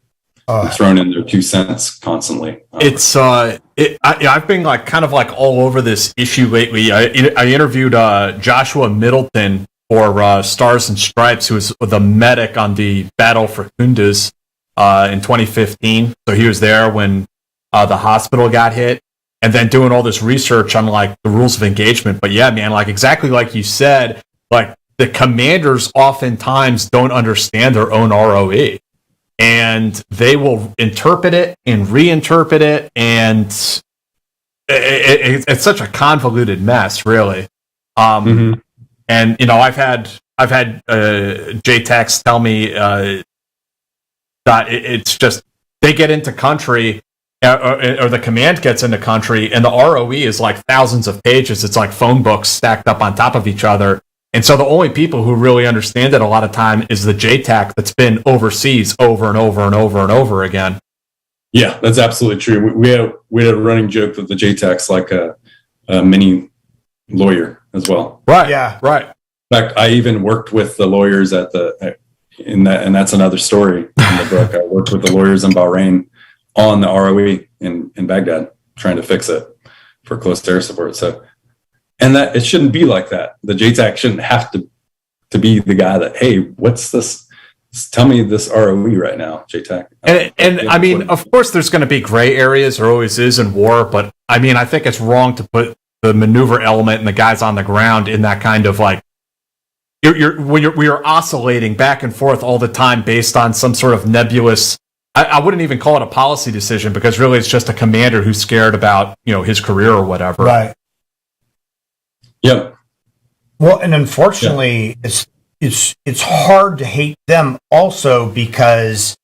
Thrown in their 2 cents constantly. I've been like kind of like all over this issue lately. I interviewed Joshua Middleton for Stars and Stripes, who was the medic on the Battle for Kunduz in 2015. So he was there when the hospital got hit, and then doing all this research on like the rules of engagement. But yeah, man, like exactly like you said, like the commanders oftentimes don't understand their own ROE. And they will interpret it and reinterpret it, and it's such a convoluted mess, really. And you know, I've had Jtacs tell me that it's just they get into country, or the command gets into country, and the ROE is like thousands of pages. It's like phone books stacked up on top of each other. And so the only people who really understand it a lot of time is the Jtac that's been overseas over and over and over and over again. Yeah, that's absolutely true. We had a running joke that the Jtac's like a mini lawyer as well. Right. Yeah. Right. In fact, I even worked with the lawyers and that's another story in the book. I worked with the lawyers in Bahrain on the ROE in Baghdad, trying to fix it for close air support. So. And that it shouldn't be like that. The Jtac shouldn't have to be the guy that, hey, what's this? Tell me this ROE right now, Jtac. And I mean, of course, there's going to be gray areas. There always is in war. But I mean, I think it's wrong to put the maneuver element and the guys on the ground in that kind of like we are oscillating back and forth all the time based on some sort of nebulous. I wouldn't even call it a policy decision, because really it's just a commander who's scared about, you know, his career or whatever. Right. Yep. Well, and unfortunately, it's hard to hate them also, because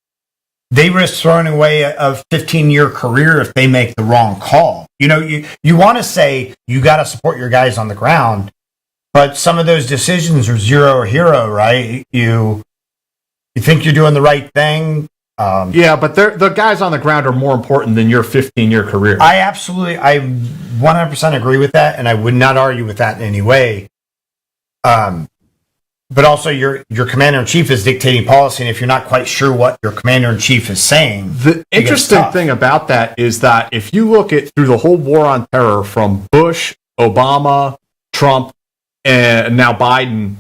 they risk throwing away a 15-year career if they make the wrong call. You know, you want to say you got to support your guys on the ground, but some of those decisions are zero or hero, right? You think you're doing the right thing. Yeah, but the guys on the ground are more important than your 15-year career. I 100% agree with that, and I would not argue with that in any way. But also, your commander-in-chief is dictating policy, and if you're not quite sure what your commander-in-chief is saying... The interesting thing about that is that if you look at through the whole war on terror from Bush, Obama, Trump, and now Biden,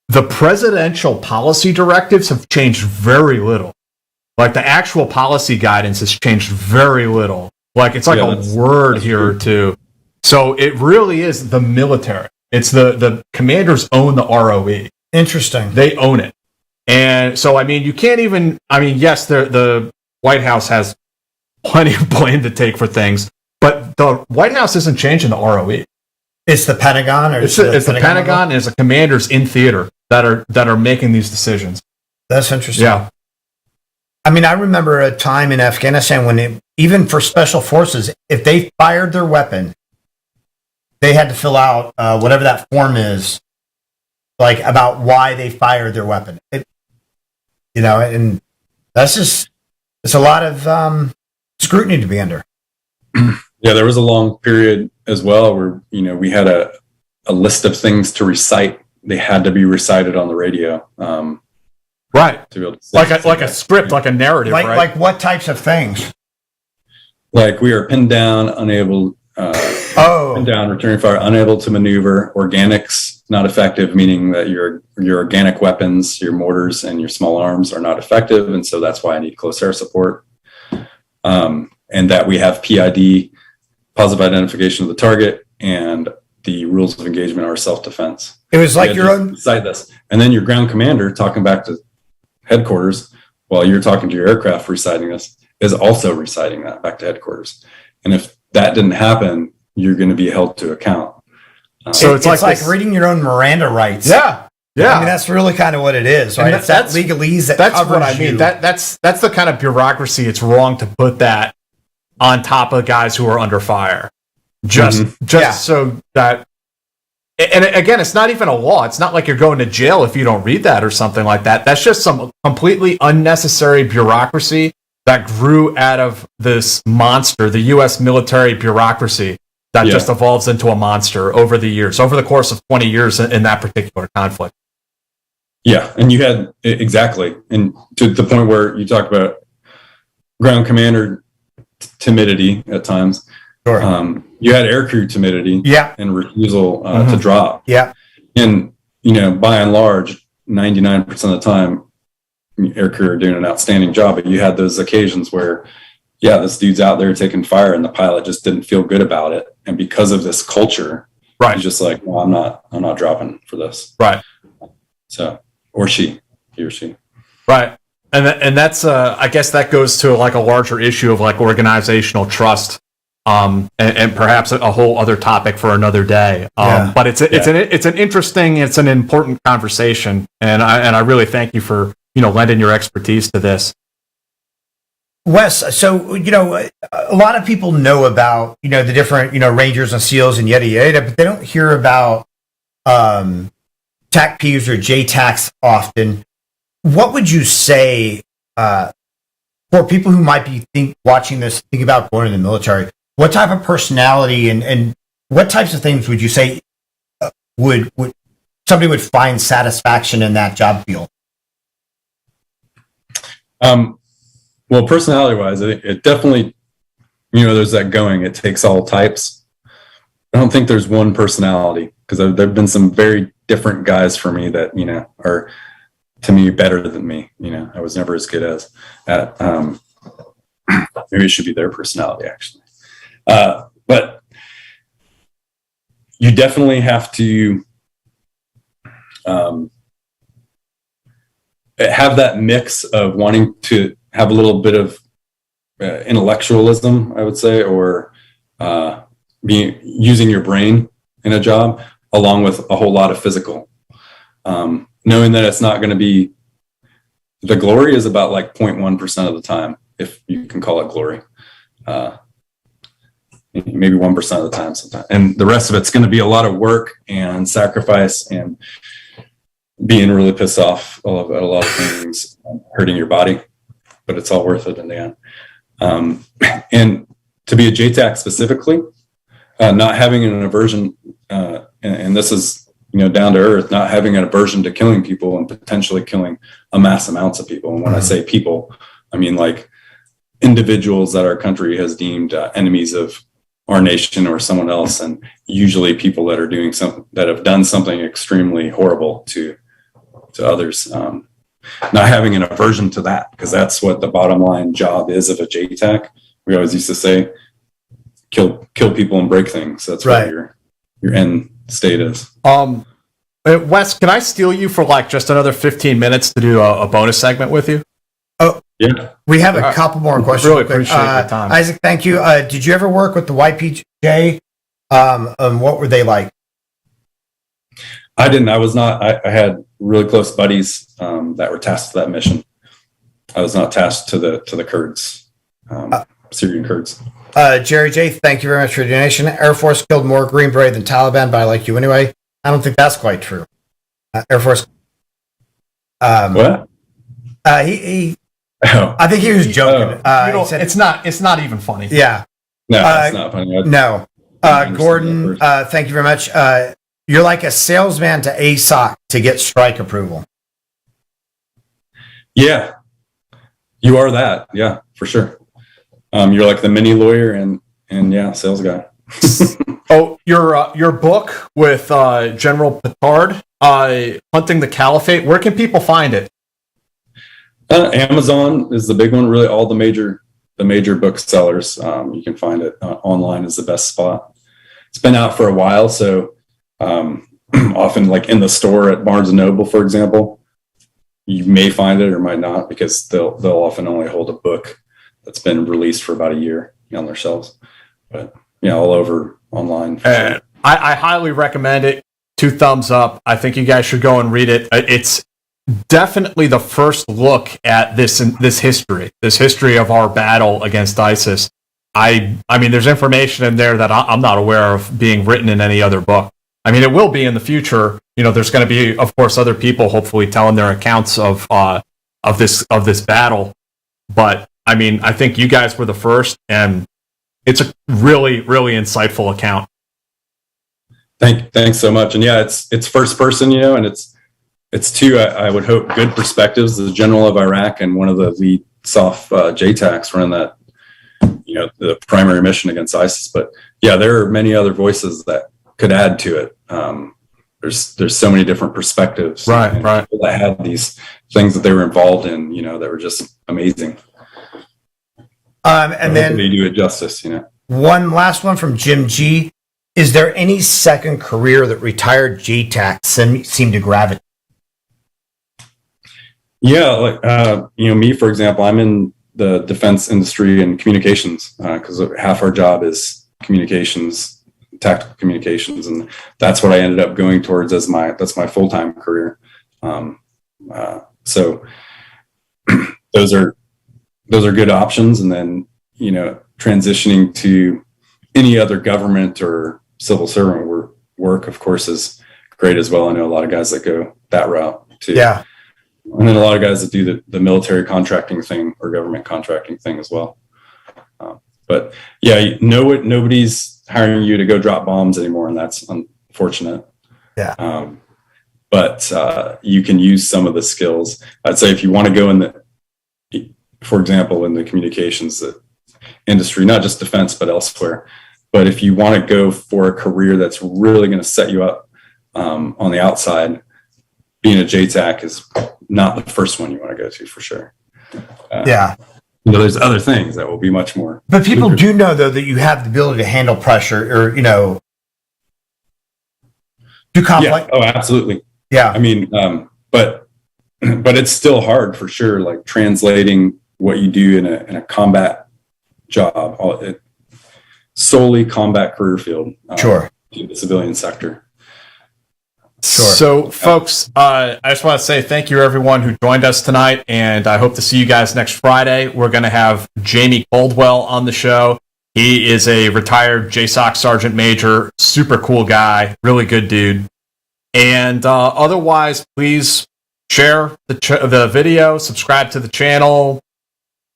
the presidential policy directives have changed very little. Like the actual policy guidance has changed very little. Like it's like a word here or two. So it really is the military. It's the commanders own the ROE. Interesting. They own it. And so, I mean, you can't even, I mean, yes, the White House has plenty of blame to take for things, but the White House isn't changing the ROE. It's the Pentagon, or it's the Pentagon, and it's the commanders in theater that are making these decisions. That's interesting. Yeah. I mean, I remember a time in Afghanistan when even for special forces, if they fired their weapon, they had to fill out whatever that form is, like about why they fired their weapon. You know, and that's just, it's a lot of scrutiny to be under. Yeah, there was a long period as well where, you know, we had a list of things to recite. They had to be recited on the radio. Right. To be able to like a script, like a narrative, right? Like what types of things? Like we are pinned down, unable, pinned down, returning fire, unable to maneuver, organics not effective, meaning that your organic weapons, your mortars and your small arms are not effective. And so that's why I need close air support. And that we have PID, positive identification of the target, and the rules of engagement are self-defense. It was like your own decide this. And then your ground commander talking back to headquarters while you're talking to your aircraft reciting this is also reciting that back to headquarters. And if that didn't happen, you're going to be held to account. So it's like reading your own Miranda rights. Yeah. Yeah. I mean, that's really kind of what it is, right? It's that legalese that covers what I mean. That's the kind of bureaucracy. It's wrong to put that on top of guys who are under fire. So that, and again, it's not even a law. It's not like you're going to jail if you don't read that or something like that. That's just some completely unnecessary bureaucracy that grew out of this monster, the U.S. military bureaucracy that just evolves into a monster over the years, over the course of 20 years in that particular conflict. Yeah, and you had, exactly, and to the point where you talked about ground commander timidity at times. Sure. You had aircrew timidity and refusal to drop. Yeah. And, by and large, 99% of the time, aircrew are doing an outstanding job, but you had those occasions where, this dude's out there taking fire and the pilot just didn't feel good about it. And because of this culture, he's just like, well, I'm not dropping for this. Right. So, he or she. Right. And that's, I guess that goes to like a larger issue of like organizational trust. And perhaps a whole other topic for another day. But it's an interesting, it's an important conversation, and I really thank you for lending your expertise to this. Wes, so a lot of people know about the different Rangers and SEALs and yada yada, but they don't hear about TACPs or Jtacs often. What would you say for people who might be watching this, think about going to the military? What type of personality and what types of things would you say would somebody would find satisfaction in that job field? Well, personality-wise, it definitely, there's that going, it takes all types. I don't think there's one personality, because there have been some very different guys for me that, are, to me, better than me. I was never as good at maybe it should be their personality, actually. But you definitely have to have that mix of wanting to have a little bit of intellectualism, I would say, or using your brain in a job, along with a whole lot of physical. Knowing that it's not going to be, the glory is about like 0.1% of the time, if you can call it glory. Maybe 1% of the time sometimes. And the rest of it's going to be a lot of work and sacrifice and being really pissed off at a lot of things, hurting your body, but it's all worth it in the end. And to be a Jtac specifically, not having an aversion, and this is, down to earth, not having an aversion to killing people and potentially killing a mass amounts of people. And when I say people, I mean like individuals that our country has deemed enemies of our nation or someone else, and usually people that are doing something, that have done something extremely horrible to others. Not having an aversion to that, because that's what the bottom line job is of a Jtac. We always used to say, kill people and break things. That's what your end state is. Wes, can I steal you for like just another 15 minutes to do a bonus segment with you? Oh, yeah. We have a couple more questions. Really appreciate your time. Isaac, thank you. Did you ever work with the YPJ? What were they like? I didn't. I was not. I had really close buddies that were tasked to that mission. I was not tasked to the Kurds, Syrian Kurds. Jerry J, thank you very much for your donation. Air Force killed more Green Beret than Taliban, but I like you anyway. I don't think that's quite true. Air Force. What? I think he was joking. He said, it's not even funny. Yeah. No, it's not funny. No. Gordon, thank you very much. You're like a salesman to Jsoc to get strike approval. Yeah, you are that. Yeah, for sure. You're like the mini lawyer and yeah, sales guy. Oh, your book with General Petard, Hunting the Caliphate. Where can people find it? Amazon is the big one. Really, all the major booksellers. You can find it online is the best spot. It's been out for a while, so often like in the store at Barnes and Noble, for example, you may find it or might not, because they'll often only hold a book that's been released for about a year on their shelves. But all over online. I highly recommend it. 2 thumbs up. I think you guys should go and read it. It's definitely the first look at this history of our battle against ISIS. I mean, there's information in there that I'm not aware of being written in any other book. I mean, it will be in the future. There's going to be, of course, other people hopefully telling their accounts of this battle. But I mean, I think you guys were the first, and it's a really, really insightful account. Thanks so much. And yeah, it's first person, and it's 2, I would hope, good perspectives. The general of Iraq and one of the lead SOF Jtacs run that, the primary mission against ISIS. But yeah, there are many other voices that could add to it. There's so many different perspectives, right? People that had these things that they were involved in, that were just amazing. And then they do it justice, One last one from Jim G. Is there any second career that retired Jtacs seem to gravitate? Yeah, like me, for example, I'm in the defense industry and communications because half our job is communications, tactical communications, and that's what I ended up going towards as that's my full-time career. So those are good options, and then transitioning to any other government or civil servant work, of course, is great as well. I know a lot of guys that go that route too. Yeah. And then a lot of guys that do the military contracting thing or government contracting thing as well. But yeah, nobody's hiring you to go drop bombs anymore, and that's unfortunate. Yeah. But you can use some of the skills. I'd say if you want to go for example, in the communications industry, not just defense, but elsewhere. But if you want to go for a career that's really going to set you up on the outside, being a Jtac is not the first one you want to go to for sure. Yeah. There's other things that will be much more. But people do know, though, that you have the ability to handle pressure or, do conflict. Yeah. Oh, absolutely. Yeah. I mean, but it's still hard for sure. Like translating what you do in a combat job, solely combat career field. Sure. To the civilian sector. Sure. So, folks, I just want to say thank you, everyone who joined us tonight, and I hope to see you guys next Friday. We're going to have Jamie Coldwell on the show. He is a retired Jsoc Sergeant Major, super cool guy, really good dude. And otherwise, please share the video, subscribe to the channel,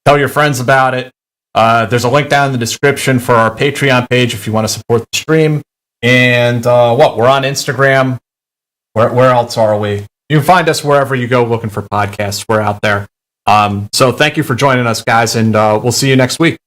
tell your friends about it. There's a link down in the description for our Patreon page if you want to support the stream. And we're on Instagram. Where else are we? You can find us wherever you go looking for podcasts. We're out there. So thank you for joining us, guys, and we'll see you next week.